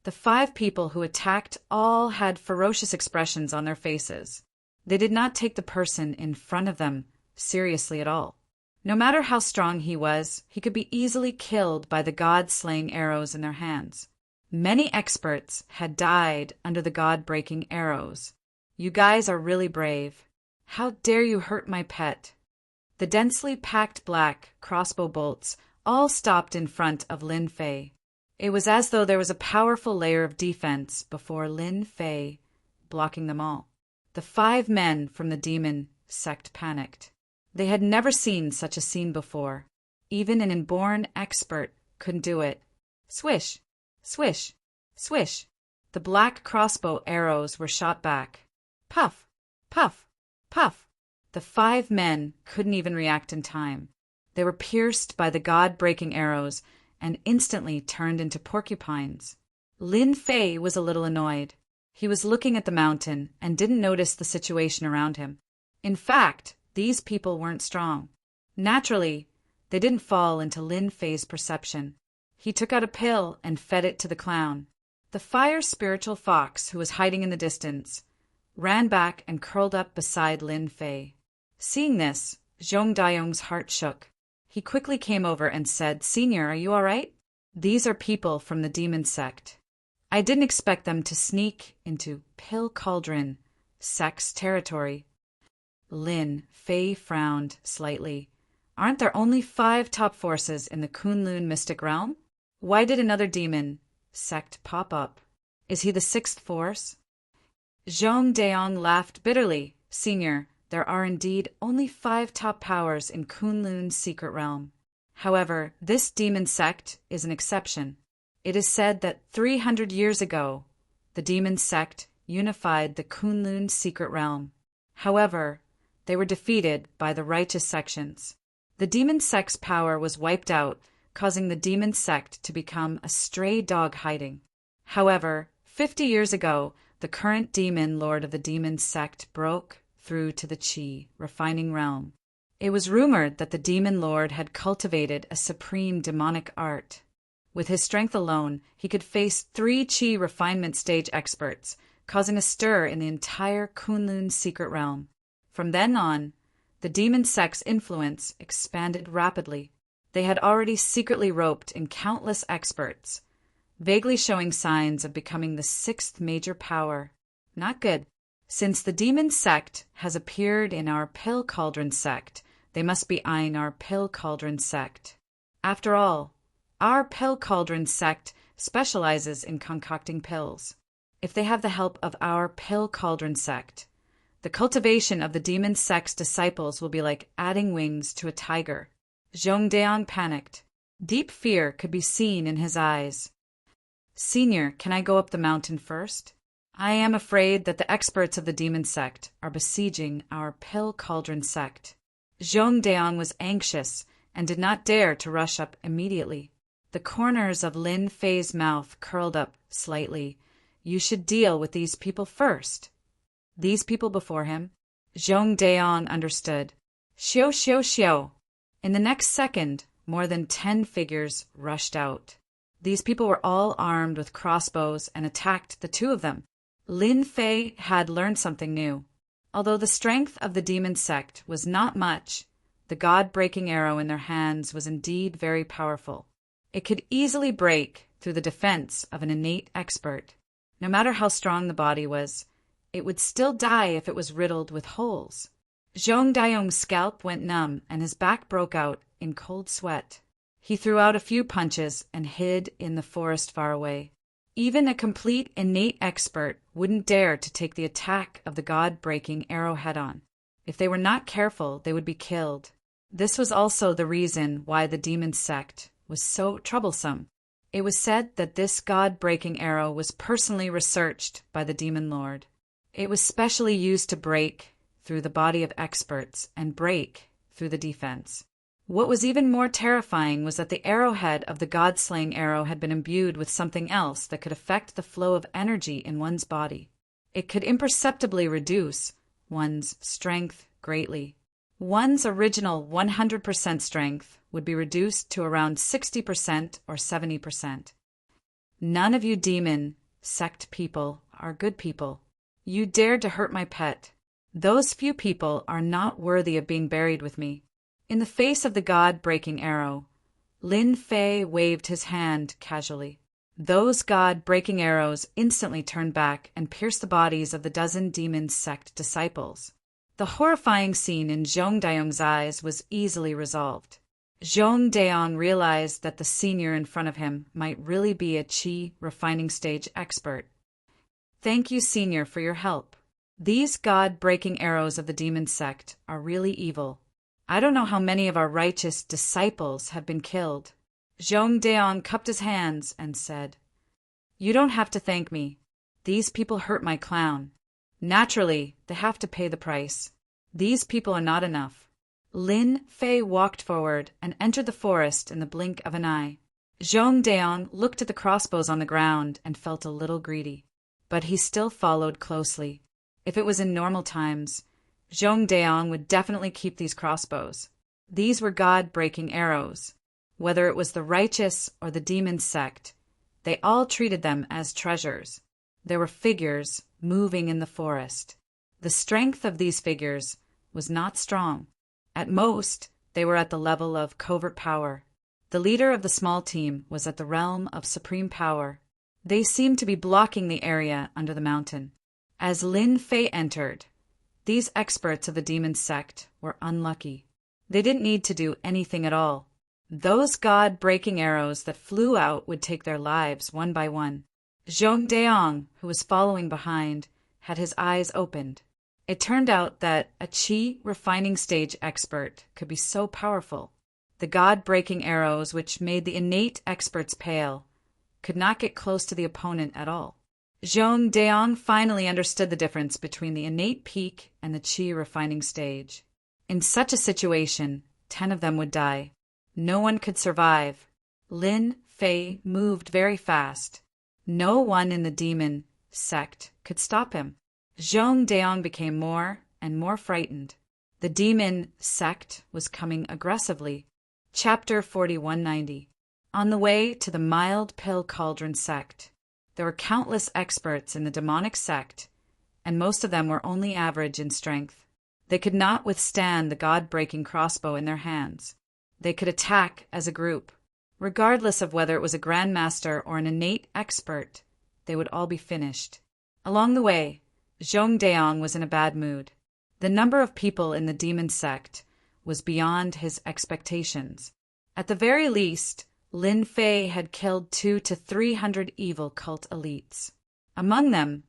The 5 people who attacked all had ferocious expressions on their faces. They did not take the person in front of them seriously at all. No matter how strong he was, he could be easily killed by the god-slaying arrows in their hands. Many experts had died under the god-breaking arrows. "You guys are really brave. How dare you hurt my pet?" The densely packed black crossbow bolts all stopped in front of Lin Fei. It was as though there was a powerful layer of defense before Lin Fei, blocking them all. The 5 men from the demon sect panicked. They had never seen such a scene before. Even an inborn expert couldn't do it. Swish, swish, swish. The black crossbow arrows were shot back. Puff, puff, puff. The 5 men couldn't even react in time. They were pierced by the god-breaking arrows and instantly turned into porcupines. Lin Fei was a little annoyed. He was looking at the mountain and didn't notice the situation around him. In fact, these people weren't strong. Naturally, they didn't fall into Lin Fei's perception. He took out a pill and fed it to the clown. The fire spiritual fox, who was hiding in the distance, ran back and curled up beside Lin Fei. Seeing this, Zhong Daiyong's heart shook. He quickly came over and said, "Senior, are you all right? These are people from the demon sect. I didn't expect them to sneak into Pill Cauldron sect's territory." Lin Fei frowned slightly. "Aren't there only 5 top forces in the Kunlun mystic realm? Why did another demon sect pop up? Is he the 6th force?" Zhong Daiyong laughed bitterly. "Senior, there are indeed only 5 top powers in Kunlun's secret realm. However, this demon sect is an exception. It is said that 300 years ago, the demon sect unified the Kunlun secret realm. However, they were defeated by the righteous sections. The demon sect's power was wiped out, causing the demon sect to become a stray dog hiding. However, 50 years ago, the current demon lord of the demon sect broke through to the Qi refining realm. It was rumored that the demon lord had cultivated a supreme demonic art. With his strength alone, he could face 3 Qi refinement stage experts, causing a stir in the entire Kunlun secret realm. From then on, the demon sect's influence expanded rapidly. They had already secretly roped in countless experts, vaguely showing signs of becoming the 6th major power. Not good. Since the demon sect has appeared in our Pill Cauldron sect, they must be eyeing our Pill Cauldron sect. After all, our Pill Cauldron sect specializes in concocting pills. If they have the help of our Pill Cauldron sect, the cultivation of the demon sect's disciples will be like adding wings to a tiger. Zhong Daiyong panicked. Deep fear could be seen in his eyes. "Senior, can I go up the mountain first? I am afraid that the experts of the demon sect are besieging our Pill Cauldron sect." Zhong Daiyong was anxious and did not dare to rush up immediately. The corners of Lin Fei's mouth curled up slightly. "You should deal with these people first." These people before him? Zhong Daiyong understood. Xiao, xiao, xiao. In the next second, more than 10 figures rushed out. These people were all armed with crossbows and attacked the 2 of them. Lin Fei had learned something new. Although the strength of the demon sect was not much, the god-breaking arrow in their hands was indeed very powerful. It could easily break through the defense of an innate expert. No matter how strong the body was, it would still die if it was riddled with holes. Zhong Daiyong's scalp went numb and his back broke out in cold sweat. He threw out a few punches and hid in the forest far away. Even a complete innate expert wouldn't dare to take the attack of the god-breaking arrow head-on. If they were not careful, they would be killed. This was also the reason why the demon sect was so troublesome. It was said that this god-breaking arrow was personally researched by the demon lord. It was specially used to break through the body of experts and break through the defense. What was even more terrifying was that the arrowhead of the god-slaying arrow had been imbued with something else that could affect the flow of energy in one's body. It could imperceptibly reduce one's strength greatly. One's original 100% strength would be reduced to around 60% or 70%. None of you demon sect people are good people. You dared to hurt my pet. Those few people are not worthy of being buried with me. In the face of the god-breaking arrow, Lin Fei waved his hand casually. Those god-breaking arrows instantly turned back and pierced the bodies of the dozen demon sect disciples. The horrifying scene in Zhong Dayong's eyes was easily resolved. Zhong Dayong realized that the senior in front of him might really be a qi refining stage expert. Thank you, senior, for your help. These god-breaking arrows of the demon sect are really evil. I don't know how many of our righteous disciples have been killed. Zhong Dayong cupped his hands and said, You don't have to thank me. These people hurt my clown. Naturally, they have to pay the price. These people are not enough. Lin Fei walked forward and entered the forest in the blink of an eye. Zhong Dayong looked at the crossbows on the ground and felt a little greedy. But he still followed closely. If it was in normal times, Zhong Dayong would definitely keep these crossbows. These were god-breaking arrows. Whether it was the righteous or the demon sect, they all treated them as treasures. There were figures moving in the forest. The strength of these figures was not strong. At most, they were at the level of covert power. The leader of the small team was at the realm of supreme power. They seemed to be blocking the area under the mountain. As Lin Fei entered, these experts of the demon sect were unlucky. They didn't need to do anything at all. Those god-breaking arrows that flew out would take their lives one by one. Zhong Dayong, who was following behind, had his eyes opened. It turned out that a qi refining stage expert could be so powerful. The god-breaking arrows, which made the innate experts pale, could not get close to the opponent at all. Zhong Dayong finally understood the difference between the innate peak and the qi refining stage. In such a situation, 10 of them would die. No one could survive. Lin Fei moved very fast. No one in the demon sect could stop him. Zhong Dayong became more and more frightened. The demon sect was coming aggressively. Chapter 4190. On the way to the mild pill cauldron sect, there were countless experts in the demonic sect, and most of them were only average in strength. They could not withstand the god-breaking crossbow in their hands. They could attack as a group. Regardless of whether it was a grandmaster or an innate expert, they would all be finished. Along the way, Zhong Dayong was in a bad mood. The number of people in the demon sect was beyond his expectations. At the very least, Lin Fei had killed 200 to 300 evil cult elites. Among them,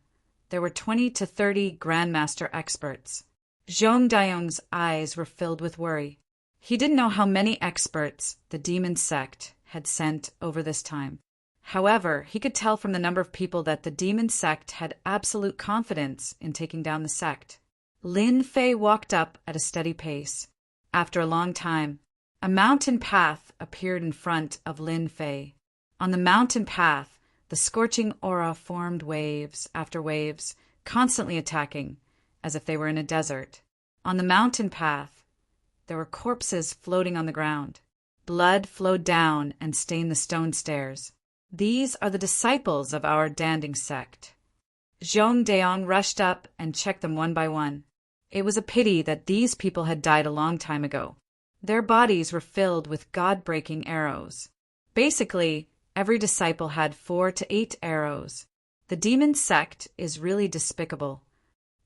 there were 20 to 30 grandmaster experts. Zhong Dayong's eyes were filled with worry. He didn't know how many experts the demon sect had sent over this time. However, he could tell from the number of people that the demon sect had absolute confidence in taking down the sect. Lin Fei walked up at a steady pace. After a long time, a mountain path appeared in front of Lin Fei. On the mountain path, the scorching aura formed waves after waves, constantly attacking, as if they were in a desert. On the mountain path, there were corpses floating on the ground. Blood flowed down and stained the stone stairs. These are the disciples of our Danding sect. Zhong Dayong rushed up and checked them one by one. It was a pity that these people had died a long time ago. Their bodies were filled with god-breaking arrows. Basically, every disciple had 4 to 8 arrows. The demon sect is really despicable.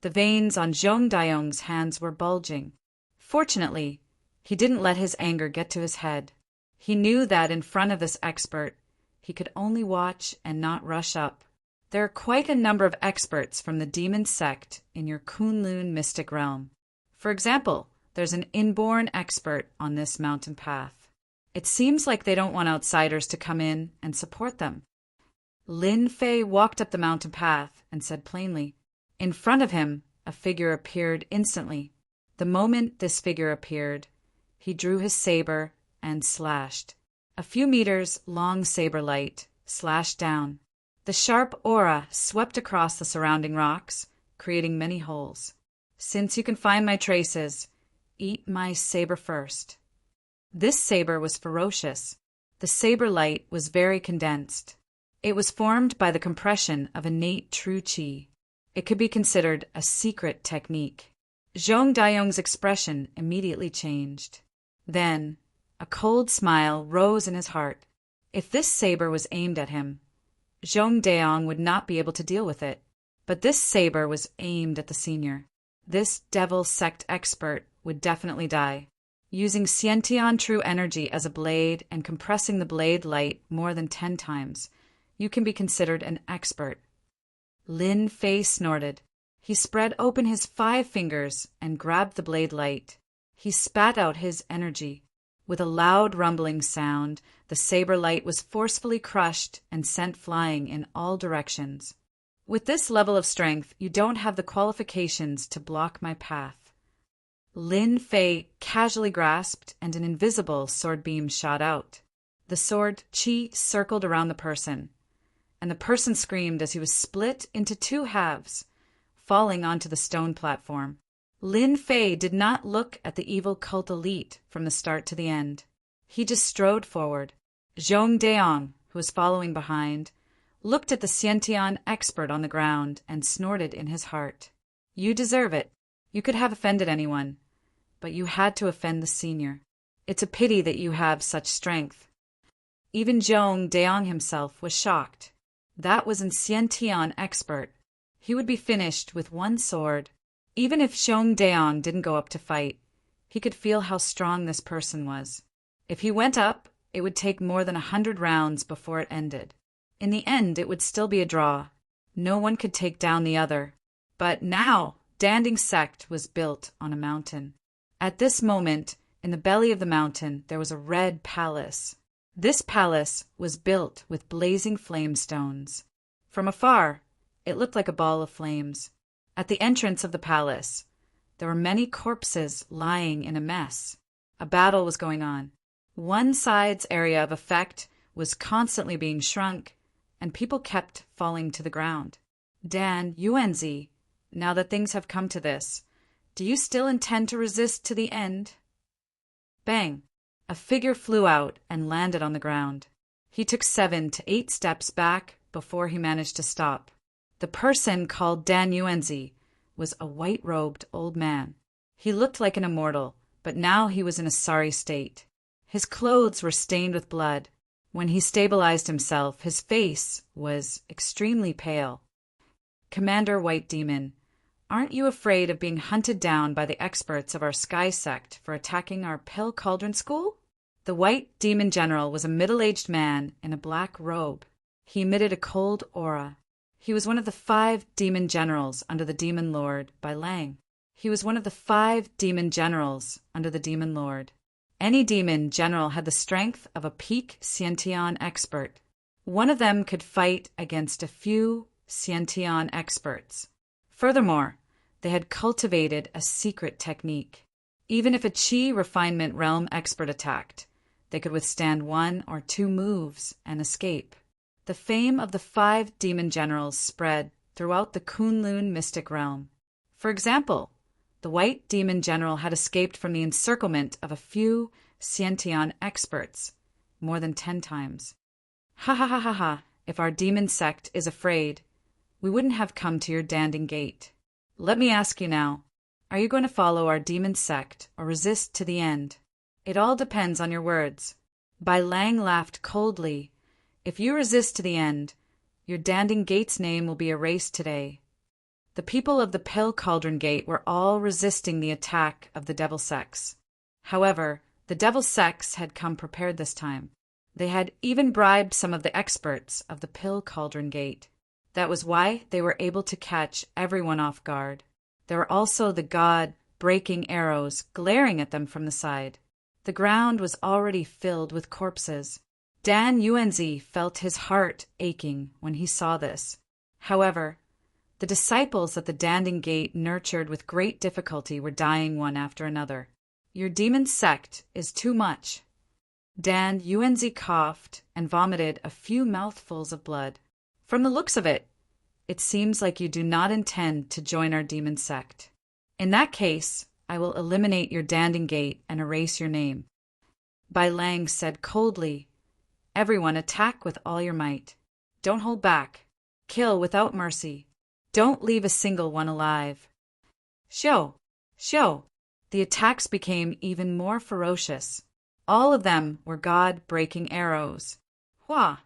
The veins on Zhong Dayong's hands were bulging. Fortunately, he didn't let his anger get to his head. He knew that in front of this expert, he could only watch and not rush up. There are quite a number of experts from the demon sect in your Kunlun mystic realm. For example, there's an inborn expert on this mountain path. It seems like they don't want outsiders to come in and support them. Lin Fei walked up the mountain path and said plainly, in front of him, a figure appeared instantly. The moment this figure appeared, he drew his saber and slashed. A few meters long saber light slashed down. The sharp aura swept across the surrounding rocks, creating many holes. Since you can find my traces, eat my saber first. This saber was ferocious. The saber light was very condensed. It was formed by the compression of innate true qi. It could be considered a secret technique. Zhong Dayong's expression immediately changed. Then, a cold smile rose in his heart. If this saber was aimed at him, Zhong Dayong would not be able to deal with it. But this saber was aimed at the senior. This devil sect expert would definitely die. Using Xiantian true energy as a blade and compressing the blade light more than 10 times, you can be considered an expert. Lin Fei snorted. He spread open his 5 fingers and grabbed the blade light. He spat out his energy. With a loud rumbling sound, the saber light was forcefully crushed and sent flying in all directions. With this level of strength, you don't have the qualifications to block my path. Lin Fei casually grasped, and an invisible sword beam shot out. The sword qi circled around the person, and the person screamed as he was split into 2 halves, falling onto the stone platform. Lin Fei did not look at the evil cult elite from the start to the end. He just strode forward. Zhong Dayong, who was following behind, looked at the Xiantian expert on the ground and snorted in his heart. You deserve it. You could have offended anyone, but you had to offend the senior. It's a pity that you have such strength. Even Zhong Dayong himself was shocked. That was an Xiantian expert. He would be finished with 1 sword. Even if Zhong Dayong didn't go up to fight, he could feel how strong this person was. If he went up, it would take more than 100 rounds before it ended. In the end, it would still be a draw. No one could take down the other. But now, Danding sect was built on a mountain. At this moment, in the belly of the mountain, there was a red palace. This palace was built with blazing flame stones. From afar, it looked like a ball of flames. At the entrance of the palace, there were many corpses lying in a mess. A battle was going on. One side's area of effect was constantly being shrunk, and people kept falling to the ground. Dan Yuanzi, now that things have come to this, do you still intend to resist to the end? Bang! A figure flew out and landed on the ground. He took 7 to 8 steps back before he managed to stop. The person called Dan Yuanzi was a white-robed old man. He looked like an immortal, but now he was in a sorry state. His clothes were stained with blood. When he stabilized himself, his face was extremely pale. Commander White Demon, aren't you afraid of being hunted down by the experts of our Sky Sect for attacking our Pale Cauldron School? The White Demon General was a middle-aged man in a black robe. He emitted a cold aura. He was one of the 5 demon generals under the Demon Lord by Lang. He was one of the 5 demon generals under the Demon Lord. Any demon general had the strength of a peak Xiantian expert. One of them could fight against a few Xiantian experts. Furthermore, they had cultivated a secret technique. Even if a Qi refinement realm expert attacked, they could withstand 1 or 2 moves and escape. The fame of the 5 demon generals spread throughout the Kunlun mystic realm. For example, the White Demon General had escaped from the encirclement of a few Xiantian experts more than 10 times. Ha ha ha ha ha, if our demon sect is afraid, we wouldn't have come to your Danding Gate. Let me ask you now, are you going to follow our demon sect or resist to the end? It all depends on your words. Bai Lang laughed coldly. If you resist to the end, your Danding Gate's name will be erased today. The people of the Pale Cauldron Gate were all resisting the attack of the Devil Sects. However, the Devil Sects had come prepared this time. They had even bribed some of the experts of the Pale Cauldron Gate. That was why they were able to catch everyone off guard. There were also the god-breaking arrows glaring at them from the side. The ground was already filled with corpses. Dan Yuanzi felt his heart aching when he saw this. However, The disciples at the Danding Gate, nurtured with great difficulty, were dying one after another. Your demon sect is too much. Dan Yuanzi coughed and vomited a few mouthfuls of blood. From the looks of it, it seems like you do not intend to join our demon sect. In that case, I will eliminate your Danding Gate and erase your name. Bai Lang said coldly, Everyone attack with all your might. Don't hold back. Kill without mercy. Don't leave a single one alive. Show! The attacks became even more ferocious. All of them were God-breaking arrows. Hua!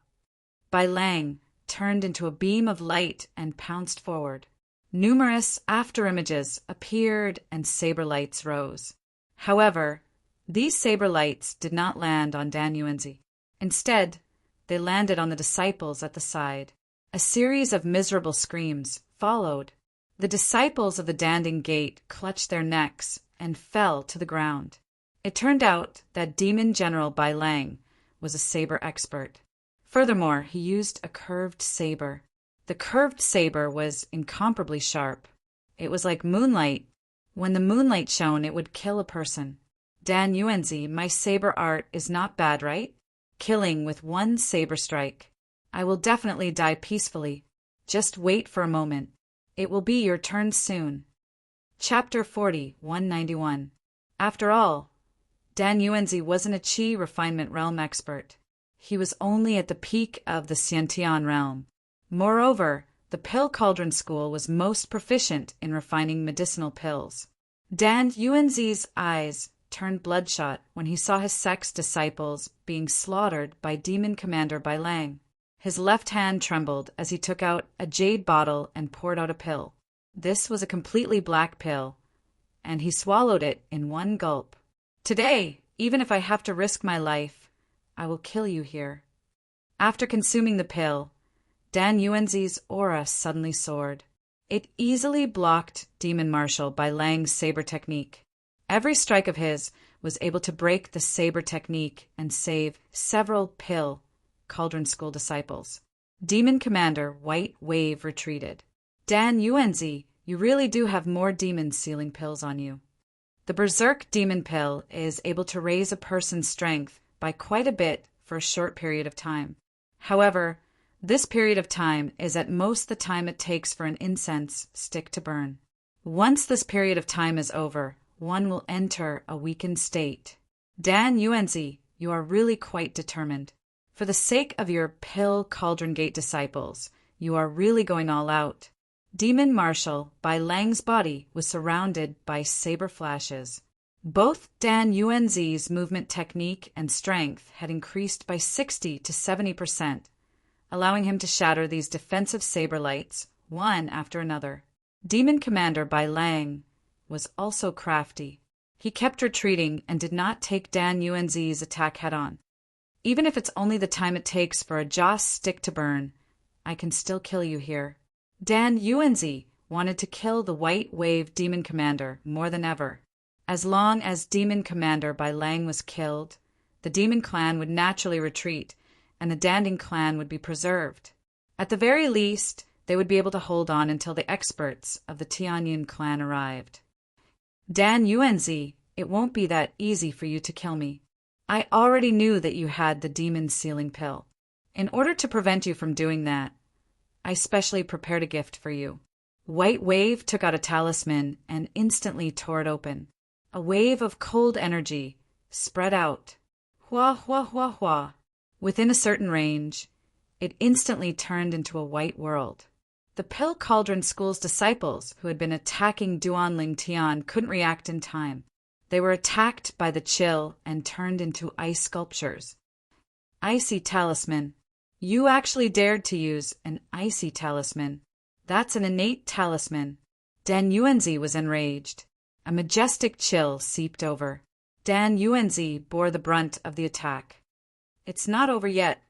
Bai Lang turned into a beam of light and pounced forward. Numerous afterimages appeared and saber lights rose. However, these saber lights did not land on Dan Yuanzi. Instead, they landed on the disciples at the side. A series of miserable screams followed. The disciples of the Danding Gate clutched their necks and fell to the ground. It turned out that Demon General Bai Lang was a saber expert. Furthermore, he used a curved saber. The curved saber was incomparably sharp. It was like moonlight. When the moonlight shone, it would kill a person. Dan Yuanzi, my saber art is not bad, right? Killing with one saber strike. I will definitely die peacefully. Just wait for a moment. It will be your turn soon. Chapter 40, 191. After all, Dan Yuanzi wasn't a Qi refinement realm expert. He was only at the peak of the Xiantian realm. Moreover, the Pill Cauldron School was most proficient in refining medicinal pills. Dan Yuanzi's eyes turned bloodshot when he saw his sect's disciples being slaughtered by Demon Commander Bai Lang. His left hand trembled as he took out a jade bottle and poured out a pill. This was a completely black pill, and he swallowed it in one gulp. Today, even if I have to risk my life, I will kill you here. After consuming the pill, Dan Yuanzi's aura suddenly soared. It easily blocked Demon Marshal Bai Lang's saber technique. Every strike of his was able to break the saber technique and save several Pill Cauldron School disciples. Demon Commander White Wave retreated. Dan Yuanzi, you really do have more demons sealing pills on you. The Berserk Demon Pill is able to raise a person's strength by quite a bit for a short period of time. However, this period of time is at most the time it takes for an incense stick to burn. Once this period of time is over, one will enter a weakened state. Dan Yuanzi, you are really quite determined. For the sake of your Pill Cauldron Gate disciples, you are really going all out. Demon Marshal Bai Lang's body was surrounded by saber flashes. Both Dan Yuanzi's movement technique and strength had increased by 60 to 70%, allowing him to shatter these defensive saber lights, one after another. Demon Commander Bai Lang was also crafty. He kept retreating and did not take Dan Yuanzi's attack head-on. Even if it's only the time it takes for a Joss stick to burn, I can still kill you here. Dan Yuanzi wanted to kill the White Wave Demon Commander more than ever. As long as Demon Commander Bai Lang was killed, the Demon Clan would naturally retreat, and the Danding Clan would be preserved. At the very least, they would be able to hold on until the experts of the Tianyin Clan arrived. Dan Yuanzi, it won't be that easy for you to kill me. I already knew that you had the demon sealing pill. In order to prevent you from doing that, I specially prepared a gift for you. White Wave took out a talisman and instantly tore it open. A wave of cold energy spread out. Hua, hua, hua, hua. Within a certain range, it instantly turned into a white world. The Pill Cauldron School's disciples, who had been attacking Duanling Tian, couldn't react in time. They were attacked by the chill and turned into ice sculptures. Icy talisman. You actually dared to use an icy talisman. That's an innate talisman. Dan Yuanzi was enraged. A majestic chill seeped over. Dan Yuanzi bore the brunt of the attack. It's not over yet.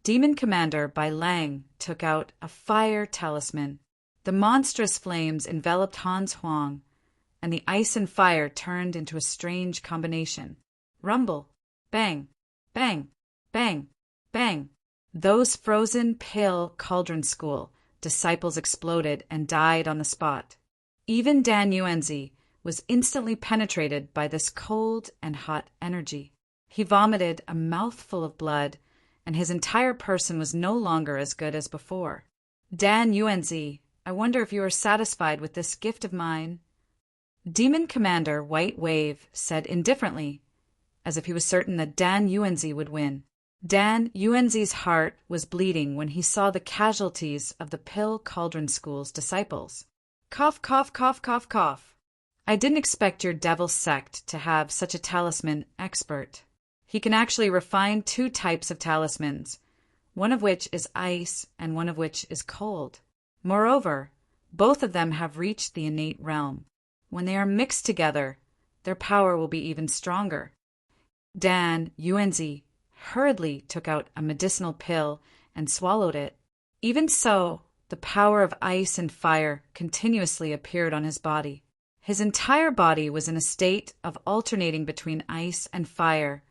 Demon Commander Bai Lang took out a fire talisman. The monstrous flames enveloped Hans Huang, and the ice and fire turned into a strange combination. Rumble, bang, bang, bang, bang. Those frozen Pill Cauldron School, disciples exploded and died on the spot. Even Dan Yuanzi was instantly penetrated by this cold and hot energy. He vomited a mouthful of blood, and his entire person was no longer as good as before. Dan Yuanzi, I wonder if you are satisfied with this gift of mine? Demon Commander White Wave said indifferently, as if he was certain that Dan Yuanzi would win. Dan Yuanzi's heart was bleeding when he saw the casualties of the Pill Cauldron School's disciples. Cough, cough, cough, cough, cough. I didn't expect your devil sect to have such a talisman expert. He can actually refine 2 types of talismans, one of which is ice and one of which is cold. Moreover, both of them have reached the innate realm. When they are mixed together, their power will be even stronger. Dan Yuanzi hurriedly took out a medicinal pill and swallowed it. Even so, the power of ice and fire continuously appeared on his body. His entire body was in a state of alternating between ice and fire,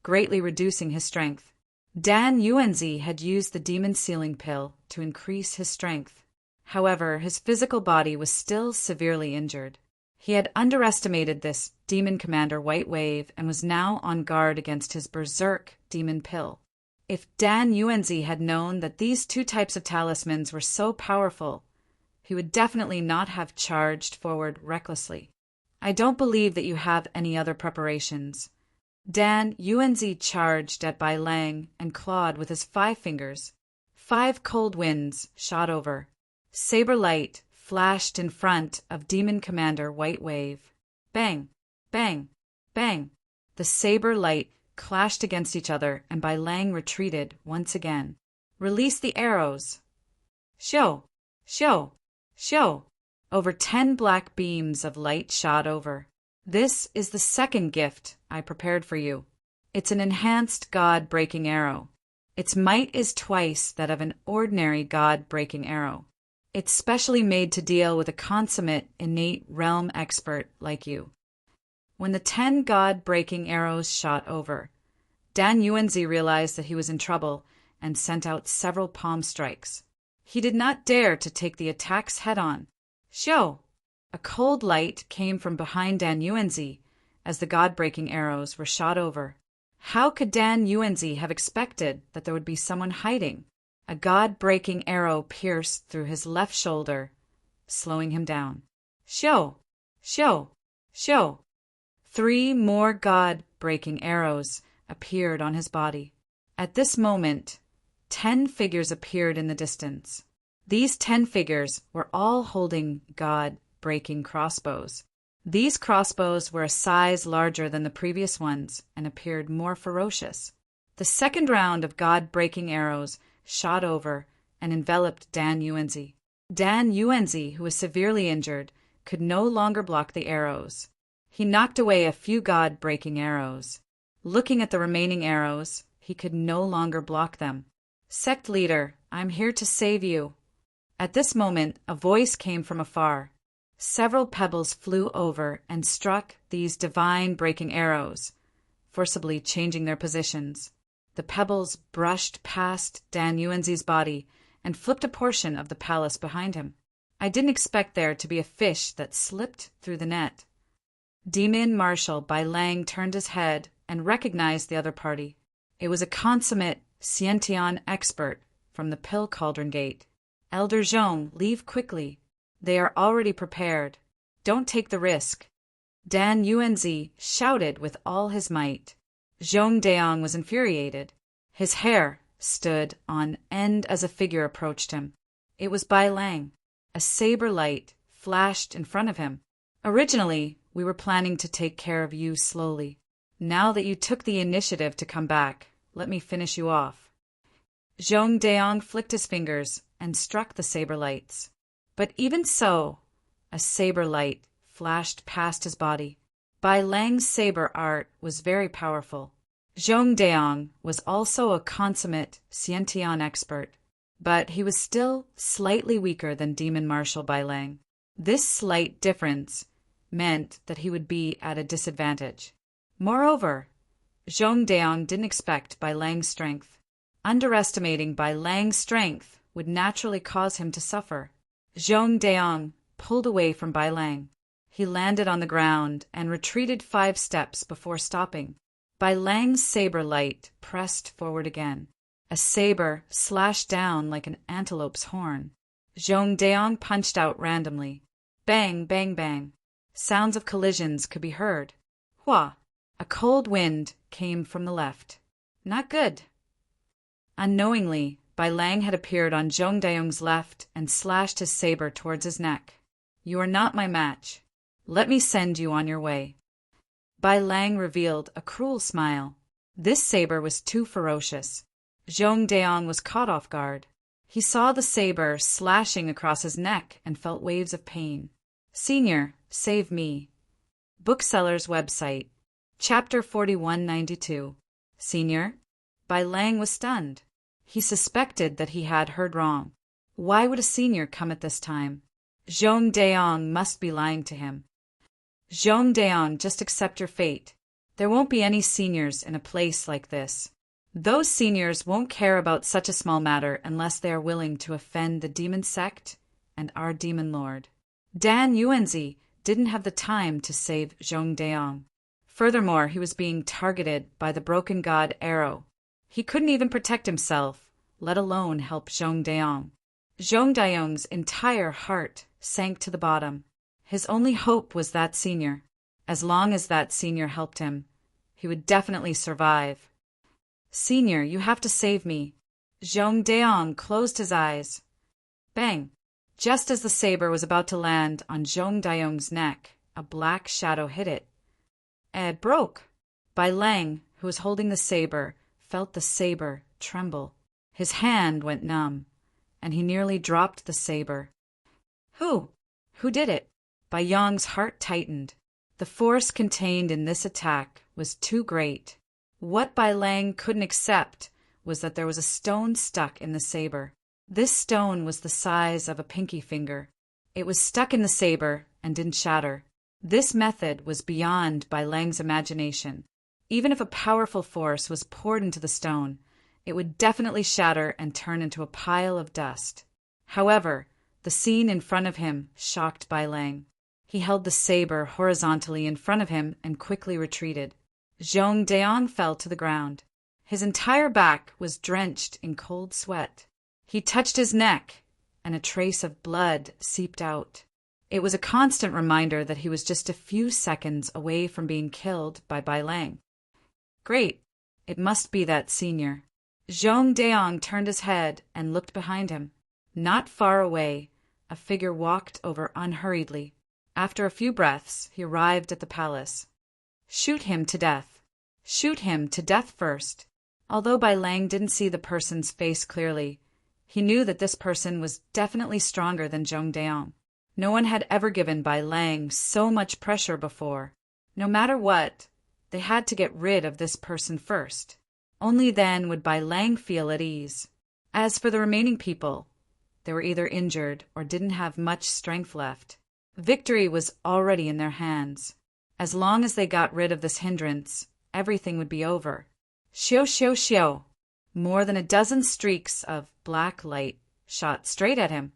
greatly reducing his strength. Dan Yuanzi had used the demon sealing pill to increase his strength. However, his physical body was still severely injured. He had underestimated this demon commander White Wave and was now on guard against his berserk demon pill. If Dan Yuanzi had known that these 2 types of talismans were so powerful, he would definitely not have charged forward recklessly. I don't believe that you have any other preparations. Dan Yuanzi charged at Bai Lang and clawed with his 5 fingers. 5 cold winds shot over. Saber light flashed in front of Demon Commander White Wave. Bang, bang, bang. The saber light clashed against each other, and Bai Lang retreated once again. Release the arrows. Shoo, shoo, shoo. Over 10 black beams of light shot over. This is the second gift I prepared for you. It's an enhanced God-breaking arrow. Its might is twice that of an ordinary God-breaking arrow. It's specially made to deal with a consummate, innate realm expert like you. When the 10 God-breaking arrows shot over, Dan Yuanzi realized that he was in trouble and sent out several palm strikes. He did not dare to take the attacks head-on. Shoo! A cold light came from behind Dan Yuanzi as the God-breaking arrows were shot over. How could Dan Yuanzi have expected that there would be someone hiding? A God-breaking arrow pierced through his left shoulder, slowing him down. Shoo! Shoo! Shoo! 3 more God-breaking arrows appeared on his body. At this moment, 10 figures appeared in the distance. These 10 figures were all holding God-breaking crossbows. These crossbows were a size larger than the previous ones and appeared more ferocious. The second round of God-breaking arrows shot over and enveloped Dan Yuanzi. Dan Yuanzi, who was severely injured, could no longer block the arrows. He knocked away a few God-breaking arrows. Looking at the remaining arrows, he could no longer block them. Sect leader, I'm here to save you. At this moment, a voice came from afar. Several pebbles flew over and struck these divine breaking arrows, forcibly changing their positions. The pebbles brushed past Dan Yuanzi's body and flipped a portion of the palace behind him. I didn't expect there to be a fish that slipped through the net. Demon Marshal Bai Lang turned his head and recognized the other party. It was a consummate Xiantian expert from the Pill Cauldron Gate. Elder Zhong, leave quickly. They are already prepared. Don't take the risk. Dan Yuanzi shouted with all his might. Zhong Deong was infuriated. His hair stood on end as a figure approached him. It was Bai Lang. A saber light flashed in front of him. Originally, we were planning to take care of you slowly. Now that you took the initiative to come back, let me finish you off. Zhong Deong flicked his fingers and struck the saber lights. But even so, a saber light flashed past his body. Bai Lang's saber art was very powerful. Zhong Deong was also a consummate Xiantian expert, but he was still slightly weaker than Demon Marshal Bai Lang. This slight difference meant that he would be at a disadvantage. Moreover, Zhong Deong didn't expect Bai Lang's strength. Underestimating Bai Lang's strength would naturally cause him to suffer. Zhong Deong pulled away from Bai Lang. He landed on the ground and retreated 5 steps before stopping. Bai Lang's saber light pressed forward again. A saber slashed down like an antelope's horn. Zhong Deong punched out randomly. Bang, bang, bang. Sounds of collisions could be heard. Hua! A cold wind came from the left. Not good. Unknowingly, Bai Lang had appeared on Zhong Deong's left and slashed his saber towards his neck. You are not my match. Let me send you on your way. Bai Lang revealed a cruel smile. This saber was too ferocious. Zhong Deong was caught off guard. He saw the saber slashing across his neck and felt waves of pain. Senior, save me. Bookseller's website. Chapter 4192. Senior? Bai Lang was stunned. He suspected that he had heard wrong. Why would a senior come at this time? Zhong Deong must be lying to him. Zhong Deong, just accept your fate. There won't be any seniors in a place like this. Those seniors won't care about such a small matter unless they are willing to offend the demon sect and our demon lord. Dan Yuanzi didn't have the time to save Zhong Deong. Furthermore, he was being targeted by the broken god arrow. He couldn't even protect himself, let alone help Zhong Deong. Zhong Deong's entire heart sank to the bottom. His only hope was that senior. As long as that senior helped him, he would definitely survive. Senior, you have to save me. Zhong Deong closed his eyes. Bang! Just as the saber was about to land on Zhong Deong's neck, a black shadow hit it. It broke. Bai Lang, who was holding the saber, felt the saber tremble. His hand went numb, and he nearly dropped the saber. Who? Who did it? Bai Yong's heart tightened. The force contained in this attack was too great. What Bai Lang couldn't accept was that there was a stone stuck in the saber. This stone was the size of a pinky finger. It was stuck in the saber and didn't shatter. This method was beyond Bai Lang's imagination. Even if a powerful force was poured into the stone, it would definitely shatter and turn into a pile of dust. However, the scene in front of him shocked Bai Lang. He held the saber horizontally in front of him and quickly retreated. Zhong Deong fell to the ground. His entire back was drenched in cold sweat. He touched his neck, and a trace of blood seeped out. It was a constant reminder that he was just a few seconds away from being killed by Bai Lang. Great. It must be that senior. Zhong Deong turned his head and looked behind him. Not far away, a figure walked over unhurriedly. After a few breaths, he arrived at the palace. Shoot him to death. Shoot him to death first. Although Bai Lang didn't see the person's face clearly, he knew that this person was definitely stronger than Zhong Deong. No one had ever given Bai Lang so much pressure before. No matter what, they had to get rid of this person first. Only then would Bai Lang feel at ease. As for the remaining people, they were either injured or didn't have much strength left. Victory was already in their hands. As long as they got rid of this hindrance, everything would be over. Xiu xiu xiu. More than a dozen streaks of black light shot straight at him.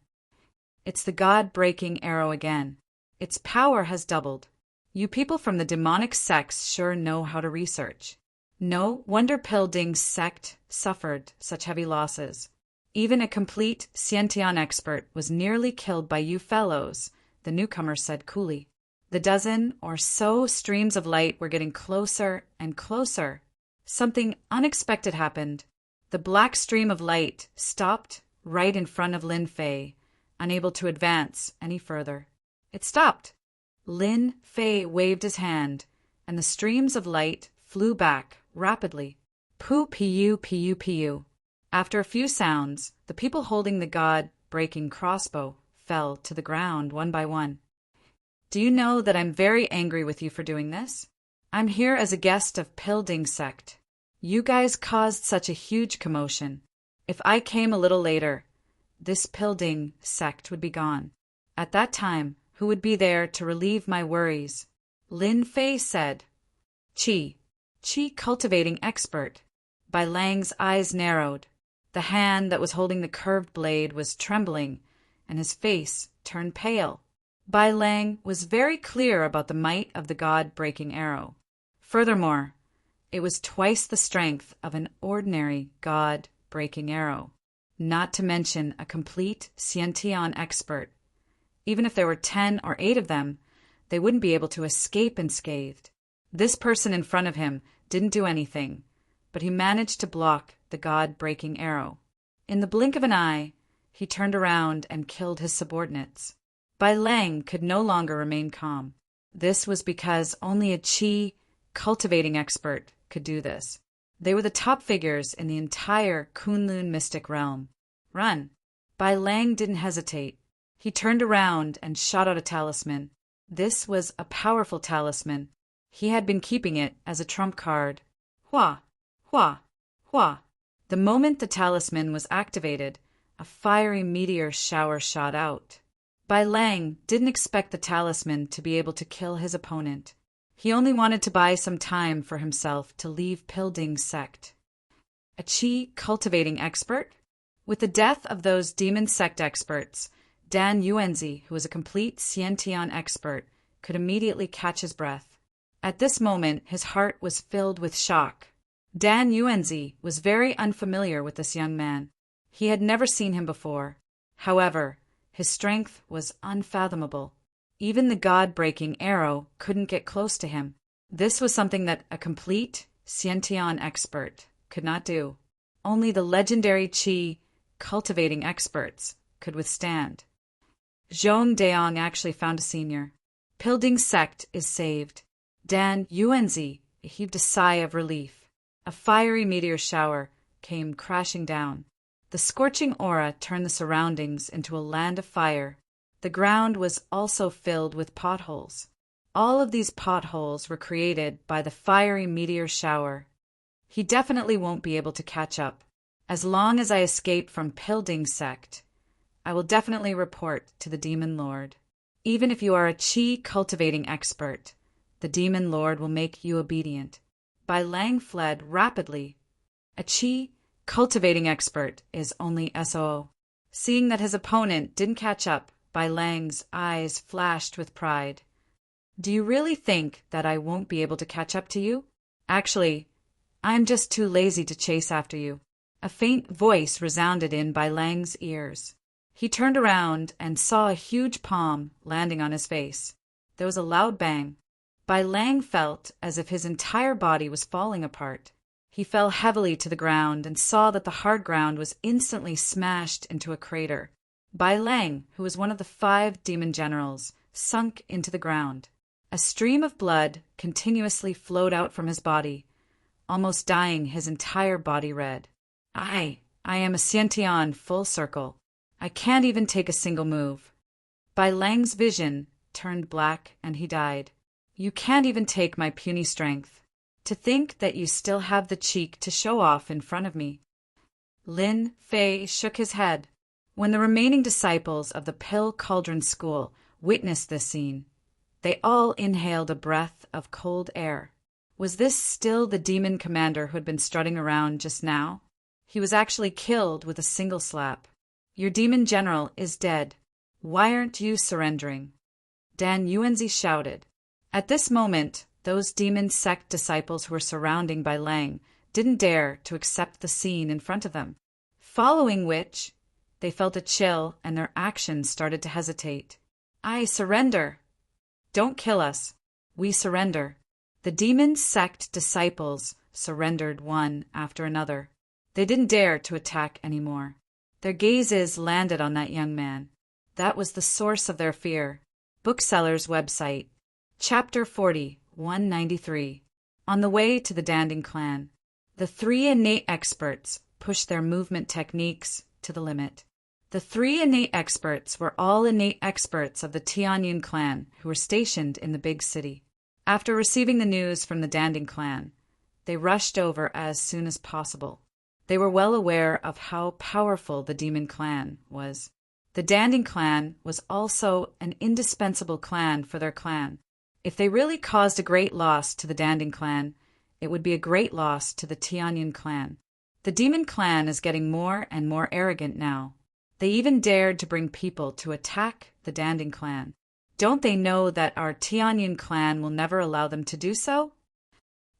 It's the god-breaking arrow again. Its power has doubled. You people from the demonic sects sure know how to research. No wonder Pilding's sect suffered such heavy losses. Even a complete Xiantian expert was nearly killed by you fellows, the newcomer said coolly. The dozen or so streams of light were getting closer and closer. Something unexpected happened. The black stream of light stopped right in front of Lin Fei, unable to advance any further. It stopped. Lin Fei waved his hand, and the streams of light flew back rapidly. Pu pu pu pu. After a few sounds, the people holding the god-breaking crossbow fell to the ground one by one. Do you know that I'm very angry with you for doing this? I'm here as a guest of Pilding sect. You guys caused such a huge commotion. If I came a little later, this Pilding sect would be gone. At that time, who would be there to relieve my worries? Lin Fei said. Qi cultivating expert. Bai Lang's eyes narrowed. The hand that was holding the curved blade was trembling, and his face turned pale. Bai Lang was very clear about the might of the god-breaking arrow. Furthermore, it was twice the strength of an ordinary god-breaking arrow, not to mention a complete Xiantian expert. Even if there were 10 or 8 of them, they wouldn't be able to escape unscathed. This person in front of him didn't do anything, but he managed to block the god-breaking arrow. In the blink of an eye, he turned around and killed his subordinates. Bai Lang could no longer remain calm. This was because only a qi cultivating expert could do this. They were the top figures in the entire Kunlun mystic realm. Run! Bai Lang didn't hesitate. He turned around and shot out a talisman. This was a powerful talisman. He had been keeping it as a trump card. Hua! Hua! Hua! The moment the talisman was activated, a fiery meteor shower shot out. Bai Lang didn't expect the talisman to be able to kill his opponent. He only wanted to buy some time for himself to leave Pilding's sect. A qi cultivating expert? With the death of those demon sect experts, Dan Yuanzi, who was a complete Xiantian expert, could immediately catch his breath. At this moment, his heart was filled with shock. Dan Yuanzi was very unfamiliar with this young man. He had never seen him before. However, his strength was unfathomable. Even the god-breaking arrow couldn't get close to him. This was something that a complete Xiantian expert could not do. Only the legendary qi cultivating experts could withstand. Zhong Deong actually found a senior. Pilding's sect is saved. Dan Yuanzi heaved a sigh of relief. A fiery meteor shower came crashing down. The scorching aura turned the surroundings into a land of fire. The ground was also filled with potholes. All of these potholes were created by the fiery meteor shower. He definitely won't be able to catch up. As long as I escape from Pilding's sect, I will definitely report to the Demon Lord. Even if you are a qi cultivating expert, the Demon Lord will make you obedient. Bai Lang fled rapidly. A qi cultivating expert is only SOO. Seeing that his opponent didn't catch up, Bai Lang's eyes flashed with pride. Do you really think that I won't be able to catch up to you? Actually, I'm just too lazy to chase after you. A faint voice resounded in Bai Lang's ears. He turned around and saw a huge palm landing on his face. There was a loud bang. Bai Lang felt as if his entire body was falling apart. He fell heavily to the ground and saw that the hard ground was instantly smashed into a crater. Bai Lang, who was one of the 5 demon generals, sunk into the ground. A stream of blood continuously flowed out from his body, almost dyeing his entire body red. I am a Xiantian full circle. I can't even take a single move. Bai Lang's vision turned black and he died. You can't even take my puny strength. To think that you still have the cheek to show off in front of me. Lin Fei shook his head. When the remaining disciples of the Pill Cauldron School witnessed this scene, they all inhaled a breath of cold air. Was this still the demon commander who had been strutting around just now? He was actually killed with a single slap. Your demon general is dead. Why aren't you surrendering? Dan Yuanzi shouted. At this moment, those demon sect disciples who were surrounding Bai Lang didn't dare to accept the scene in front of them, following which they felt a chill and their actions started to hesitate. I surrender. Don't kill us. We surrender. The demon sect disciples surrendered one after another. They didn't dare to attack anymore. Their gazes landed on that young man. That was the source of their fear. Bookseller's website. Chapter 40, 193. On the way to the Danding clan, the 3 innate experts pushed their movement techniques to the limit. The 3 innate experts were all innate experts of the Tianyun clan who were stationed in the big city. After receiving the news from the Danding clan, they rushed over as soon as possible. They were well aware of how powerful the demon clan was. The Danding clan was also an indispensable clan for their clan. If they really caused a great loss to the Danding clan, it would be a great loss to the Tianyun clan. The demon clan is getting more and more arrogant now. They even dared to bring people to attack the Danding clan. Don't they know that our Tianyin clan will never allow them to do so?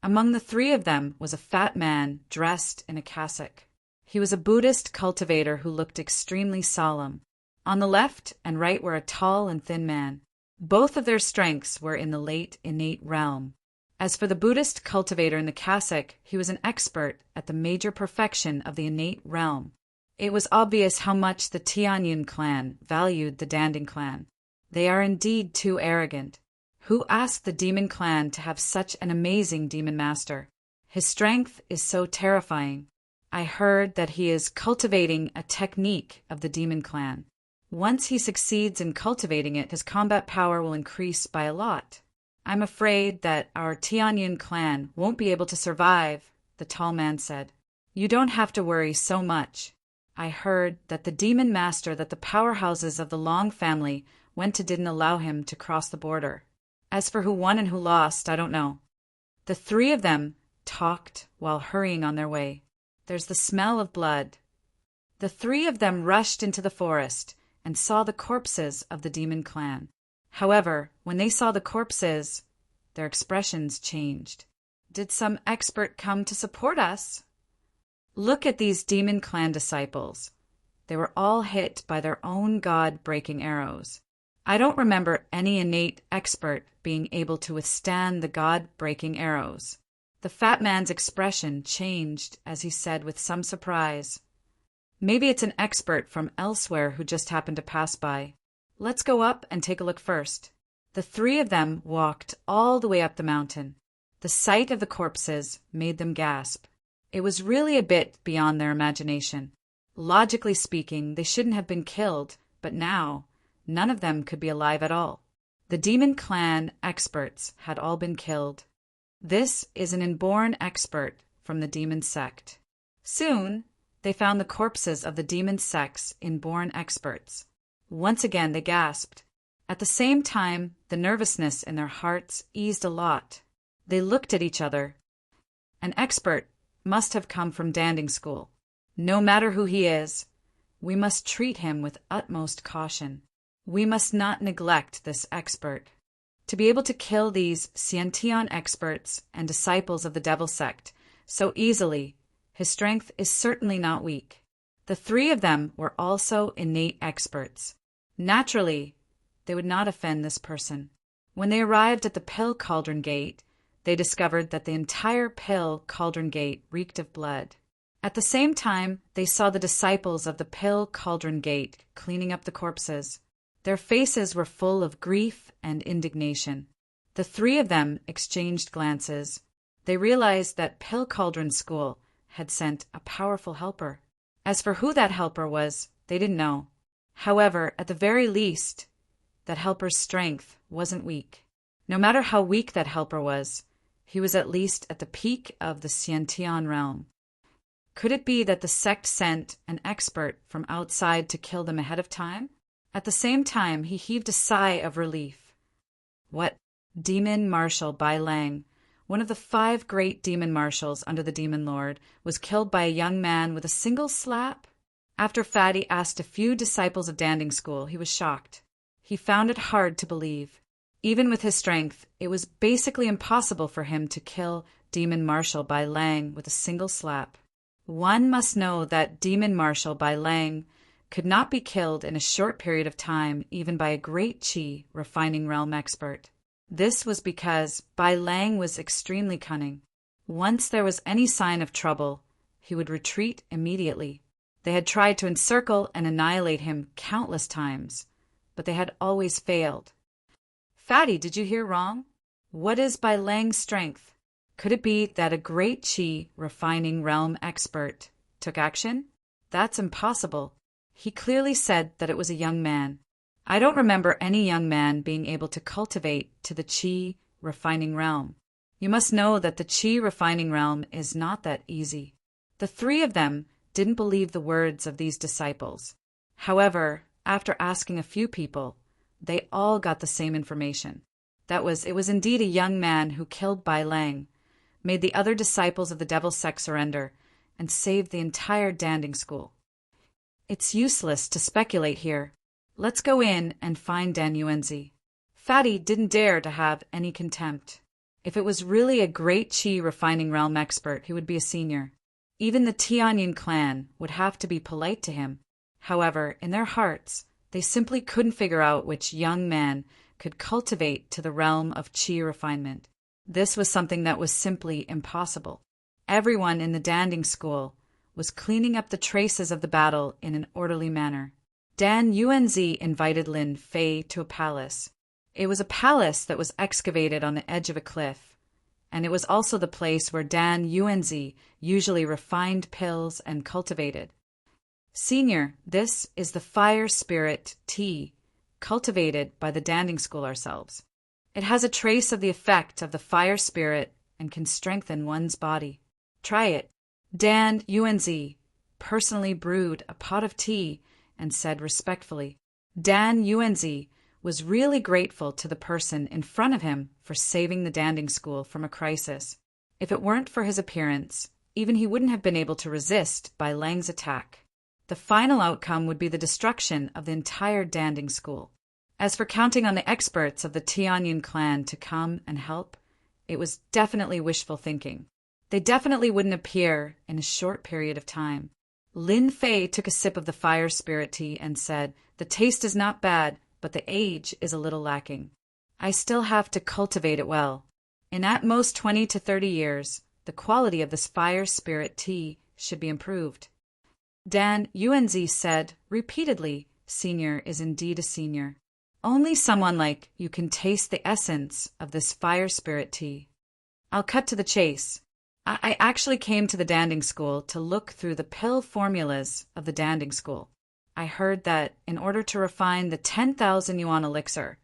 Among the three of them was a fat man dressed in a cassock. He was a Buddhist cultivator who looked extremely solemn. On the left and right were a tall and thin man. Both of their strengths were in the late innate realm. As for the Buddhist cultivator in the cassock, he was an expert at the major perfection of the innate realm. It was obvious how much the Tianyin clan valued the Danding clan. They are indeed too arrogant. Who asked the demon clan to have such an amazing demon master? His strength is so terrifying. I heard that he is cultivating a technique of the demon clan. Once he succeeds in cultivating it, his combat power will increase by a lot. I'm afraid that our Tianyin clan won't be able to survive, the tall man said. You don't have to worry so much. I heard that the demon master that the powerhouses of the Long family went to didn't allow him to cross the border. As for who won and who lost, I don't know. The three of them talked while hurrying on their way. There's the smell of blood. The three of them rushed into the forest and saw the corpses of the demon clan. However, when they saw the corpses, their expressions changed. Did some expert come to support us? Look at these demon clan disciples. They were all hit by their own god-breaking arrows. I don't remember any innate expert being able to withstand the god-breaking arrows. The fat man's expression changed as he said with some surprise, Maybe it's an expert from elsewhere who just happened to pass by. Let's go up and take a look first. The three of them walked all the way up the mountain. The sight of the corpses made them gasp. It was really a bit beyond their imagination. Logically speaking, they shouldn't have been killed, but now, none of them could be alive at all. The demon clan experts had all been killed. This is an inborn expert from the demon sect. Soon, they found the corpses of the demon sect's inborn experts. Once again, they gasped. At the same time, the nervousness in their hearts eased a lot. They looked at each other. An expert must have come from Danding School. No matter who he is, we must treat him with utmost caution. We must not neglect this expert. To be able to kill these Xiantian experts and disciples of the devil sect so easily, his strength is certainly not weak. The three of them were also innate experts. Naturally, they would not offend this person. When they arrived at the Pill Cauldron Gate, they discovered that the entire Pill Cauldron Gate reeked of blood. At the same time, they saw the disciples of the Pill Cauldron Gate cleaning up the corpses. Their faces were full of grief and indignation. The three of them exchanged glances. They realized that Pill Cauldron School had sent a powerful helper. As for who that helper was, they didn't know. However, at the very least, that helper's strength wasn't weak. No matter how weak that helper was, he was at least at the peak of the Xiantian realm. Could it be that the sect sent an expert from outside to kill them ahead of time? At the same time, he heaved a sigh of relief. What? Demon Marshal Bai Lang, one of the 5 great demon marshals under the Demon Lord, was killed by a young man with a single slap? After Fatty asked a few disciples of Danding School, he was shocked. He found it hard to believe. Even with his strength, it was basically impossible for him to kill Demon Marshal Bai Lang with a single slap. One must know that Demon Marshal Bai Lang could not be killed in a short period of time even by a great Qi refining realm expert. This was because Bai Lang was extremely cunning. Once there was any sign of trouble, he would retreat immediately. They had tried to encircle and annihilate him countless times, but they had always failed. Fatty, did you hear wrong? What is Bai Lang's strength? Could it be that a great Qi refining realm expert took action? That's impossible. He clearly said that it was a young man. I don't remember any young man being able to cultivate to the Qi refining realm. You must know that the Qi refining realm is not that easy. The three of them didn't believe the words of these disciples. However, after asking a few people, they all got the same information. It was indeed a young man who killed Bai Lang, made the other disciples of the devil sect surrender, and saved the entire danding school. It's useless to speculate here. Let's go in and find Dan Yuanzi. Fatty didn't dare to have any contempt. If it was really a great qi refining realm expert, he would be a senior. Even the Tianyin clan would have to be polite to him. However, in their hearts, they simply couldn't figure out which young man could cultivate to the realm of qi refinement. This was something that was simply impossible. Everyone in the danding school was cleaning up the traces of the battle in an orderly manner. Dan Yuanzi invited Lin Fei to a palace. It was a palace that was excavated on the edge of a cliff, and it was also the place where Dan Yuanzi usually refined pills and cultivated. Senior, this is the fire spirit tea, cultivated by the danding school ourselves. It has a trace of the effect of the fire spirit and can strengthen one's body. Try it. Dan Yuanzi personally brewed a pot of tea and said respectfully. Dan Yuanzi was really grateful to the person in front of him for saving the danding school from a crisis. If it weren't for his appearance, even he wouldn't have been able to resist Bai Lang's attack. The final outcome would be the destruction of the entire danding school. As for counting on the experts of the Tianyin clan to come and help, it was definitely wishful thinking. They definitely wouldn't appear in a short period of time. Lin Fei took a sip of the fire spirit tea and said, "The taste is not bad, but the age is a little lacking. I still have to cultivate it well. In at most 20 to 30 years, the quality of this fire spirit tea should be improved." Dan Yuanzi said repeatedly, "Senior is indeed a senior. Only someone like you can taste the essence of this fire spirit tea. I'll cut to the chase. I actually came to the danding school to look through the pill formulas of the danding school. I heard that in order to refine the 10,000 yuan elixir,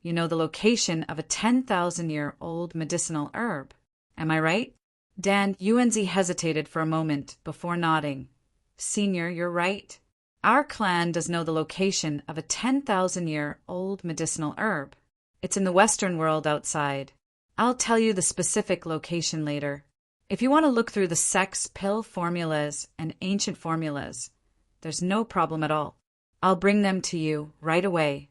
you know the location of a 10,000-year-old medicinal herb. Am I right?" Dan Yuanzi hesitated for a moment before nodding. "Senior, you're right. Our clan does know the location of a 10,000-year-old medicinal herb. It's in the Western world outside. I'll tell you the specific location later. If you want to look through the sex pill formulas and ancient formulas, there's no problem at all. I'll bring them to you right away."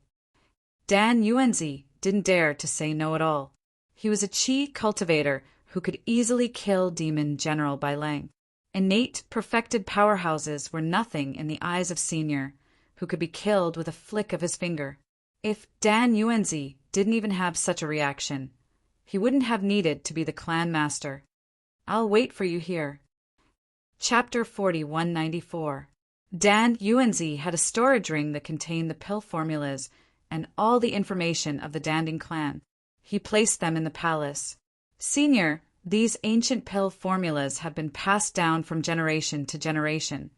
Dan Yuanzi didn't dare to say no at all. He was a qi cultivator who could easily kill Demon General Bai Lang. Innate, perfected powerhouses were nothing in the eyes of Senior, who could be killed with a flick of his finger. If Dan Yuanzi didn't even have such a reaction, he wouldn't have needed to be the clan master. I'll wait for you here. Chapter 4194. Dan Yuanzi had a storage ring that contained the pill formulas and all the information of the Danding clan. He placed them in the palace. "Senior, these ancient pill formulas have been passed down from generation to generation,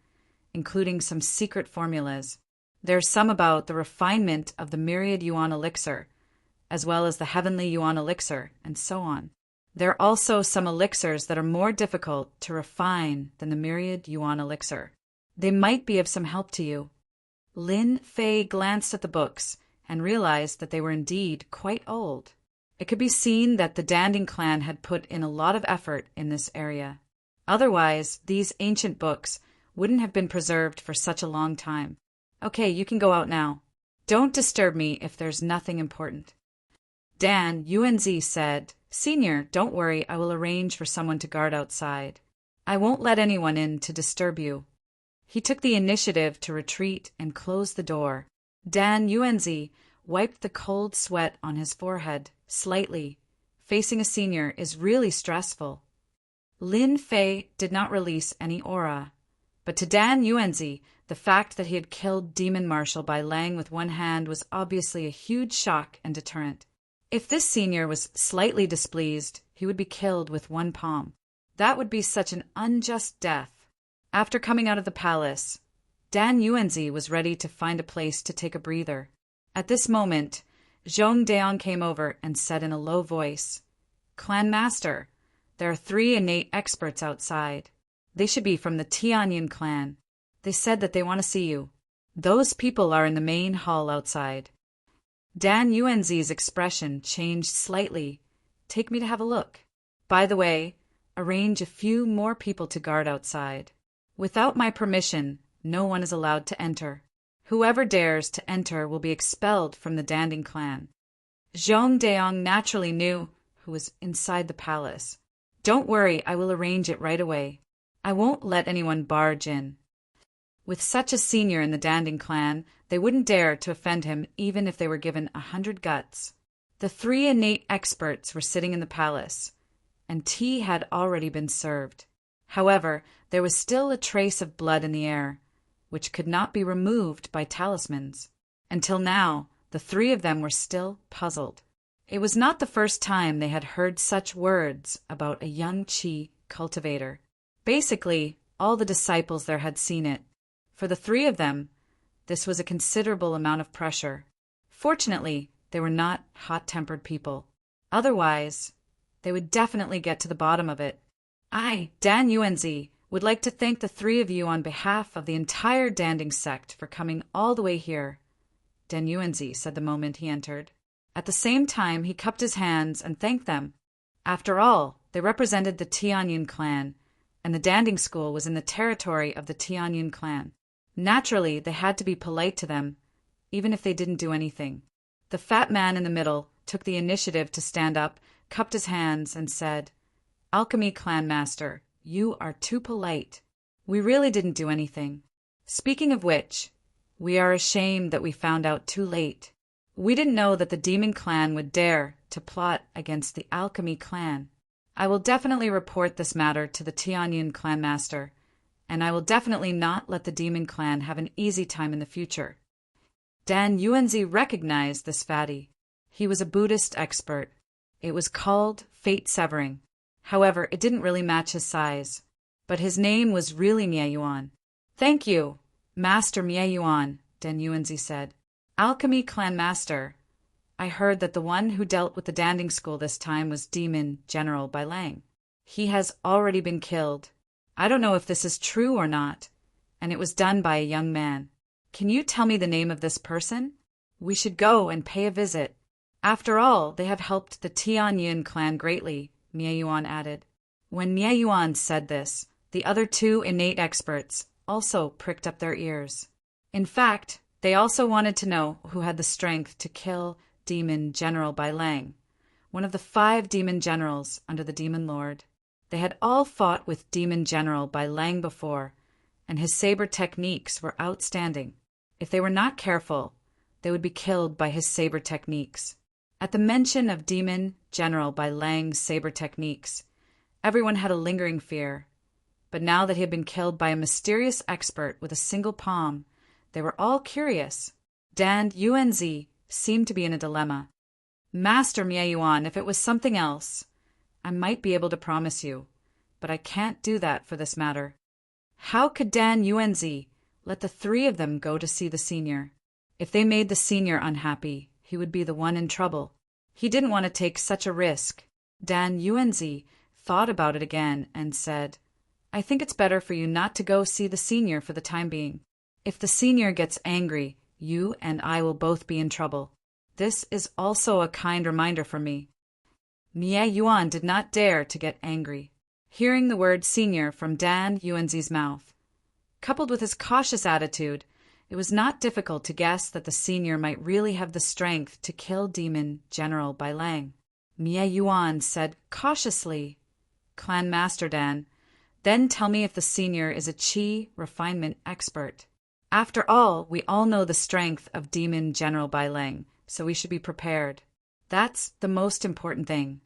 including some secret formulas. There's some about the refinement of the myriad yuan elixir, as well as the heavenly yuan elixir, and so on. There are also some elixirs that are more difficult to refine than the myriad yuan elixir. They might be of some help to you." Lin Fei glanced at the books and realized that they were indeed quite old. It could be seen that the Danding clan had put in a lot of effort in this area. Otherwise, these ancient books wouldn't have been preserved for such a long time. "Okay, you can go out now. Don't disturb me if there's nothing important." Dan Yuanzi said, "Senior, don't worry, I will arrange for someone to guard outside. I won't let anyone in to disturb you." He took the initiative to retreat and close the door. Dan Yuanzi wiped the cold sweat on his forehead slightly. Facing a senior is really stressful. Lin Fei did not release any aura, but to Dan Yuanzi, the fact that he had killed Demon Marshal Bai Lang with one hand was obviously a huge shock and deterrent. If this senior was slightly displeased, he would be killed with one palm. That would be such an unjust death. After coming out of the palace, Dan Yuanzi was ready to find a place to take a breather. At this moment, Zhong Deong came over and said in a low voice, "Clan Master, there are 3 innate experts outside. They should be from the Tianyin clan. They said that they want to see you. Those people are in the main hall outside." Dan Yuanzi's expression changed slightly. "Take me to have a look. By the way, a arrange a few more people to guard outside. Without my permission, no one is allowed to enter. Whoever dares to enter will be expelled from the Danding clan. Zhong Deong naturally knew who was inside the palace. Don't worry, I will arrange it right away. I won't let anyone barge in. With such a senior in the Danding clan, they wouldn't dare to offend him even if they were given 100 guts. The 3 innate experts were sitting in the palace, and tea had already been served. However, there was still a trace of blood in the air, which could not be removed by talismans. Until now, the 3 of them were still puzzled. It was not the first time they had heard such words about a young qi cultivator. Basically, all the disciples there had seen it. For the 3 of them, this was a considerable amount of pressure. Fortunately, they were not hot-tempered people. Otherwise, they would definitely get to the bottom of it. I, Dan Yuanzi, would like to thank the 3 of you on behalf of the entire Danding sect for coming all the way here, Dan Yuanzi said the moment he entered. At the same time, he cupped his hands and thanked them. After all, they represented the Tianyun clan, and the Danding school was in the territory of the Tianyun clan. Naturally, they had to be polite to them, even if they didn't do anything. The fat man in the middle took the initiative to stand up, cupped his hands, and said, Alchemy Clan Master, you are too polite. We really didn't do anything. Speaking of which, we are ashamed that we found out too late. We didn't know that the Demon Clan would dare to plot against the Alchemy Clan. I will definitely report this matter to the Tianyun Clan Master, and I will definitely not let the Demon Clan have an easy time in the future. Dan Yuanzi recognized this fatty. He was a Buddhist expert. It was called fate severing. However, it didn't really match his size. But his name was really Mieyuan. Thank you, Master Mieyuan, Dan Yuanzi said. Alchemy Clan Master, I heard that the one who dealt with the Danding school this time was Demon General Bai Lang. He has already been killed. I don't know if this is true or not, and it was done by a young man. Can you tell me the name of this person? We should go and pay a visit. After all, they have helped the Tianyun clan greatly, Mieyuan added. When Mieyuan said this, the other 2 innate experts also pricked up their ears. In fact, they also wanted to know who had the strength to kill Demon General Bai Lang, one of the 5 demon generals under the Demon Lord. They had all fought with Demon General Bai Lang before, and his saber techniques were outstanding. If they were not careful, they would be killed by his saber techniques. At the mention of Demon General Bai Lang's saber techniques, everyone had a lingering fear. But now that he had been killed by a mysterious expert with a single palm, they were all curious. Dan Yuanzi seemed to be in a dilemma. Master Mieyuan, if it was something else, I might be able to promise you, but I can't do that for this matter. How could Dan Yuanzi let the 3 of them go to see the senior? If they made the senior unhappy, he would be the one in trouble. He didn't want to take such a risk. Dan Yuanzi thought about it again and said, I think it's better for you not to go see the senior for the time being. If the senior gets angry, you and I will both be in trouble. This is also a kind reminder for me. Mieyuan did not dare to get angry. Hearing the word senior from Dan Yuanzi's mouth, coupled with his cautious attitude, it was not difficult to guess that the senior might really have the strength to kill Demon General Bai Lang. Mieyuan said cautiously, Clan Master Dan, then tell me if the senior is a qi refinement expert. After all, we all know the strength of Demon General Bai Lang, so we should be prepared. That's the most important thing.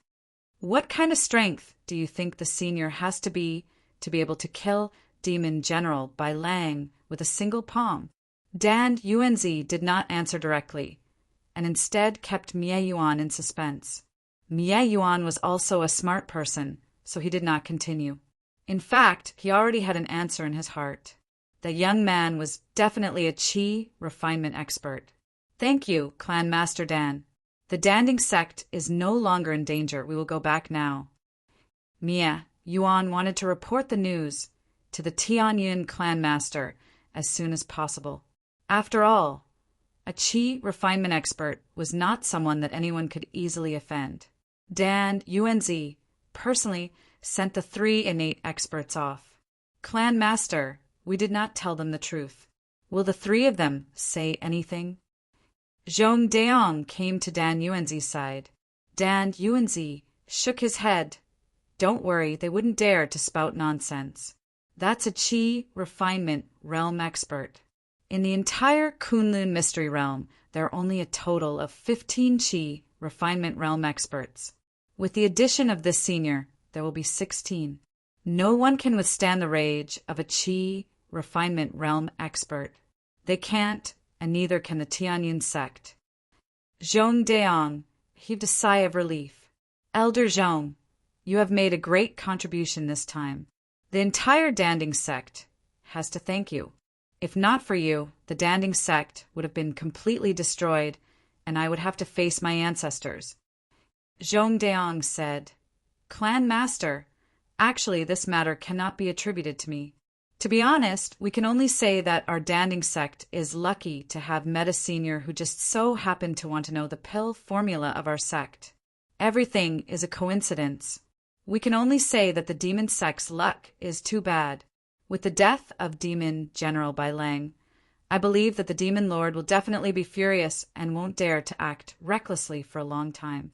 What kind of strength do you think the senior has to be able to kill Demon General Bai Lang with a single palm? Dan Yuanzi did not answer directly, and instead kept Mieyuan in suspense. Mieyuan was also a smart person, so he did not continue. In fact, he already had an answer in his heart. The young man was definitely a qi refinement expert. Thank you, Clan Master Dan. The Danding sect is no longer in danger. We will go back now. Mieyuan wanted to report the news to the Tianyun Clan Master as soon as possible. After all, a qi refinement expert was not someone that anyone could easily offend. Dan Yuanzi personally sent the 3 innate experts off. Clan Master, we did not tell them the truth. Will the 3 of them say anything? Zhong Deong came to Dan Yuanzi's side. Dan Yuanzi shook his head. Don't worry, they wouldn't dare to spout nonsense. That's a Qi refinement realm expert. In the entire Kunlun mystery realm, there are only a total of 15 Qi refinement realm experts. With the addition of this senior, there will be 16. No one can withstand the rage of a Qi refinement realm expert. They can't, and neither can the Tianyun sect. Zhong Deong heaved a sigh of relief. Elder Zhong, you have made a great contribution this time. The entire Danding sect has to thank you. If not for you, the Danding sect would have been completely destroyed, and I would have to face my ancestors. Zhong Deong said, Clan Master, actually this matter cannot be attributed to me. To be honest, we can only say that our Danding sect is lucky to have met a senior who just so happened to want to know the pill formula of our sect. Everything is a coincidence. We can only say that the demon sect's luck is too bad. With the death of Demon General Bai Lang, I believe that the Demon Lord will definitely be furious and won't dare to act recklessly for a long time.